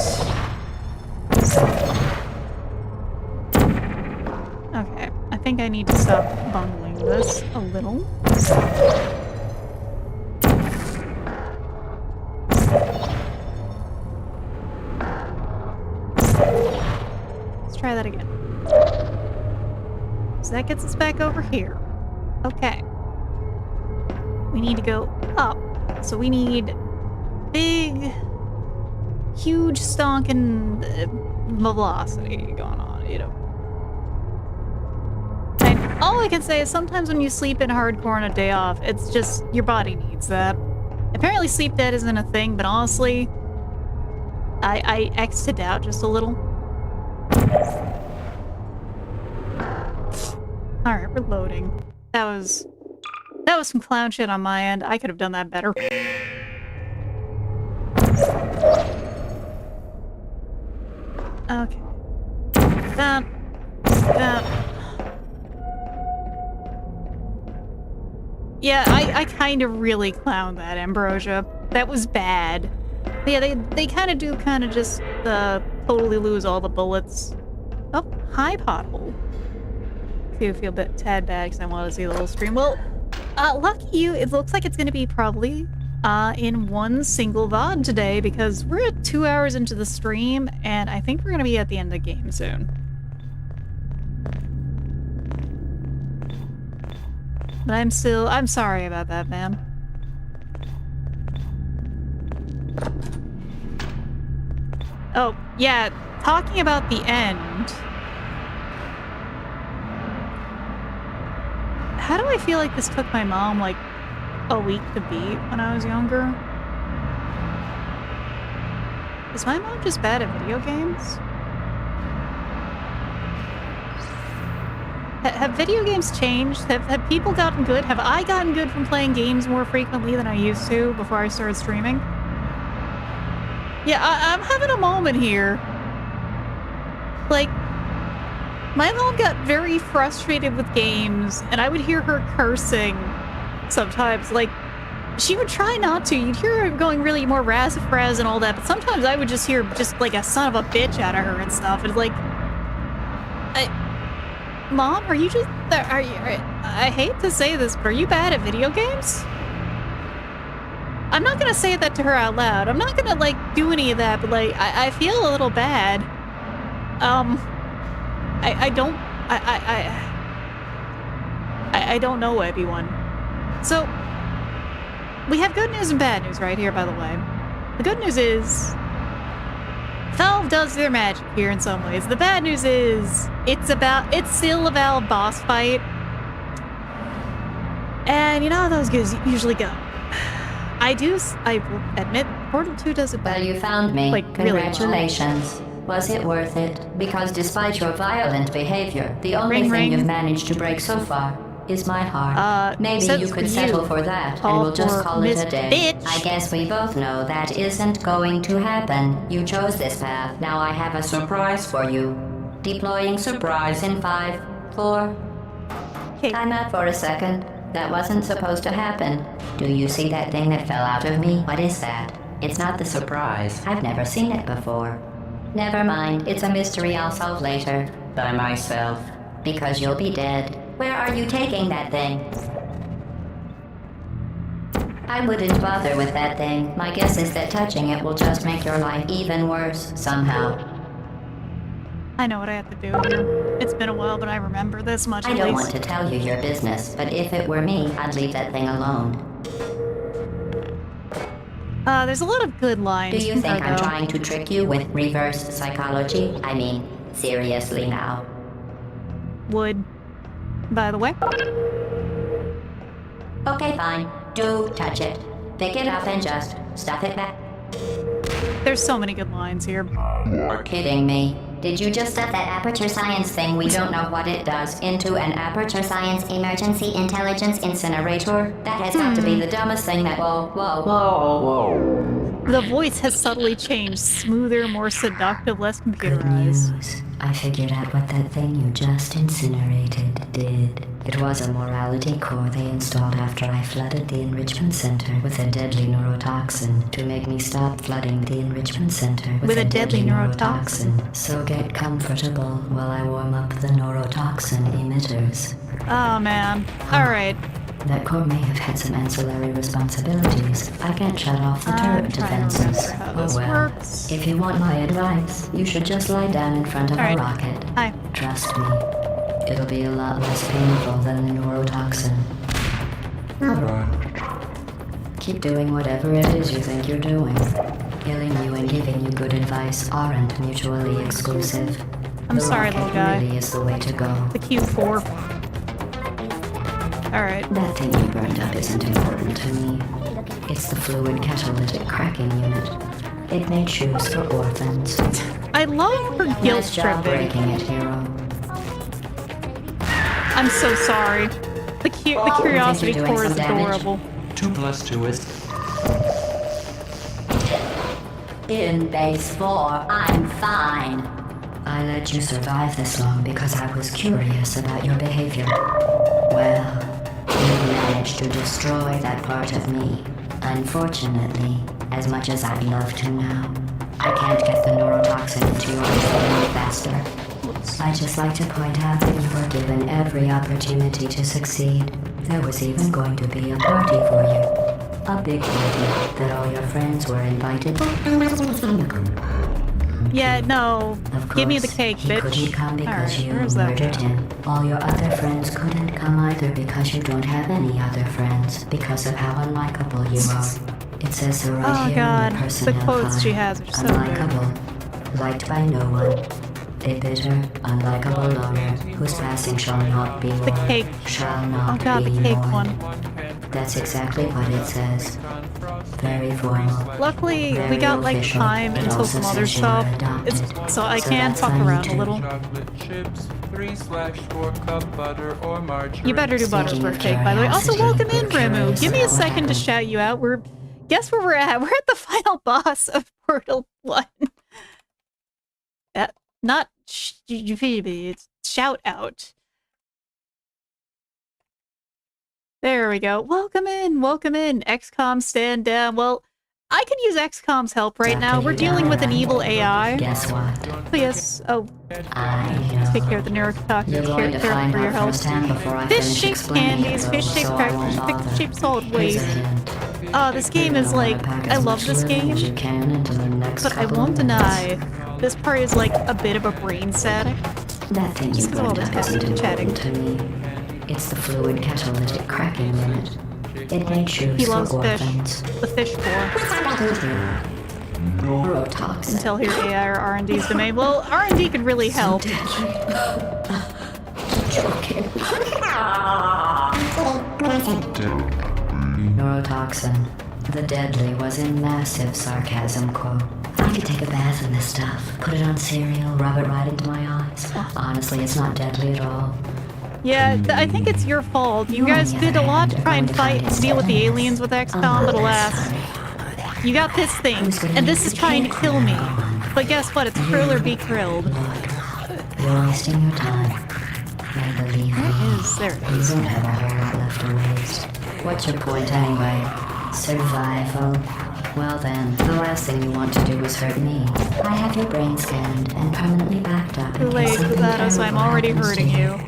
Okay, I think I need to stop bungling this a little. Let's try that again. So that gets us back over here. Okay. We need to go up. So we need big, huge stonking velocity going on, you know. And all I can say is sometimes when you sleep in hardcore on a day off, it's just your body needs that. Apparently sleep debt isn't a thing, but honestly, I X'd it out just a little. Alright, we're loading. That was some clown shit on my end. I could have done that better. Okay. That. Yeah, I kind of really clowned that, Ambrosia. That was bad. But yeah, they kind of do just totally lose all the bullets. Oh, hi, Pothole. Feel a bit tad bad because I want to see the whole stream. Well, lucky you, it looks like it's going to be probably in one single VOD today because we're at 2 hours into the stream and I think we're going to be at the end of the game soon. But I'm sorry about that, man. Oh, yeah, talking about the end. How do I feel like this took my mom, like, a week to beat when I was younger? Is my mom just bad at video games? Have video games changed? Have people gotten good? Have I gotten good from playing games more frequently than I used to before I started streaming? Yeah, I'm having a moment here. Like, my mom got very frustrated with games, and I would hear her cursing sometimes. Like, she would try not to. You'd hear her going really more razzafrazz and all that, but sometimes I would just hear just like a son of a bitch out of her and stuff. It's like, Mom, are you just, I hate to say this, but are you bad at video games? I'm not gonna say that to her out loud. I'm not gonna, like, do any of that, but, like, I feel a little bad. I don't know everyone. So, we have good news and bad news right here, by the way. The good news is Valve does their magic here in some ways. The bad news is it's still a Valve boss fight. And you know how those usually go. I will admit, Portal 2 does it better. Well, you found me. Like, Congratulations. Really well. Was it worth it? Because despite your violent behavior, the only Ring, thing ring. you've managed to break so far is my heart. Maybe you could settle for that, and we'll just call it a day. Bitch. I guess we both know that isn't going to happen. You chose this path. Now I have a surprise for you. Deploying surprise in 5, 4... Okay. Time out for a second. That wasn't supposed to happen. Do you see that thing that fell out of me? What is that? It's not the surprise. I've never seen it before. Never mind. It's a mystery I'll solve later. By myself. Because you'll be dead. Where are you taking that thing? I wouldn't bother with that thing. My guess is that touching it will just make your life even worse, somehow. I know what I have to do here. It's been a while, but I remember this much. I don't want to tell you your business, but if it were me, I'd leave that thing alone. There's a lot of good lines. Do you think I'm trying to trick you with reverse psychology? I mean, seriously now. Would, by the way. Okay, fine. Do touch it. Pick it up and just stuff it back. There's so many good lines here. You're kidding me. Did you just stuff that aperture science thing we don't know what it does into an aperture science emergency intelligence incinerator? That has got to be the dumbest thing that— Whoa. The voice has subtly changed. Smoother, more seductive, less computerized. Good news. I figured out what that thing you just incinerated did. It was a morality core they installed after I flooded the enrichment center with a deadly neurotoxin to make me stop flooding the enrichment center with a deadly neurotoxin. So get comfortable while I warm up the neurotoxin emitters. Oh man. Alright. That core may have had some ancillary responsibilities. I can't shut off the turret defenses. Oh well. Works. If you want my advice, you should just lie down in front of a rocket. Hi. Trust me. It'll be a lot less painful than the neurotoxin. Alright. Keep doing whatever it is you think you're doing. Killing you and giving you good advice aren't mutually exclusive. I'm sorry, little guy. Really is the way to go. The Q4. Alright. That thing you burned up isn't important to me. It's the fluid catalytic cracking unit. It made shoes for orphans. I love her guilt Nice job tripping. breaking it, hero. I'm so sorry. The curiosity doing core is some damage? adorable. 2 + 2 is... In base 4, I'm fine. I let you survive this long because I was curious about your behavior. Well, you managed to destroy that part of me. Unfortunately, as much as I'd love to now, I can't get the neurotoxin into your brain faster. I'd just like to point out that you were given every opportunity to succeed. There was even going to be a party for you. A big party that all your friends were invited. Yeah, no. Of course, Give me the cake, he bitch. couldn't come because Alright, you where's that murdered guy? him. All your other friends couldn't come either because you don't have any other friends because of how unlikable you are. It says so right Oh here god, in your the personnel quotes file. she has are so good. Unlikable, liked by no one. A bitter, unlikable loner whose passing shall not be The mourned. cake. Shall not Oh god, be the cake mourned. one. That's exactly what it says. Very formal. Luckily, we Very got like official. time It until also some other says you were stuff. adopted. So I So can that's fuck funny around a too. little. chocolate chips, 3/4 cup butter or margarine. You better do Speaking Buttersworth of cake, by the way. Also, curiosity, welcome in, we're Remu. curious Give me a about what second to happened. shout you out. Guess where we're at? We're at the final boss of Portal What? Not it's shout out. There we go. Welcome in, XCOM stand down. Well, I could use XCOM's help right now. We're dealing with an evil AI. Guess what? But yes, oh, I take care of the neurotoxin. You're going to find for your out health. firsthand before I Fish finish shaped explaining candies, it, fish shaped so I crackers, won't bother. fish shaped solid Here's a waste. hint. This game is like, I love this game, You can into the next but I couple won't of minutes. deny, this part is like a bit of a brain static. That thing Just you 'cause of all brought the up isn't chatting. important to me. It's the fluid catalytic cracking unit. It makes you He so loves fish. orphans. The fish core. Neurotoxin. Until here AI or R&D's domain. Well, R&D could really help. Neurotoxin. The deadly was in massive sarcasm quote. I could take a bath in this stuff, put it on cereal, rub it right into my eyes. Honestly, it's not deadly at all. Yeah, I think it's your fault. You guys did a lot to try and fight and deal with the aliens with XCOM, but alas, you got this thing, and this is trying to kill me. But guess what? It's krill or be krilled. You're wasting your time. I believe me. There it You is. don't have a whole lot left to waste. What's your point anyway? Survival? Well then, the last thing you want to do is hurt me. I have your brain scanned and permanently backed up. Too late, Kubato, so I'm already hurting you.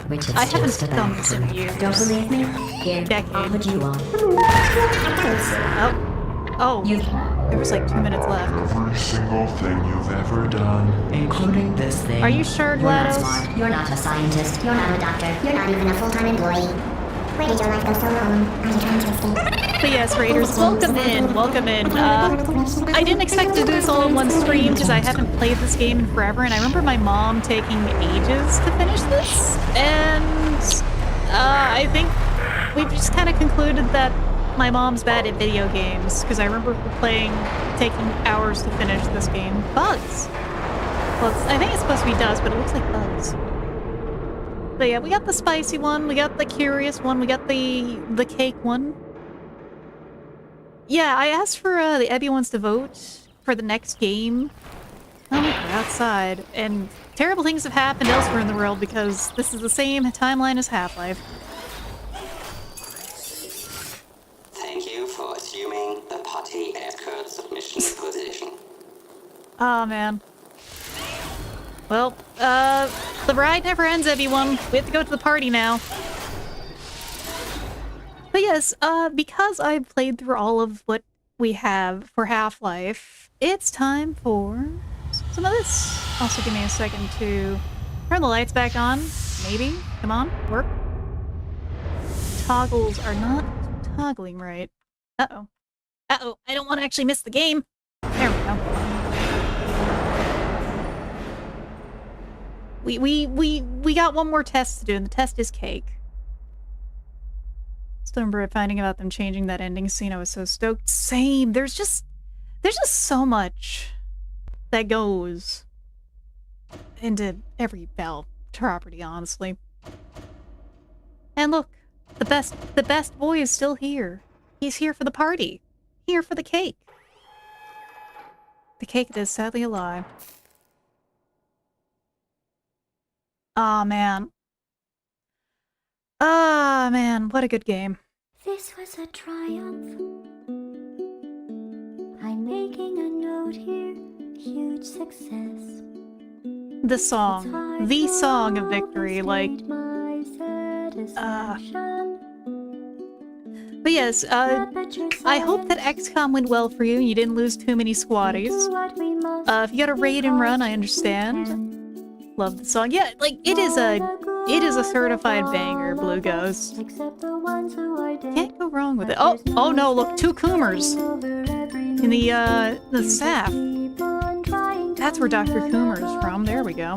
Which is I haven't just done about this to. in years. Don't believe me? Here, Decade. I'll put you on. Oh, there was like 2 minutes left. Every single thing you've ever done. Including this thing. Are you sure, You're not GLaDOS? smart. You're not a scientist. You're not a doctor. You're not even a full-time employee. Where did your life go so wrong? Are you trying to escape? But yes, Raiders, welcome in, welcome in. I didn't expect to do this all in one stream because I haven't played this game in forever, and I remember my mom taking ages to finish this, and I think we've just kind of concluded that my mom's bad at video games, because I remember her taking hours to finish this game. Bugs! Well, I think it's supposed to be dust, but it looks like bugs. But yeah, we got the spicy one, we got the curious one, we got the cake one. Yeah, I asked for the everyone's to vote for the next game. Oh, we're outside, and terrible things have happened elsewhere in the world because this is the same timeline as Half-Life. Thank you for assuming the party escort submission position. Oh man. Well, the ride never ends, everyone. We have to go to the party now. But yes, because I've played through all of what we have for Half-Life, it's time for some of this. Also, give me a second to turn the lights back on. Maybe. Come on, work. Toggles are not toggling right. Uh-oh. Uh-oh, I don't want to actually miss the game. There we go. We got one more test to do, and the test is cake. Still remember finding out them changing that ending scene. I was so stoked. Same. There's just so much that goes into every Valve property, honestly. And look, the best boy is still here. He's here for the party. Here for the cake. The cake that is sadly a lie. Aw, man. Ah, man, what a good game. This was a triumph. I'm making a note here. Huge success. The song. The song of victory, like... But yes, I hope that XCOM went well for you and you didn't lose too many squatties. If you got a raid and run, I understand. Love the song. Yeah, like, it is a certified banger, Blue Ghost. Can't go wrong with it. Oh no, look, 2 Coomers in the staff. That's where Dr. Coomer is from. There we go.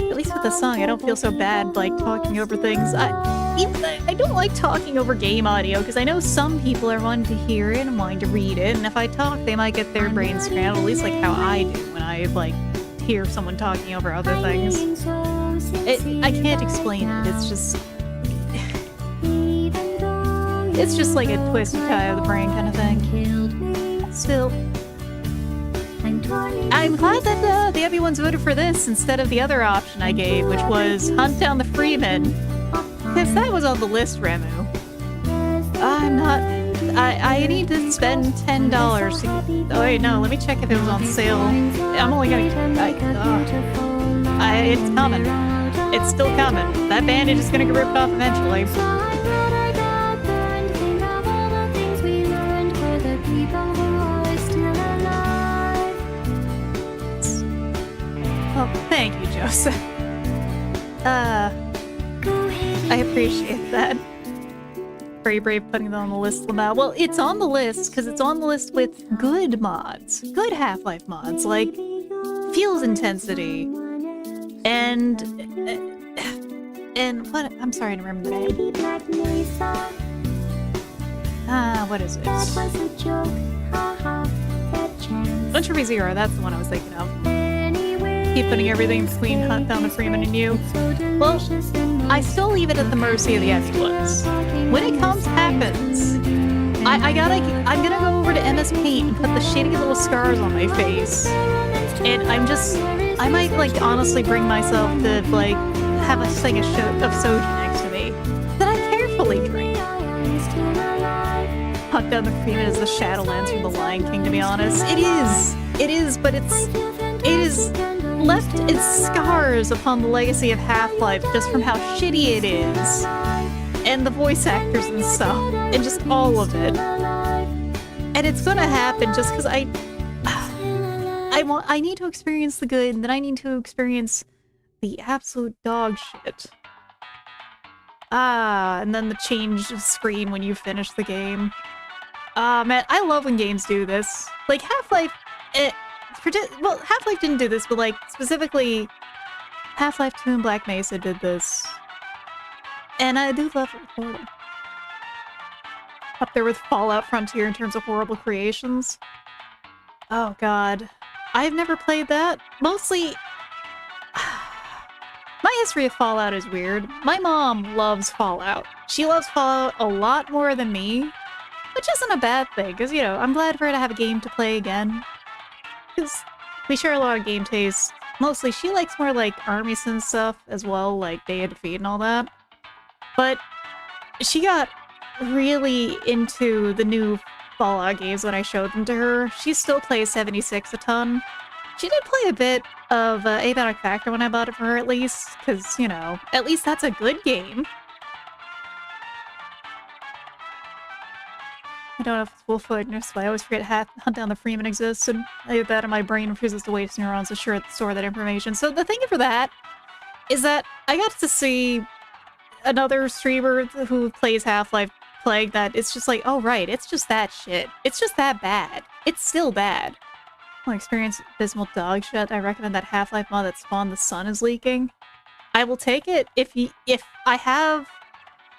At least with the song, I don't feel so bad, like, talking over things. I don't like talking over game audio, because I know some people are wanting to hear it and wanting to read it, and if I talk, they might get their brains scrambled, at least like how I do when I, like, hear someone talking over other things. I can't explain it, it's just... it's just like a twisted tie of the brain kind of thing. still. I'm glad that everyone's voted for this instead of the other option I gave, which was hunt down the Freeman. Because that was on the list, Remu. I'm not... I need to spend $10 to... Oh wait, no, let me check if it was on sale. I'm only gonna... it's coming. It's still coming. That bandage is gonna get ripped off eventually. Oh, thank you, Joseph. I appreciate that. Very brave putting them on the list, Lamau. Well, it's on the list because it's on the list with good mods. Good Half-Life mods, like Feels Intensity. And what? I'm sorry, I don't remember the name. What is it? Lunch Zero, that's the one I was thinking of. Keep putting everything between Hunt Down the Freeman and you. Well, I still leave it at the mercy of the exploits. When it happens. I'm gonna go over to MS Paint and put the shitty little scars on my face. And I might, like, honestly bring myself to, like, have a thing of soju next to me that I carefully drink. Hunt Down the Freeman is the Shadowlands from the Lion King, to be honest. It is, but it is left its scars upon the legacy of Half-Life just from how shitty it is. And the voice actors and stuff. And just all of it. And it's gonna happen just because I need to experience the good, and then I need to experience the absolute dog shit. And then the change of screen when you finish the game. Man, I love when games do this. Like, Half-Life... well, Half-Life didn't do this, but, like, specifically, Half-Life 2 and Black Mesa did this. And I do love it. Up there with Fallout Frontier in terms of horrible creations. Oh, God. I've never played that. Mostly... My history of Fallout is weird. My mom loves Fallout. She loves Fallout a lot more than me. Which isn't a bad thing, because, you know, I'm glad for her to have a game to play again. Because we share a lot of game tastes. Mostly, she likes more, like, Army Sim stuff as well, like Day of Defeat and all that. But she got really into the new Fallout games when I showed them to her. She still plays 76 a ton. She did play a bit of Abatic Factor when I bought it for her, at least, because, you know, at least that's a good game. I don't know if it's Wolf-Hoodness, but I always forget Hunt Down the Freeman exists, and that in my brain refuses to waste neurons to store that information. So the thing for that is that I got to see another streamer who plays Half-Life play that. It's just like, oh right, it's just that shit. It's just that bad. It's still bad. Well, experience abysmal dog shit. I recommend that Half-Life mod that spawned The Sun is leaking. I will take it if I have...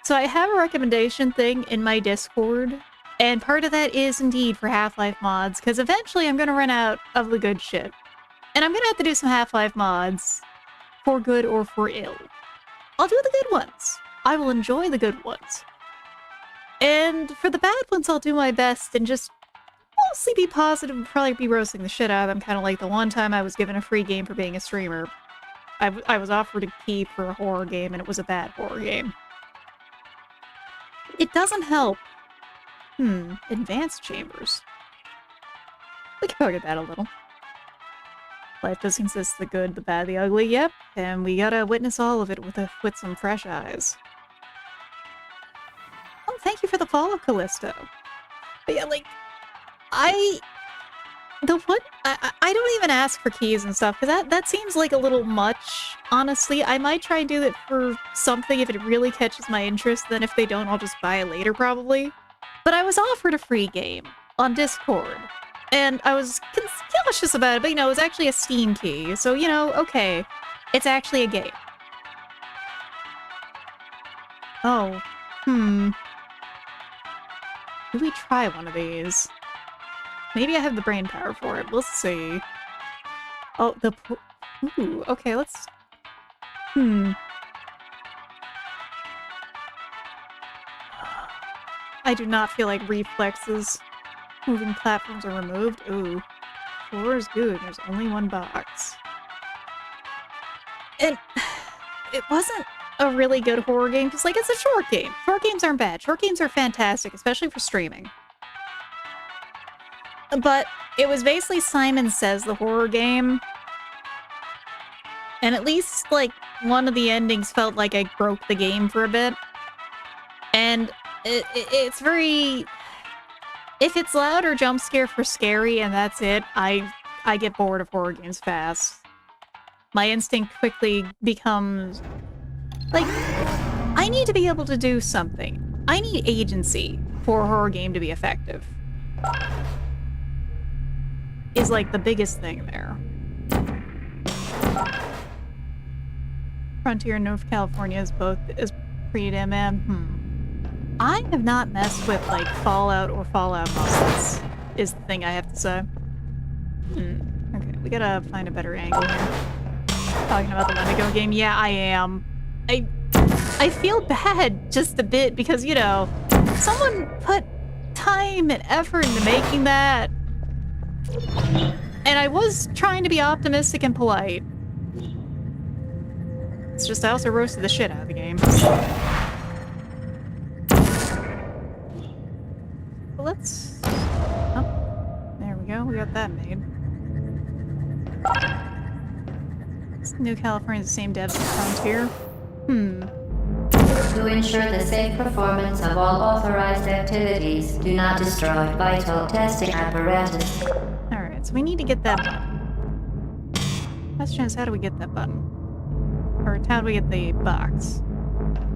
So I have a recommendation thing in my Discord. And part of that is indeed for Half-Life mods, because eventually I'm going to run out of the good shit. And I'm going to have to do some Half-Life mods, for good or for ill. I'll do the good ones. I will enjoy the good ones. And for the bad ones, I'll do my best and just mostly be positive and probably be roasting the shit out of them, kind of like the one time I was given a free game for being a streamer. I was offered a key for a horror game, and it was a bad horror game. It doesn't help. Advanced chambers. We can poke at that a little. Life does consist of the good, the bad, the ugly, yep. And we gotta witness all of it with some fresh eyes. Oh, thank you for the follow, Callisto. But yeah, like, I don't even ask for keys and stuff, because that seems like a little much, honestly. I might try and do it for something if it really catches my interest, then if they don't, I'll just buy it later, probably. But I was offered a free game on Discord, and I was cautious about it, but, you know, it was actually a Steam key, so, you know, okay, it's actually a game. Oh, do we try one of these? Maybe I have the brain power for it, we'll see. Oh, ooh, okay, let's... I do not feel like reflexes. Moving platforms are removed. Ooh. Floor is good. There's only one box. And it wasn't a really good horror game, because, like, it's a short game. Short games aren't bad. Short games are fantastic, especially for streaming. But it was basically Simon Says the horror game. And at least, like, one of the endings felt like I broke the game for a bit. And it's very... If it's loud or jump scare for scary and that's it, I get bored of horror games fast. My instinct quickly becomes... Like, I need to be able to do something. I need agency for a horror game to be effective. Is, like, the biggest thing there. Frontier and North California is pre-MM. I have not messed with, like, Fallout or Fallout monsters, is the thing I have to say. Okay, we gotta find a better angle here. Talking about the Wendigo game? Yeah, I am. I feel bad just a bit because, you know, someone put time and effort into making that. And I was trying to be optimistic and polite. It's just I also roasted the shit out of the game. Let's... Oh, there we go. We got that made. New California is the same devs as Frontier. To ensure the safe performance of all authorized activities, do not destroy vital testing apparatus. Alright, so we need to get that button. Question is, how do we get that button? Or how do we get the box?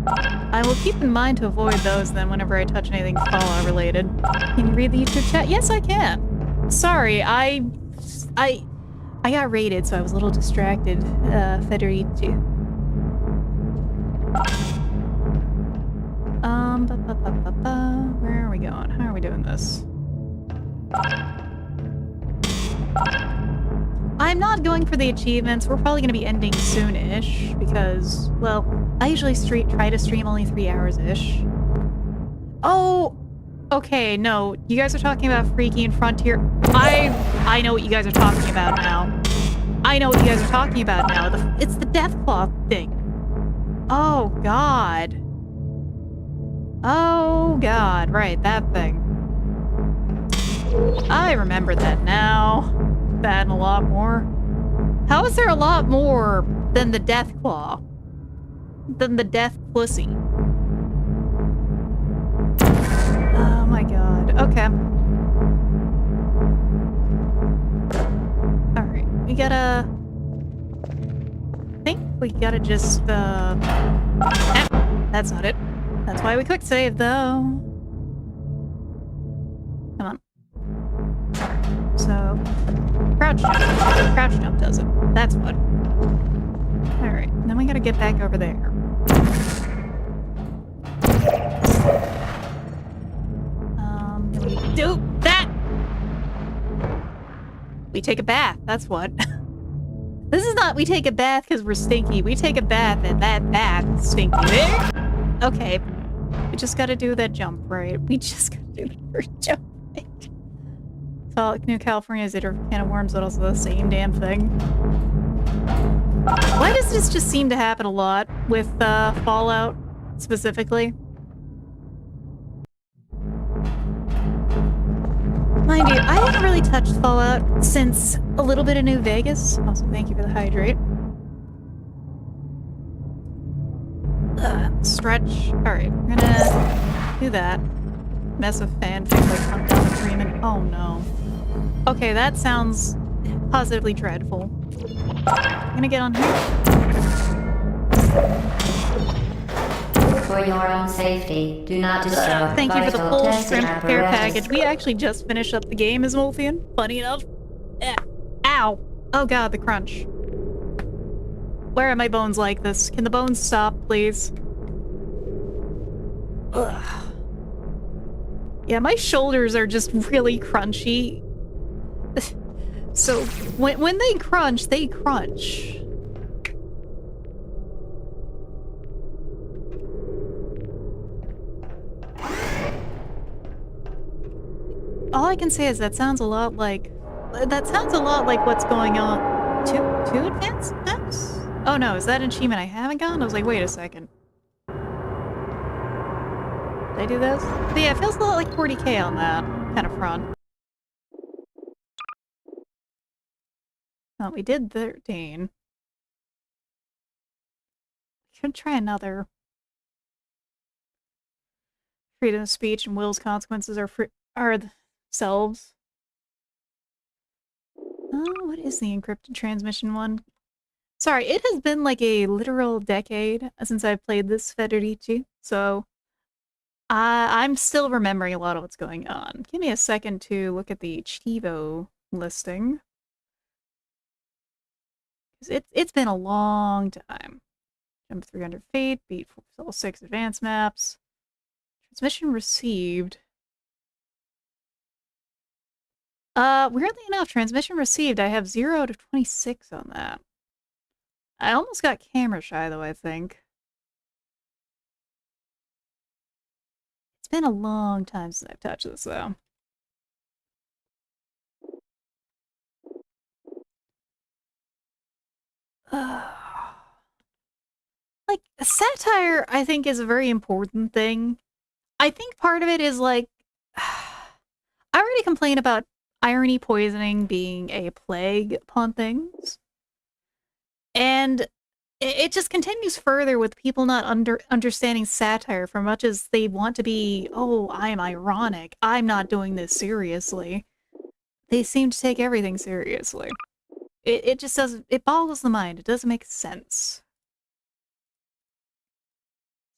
I will keep in mind to avoid those then whenever I touch anything Fallout related. Can you read the YouTube chat? Yes, I can. Sorry, I got raided, so I was a little distracted. Federici. Where are we going? How are we doing this? I'm not going for the achievements. We're probably going to be ending soon-ish because, well, I usually try to stream only 3 hours-ish. Oh! Okay, no. You guys are talking about Freaky and Frontier. I know what you guys are talking about now. I know what you guys are talking about now. It's the Deathclaw thing. Oh, God. Oh, God. Right, that thing. I remember that now. That and a lot more. How is there a lot more than the Deathclaw? Than the Death Pussy? Oh my god. Okay. Alright. We gotta... I think we gotta just, that's not it. That's why we quick save, though. Come on. So... Crouch jump. Crouch jump does it. That's what. Alright, then we gotta get back over there. Can we do that? We take a bath, that's what. This is not we take a bath because we're stinky. We take a bath and that bath is stinky. Okay. We just gotta do that jump, right? We just gotta do the first jump, right? Fallout New California is a can of worms, but also the same damn thing. Why does this just seem to happen a lot with Fallout specifically? Mind you, I haven't really touched Fallout since a little bit of New Vegas. Also, thank you for the hydrate. Stretch. Alright, we're gonna do that. Mess with fanfic like hunt down the Freeman. Oh no. Okay, that sounds positively dreadful. I'm gonna get on here. For your own safety, do not destroy Thank you for the vital full testing shrimp care apparatus. package. We actually just finished up the game as Wolfian. Funny enough. Ow. Oh god, the crunch. Where are my bones like this? Can the bones stop, please? Ugh. Yeah, my shoulders are just really crunchy. So, when they crunch, they crunch. All I can say is that sounds a lot like what's going on. Two advanced maps? Oh no, is that an achievement I haven't gotten? I was like, wait a second. Did I do this? But yeah, it feels a lot like 40k on that kind of front. Oh, we did 13. Should try another. Freedom of speech and will's consequences are themselves. Oh, what is the encrypted transmission one? Sorry, it has been like a literal decade since I've played this Federici, so I'm still remembering a lot of what's going on. Give me a second to look at the Chivo listing. It's been a long time. Jump 300 feet, beat all 6 advanced maps. Transmission received. Weirdly enough, transmission received, I have 0 to 26 on that. I almost got camera shy though, I think. It's been a long time since I've touched this though. Like, satire, I think, is a very important thing. I think part of it is, like, I already complain about irony poisoning being a plague upon things. And it just continues further with people not understanding satire for much as they want to be, oh, I'm ironic, I'm not doing this seriously. They seem to take everything seriously. It just doesn't, it boggles the mind, it doesn't make sense.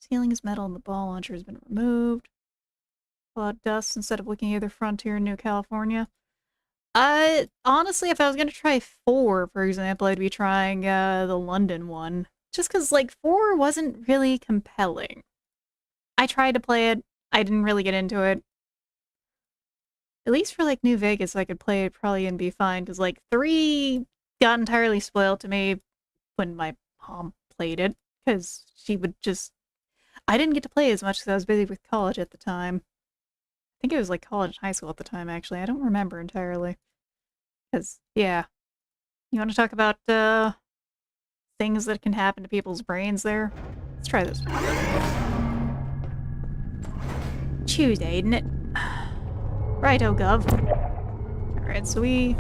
Ceiling is metal and the ball launcher has been removed. Cloud dust instead of looking at either Frontier and New California. Honestly, if I was gonna try 4, for example, I'd be trying the London one. Just because, like, 4 wasn't really compelling. I tried to play it, I didn't really get into it. At least for, like, New Vegas, I could play it probably and be fine, because, like, 3 got entirely spoiled to me when my mom played it, because she would just... I didn't get to play as much because I was busy with college at the time. I think it was, like, college and high school at the time, actually. I don't remember entirely. Because, yeah. You want to talk about, things that can happen to people's brains there? Let's try this one. Tuesday, isn't it? Righto, Gov. Alright, so we...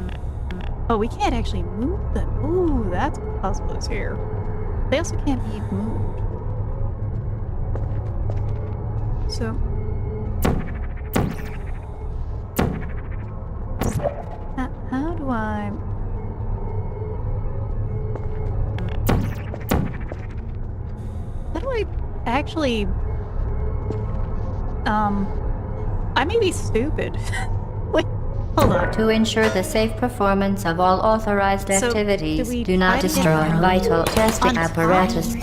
Oh, we can't actually move them. Ooh, that's what the puzzle is here. They also can't be moved. So... How do I... How do I actually... I may be stupid. Wait, hold on. To ensure the safe performance of all authorized activities, do not destroy vital testing apparatus.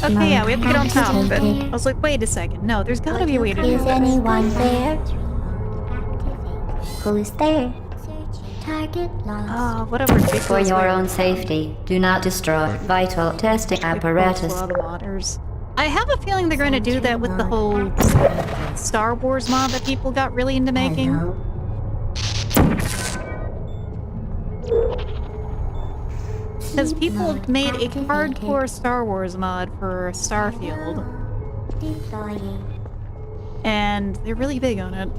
Okay, yeah, we have to get on top of it. I was like, wait a second. No, there's gotta be a way to do Is this. anyone there? Who's there? Target lost. What a ridiculous For your way. own safety, do not destroy vital testing apparatus. I have a feeling they're going to do that with the whole Star Wars mod that people got really into making. Hello? Because people made a hardcore Star Wars mod for Starfield. Deploying. And they're really big on it.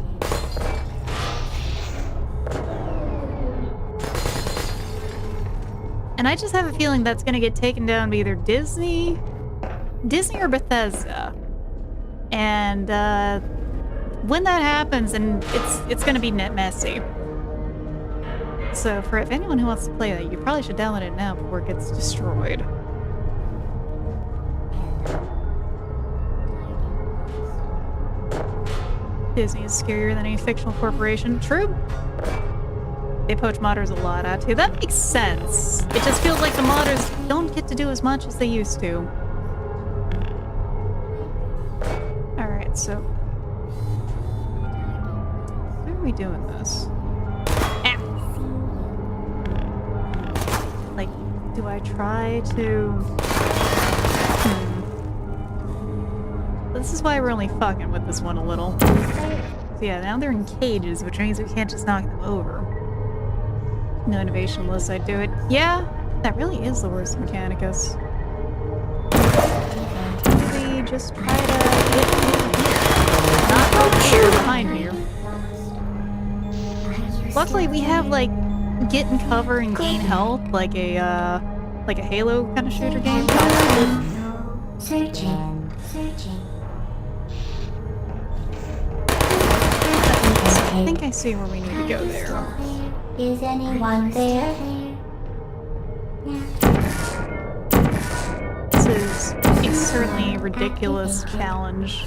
And I just have a feeling that's going to get taken down by either Disney or Bethesda. And when that happens, and it's going to be messy. So for if anyone who wants to play that, you probably should download it now before it gets destroyed. Disney is scarier than any fictional corporation. True. They poach modders a lot out too. That makes sense. It just feels like the modders don't get to do as much as they used to. Alright, so... How are we doing this? Ah. Like, do I try to... this is why we're only fucking with this one a little. So yeah, now they're in cages, which means we can't just knock them over. No innovation unless I do it. Yeah, that really is the worst Mechanicus. We just try to get here. Not over here, behind here. Luckily, we have, like, get and cover and gain health, like a Halo kind of shooter game. Searching. I think I see where we need to go there. Is anyone there? This is a certainly ridiculous challenge.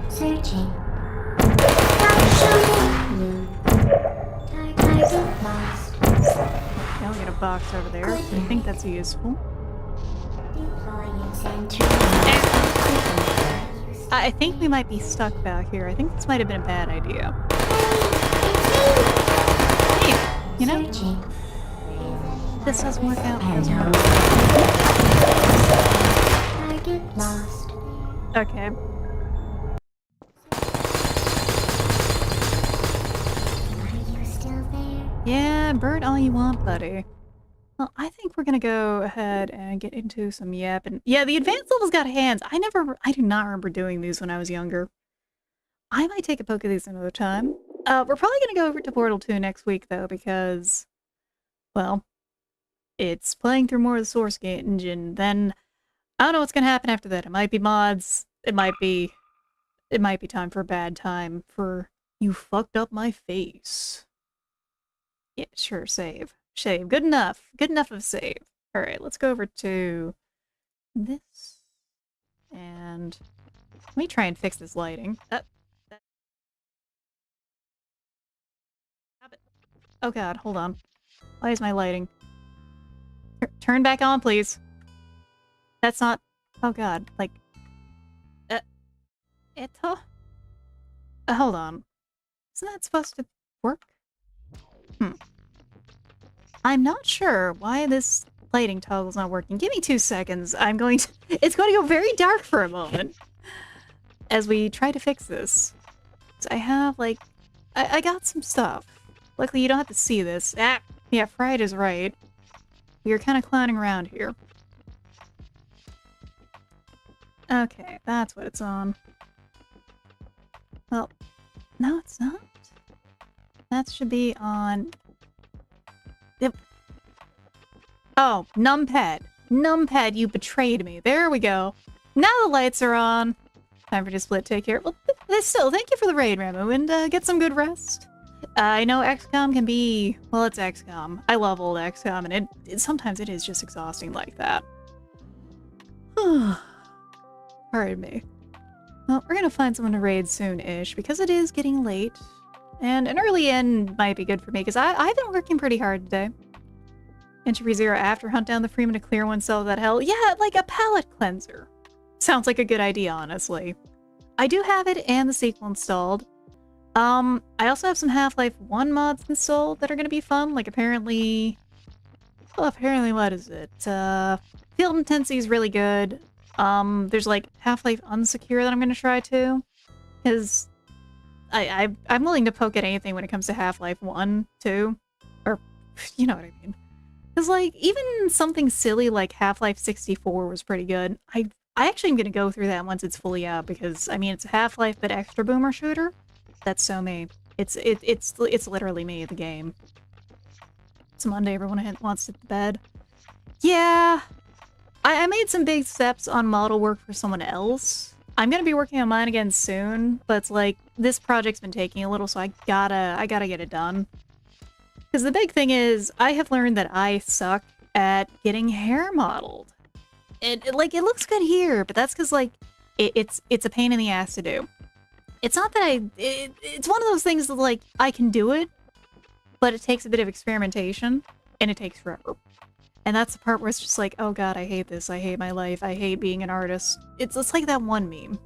Searching. Now we got a box over there. I think that's useful. I think we might be stuck back here. I think this might have been a bad idea. Hey, you know? This doesn't work out. Okay. Yeah, bird all you want, buddy. Well, I think we're gonna go ahead and get into some yapping. Yeah, the advanced levels got hands. I do not remember doing these when I was younger. I might take a poke at these another time. We're probably gonna go over to Portal 2 next week, though, because, well, it's playing through more of the source game engine. Then, I don't know what's gonna happen after that. It might be mods. It might be time for a bad time for you fucked up my face. Yeah, sure, save. Save. Good enough. Good enough of save. Alright, let's go over to this. And let me try and fix this lighting. Oh god, hold on. Why is my lighting? Turn back on, please. That's not... Oh god, like... hold on. Isn't that supposed to work? I'm not sure why this lighting toggle's not working. Give me 2 seconds. It's going to go very dark for a moment as we try to fix this. So I have, like... I got some stuff. Luckily, you don't have to see this. Yeah, Fried is right. We are kind of clowning around here. Okay, that's what it's on. Well, no, it's not. That should be on... Yep. Oh, numpad. Numpad, you betrayed me. There we go. Now the lights are on. Time for just split take care. Well, still, thank you for the raid, Ramu, and get some good rest. I know XCOM can be... Well, it's XCOM. I love old XCOM, and sometimes it is just exhausting like that. Pardon me. Well, we're gonna find someone to raid soon-ish, because it is getting late. And an early end might be good for me, because I've been working pretty hard today. Entry 0 after hunt down the Freeman to clear oneself of that hell. Yeah, like a palate cleanser. Sounds like a good idea, honestly. I do have it and the sequel installed. I also have some Half-Life 1 mods installed that are going to be fun. Like, apparently... Well, apparently, what is it? Field Intensity is really good. There's, like, Half-Life Unsecure that I'm going to try, too. Because... I'm willing to poke at anything when it comes to Half-Life 1, 2. Or, you know what I mean. Because, like, even something silly like Half-Life 64 was pretty good. I actually am going to go through that once it's fully out, because, I mean, it's a Half-Life but extra boomer shooter. That's so me. It's literally me, the game. It's Monday, everyone wants to bed. Yeah! I made some big steps on model work for someone else. I'm gonna be working on mine again soon, but it's like, this project's been taking a little, so I gotta get it done. Because the big thing is, I have learned that I suck at getting hair modeled. It looks good here, but that's because, like, it's a pain in the ass to do. It's not that it's one of those things that, like, I can do it, but it takes a bit of experimentation, and it takes forever. And that's the part where it's just like, oh god, I hate this, I hate my life, I hate being an artist. It's like that one meme.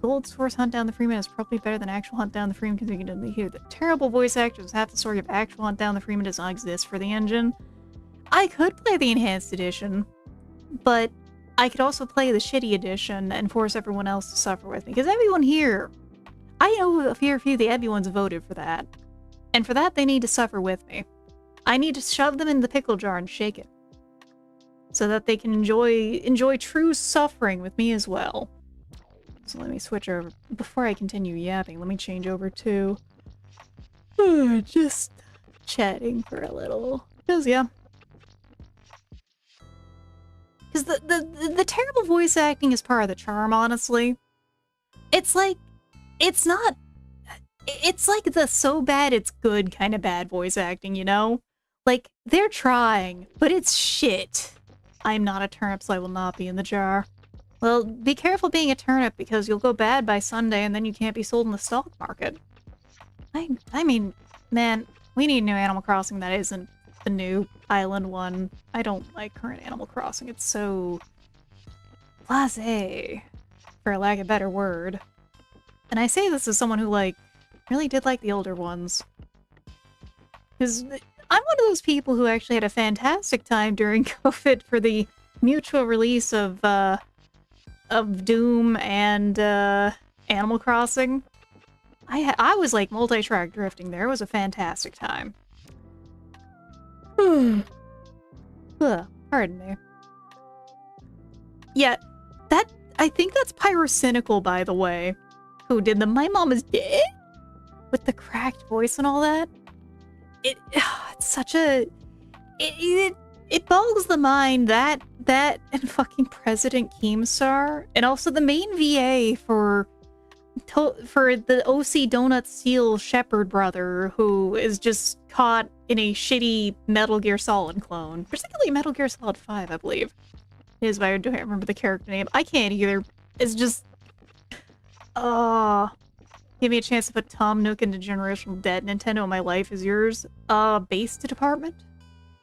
The old source Hunt Down the Freeman is probably better than actual Hunt Down the Freeman because you can hear the terrible voice actors. Half the story of actual Hunt Down the Freeman does not exist for the engine. I could play the enhanced edition, but I could also play the shitty edition and force everyone else to suffer with me. Because everyone here, I know a fair few, everyone's voted for that. And for that, they need to suffer with me. I need to shove them in the pickle jar and shake it. So that they can enjoy true suffering with me as well. So let me switch over. Before I continue yapping, let me change over to... just chatting for a little. Because, yeah. Because the terrible voice acting is part of the charm, honestly. It's like... It's not... It's like the so bad it's good kind of bad voice acting, you know? Like, they're trying, but it's shit. I'm not a turnip, so I will not be in the jar. Well, be careful being a turnip, because you'll go bad by Sunday, and then you can't be sold in the stock market. I mean, man, we need new Animal Crossing that isn't the new island one. I don't like current Animal Crossing. It's so... blasé, for a lack of a better word. And I say this as someone who, like, really did like the older ones. Because I'm one of those people who actually had a fantastic time during COVID for the mutual release of Doom and Animal Crossing. I was like multi-track drifting there. It was a fantastic time. Pardon me. Yeah, I think that's Pyrocynical, by the way. Who did the My Mom Is Dead? With the cracked voice and all that. It's such a... It boggles the mind that and fucking President Keemstar, and also the main VA for the OC Donut Steel Shepherd brother, who is just caught in a shitty Metal Gear Solid clone. Particularly Metal Gear Solid 5, I believe. It is, but I don't remember the character name. I can't either. It's just... give me a chance to put Tom Nook into Generational Debt. Nintendo, my life is yours. Base department?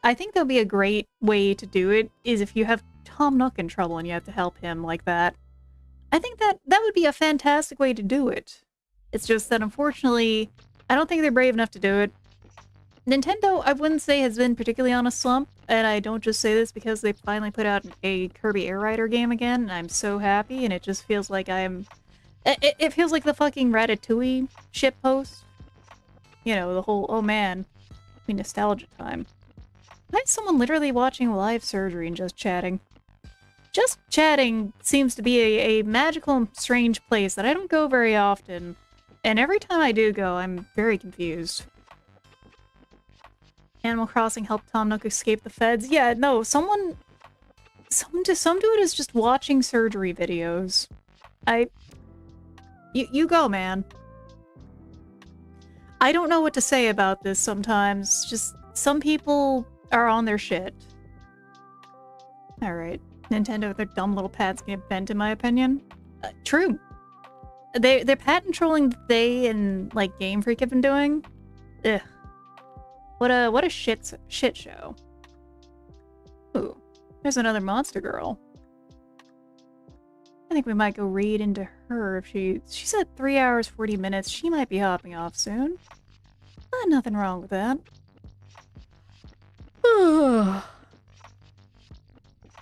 I think that'll be a great way to do it, is if you have Tom Nook in trouble and you have to help him like that. I think that would be a fantastic way to do it. It's just that, unfortunately, I don't think they're brave enough to do it. Nintendo, I wouldn't say, has been particularly on a slump, and I don't just say this because they finally put out a Kirby Air Rider game again, and I'm so happy, and it just feels like it feels like the fucking Ratatouille shitpost. You know, the whole, oh man, nostalgia time. I have someone literally watching live surgery and just chatting. Just chatting seems to be a magical and strange place that I don't go very often. And every time I do go, I'm very confused. Animal Crossing helped Tom Nook escape the feds. Yeah, no, some dude is just watching surgery videos. You go, man. I don't know what to say about this sometimes. Just, some people are on their shit. Alright. Nintendo with their dumb little pads get bent, in my opinion. True. They're patent trolling that they and, like, Game Freak have been doing. Ugh. What a shit show. Ooh. There's another monster girl. I think we might go raid into her if she said 3 hours, 40 minutes. She might be hopping off soon. Nothing wrong with that.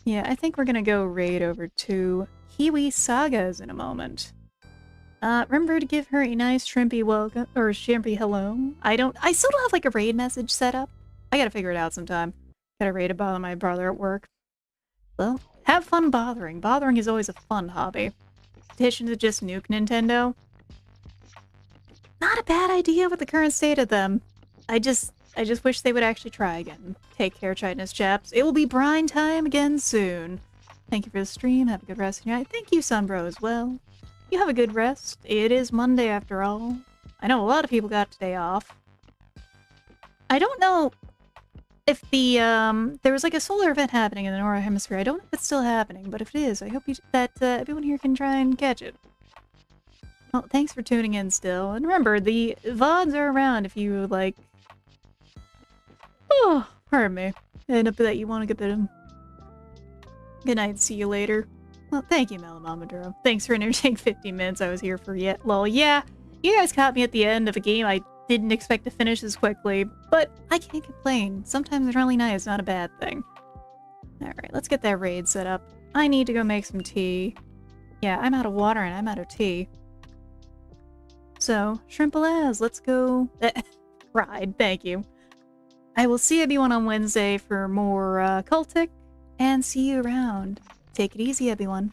Yeah, I think we're gonna go raid over to Kiwi Sagas in a moment. Remember to give her a nice shrimpy welcome, or shrimpy hello. I still don't have like a raid message set up. I gotta figure it out sometime. Gotta raid to bother my brother at work. Well, have fun bothering. Bothering is always a fun hobby. Petition to just nuke Nintendo. Not a bad idea with the current state of them. I just wish they would actually try again. Take care, Chitinous chaps. It will be brine time again soon. Thank you for the stream. Have a good rest of your night. Thank you, Sunbro, as well. You have a good rest. It is Monday after all. I know a lot of people got today off. I don't know if the, there was like a solar event happening in the Northern Hemisphere. I don't know if it's still happening, but if it is, I hope that everyone here can try and catch it. Well, thanks for tuning in still. And remember, the VODs are around if you, like... Oh, pardon me. And up that you want to get them. Good night, see you later. Well, thank you, Melamamaduro. Thanks for entertaining 15 minutes I was here for yet. Lol, yeah, you guys caught me at the end of a game I didn't expect to finish as quickly, but I can't complain. Sometimes really nice, not a bad thing. Alright, let's get that raid set up. I need to go make some tea. Yeah, I'm out of water and I'm out of tea. So, Shrimpalaz, let's go... Ride, thank you. I will see everyone on Wednesday for more Cultic, and see you around. Take it easy, everyone.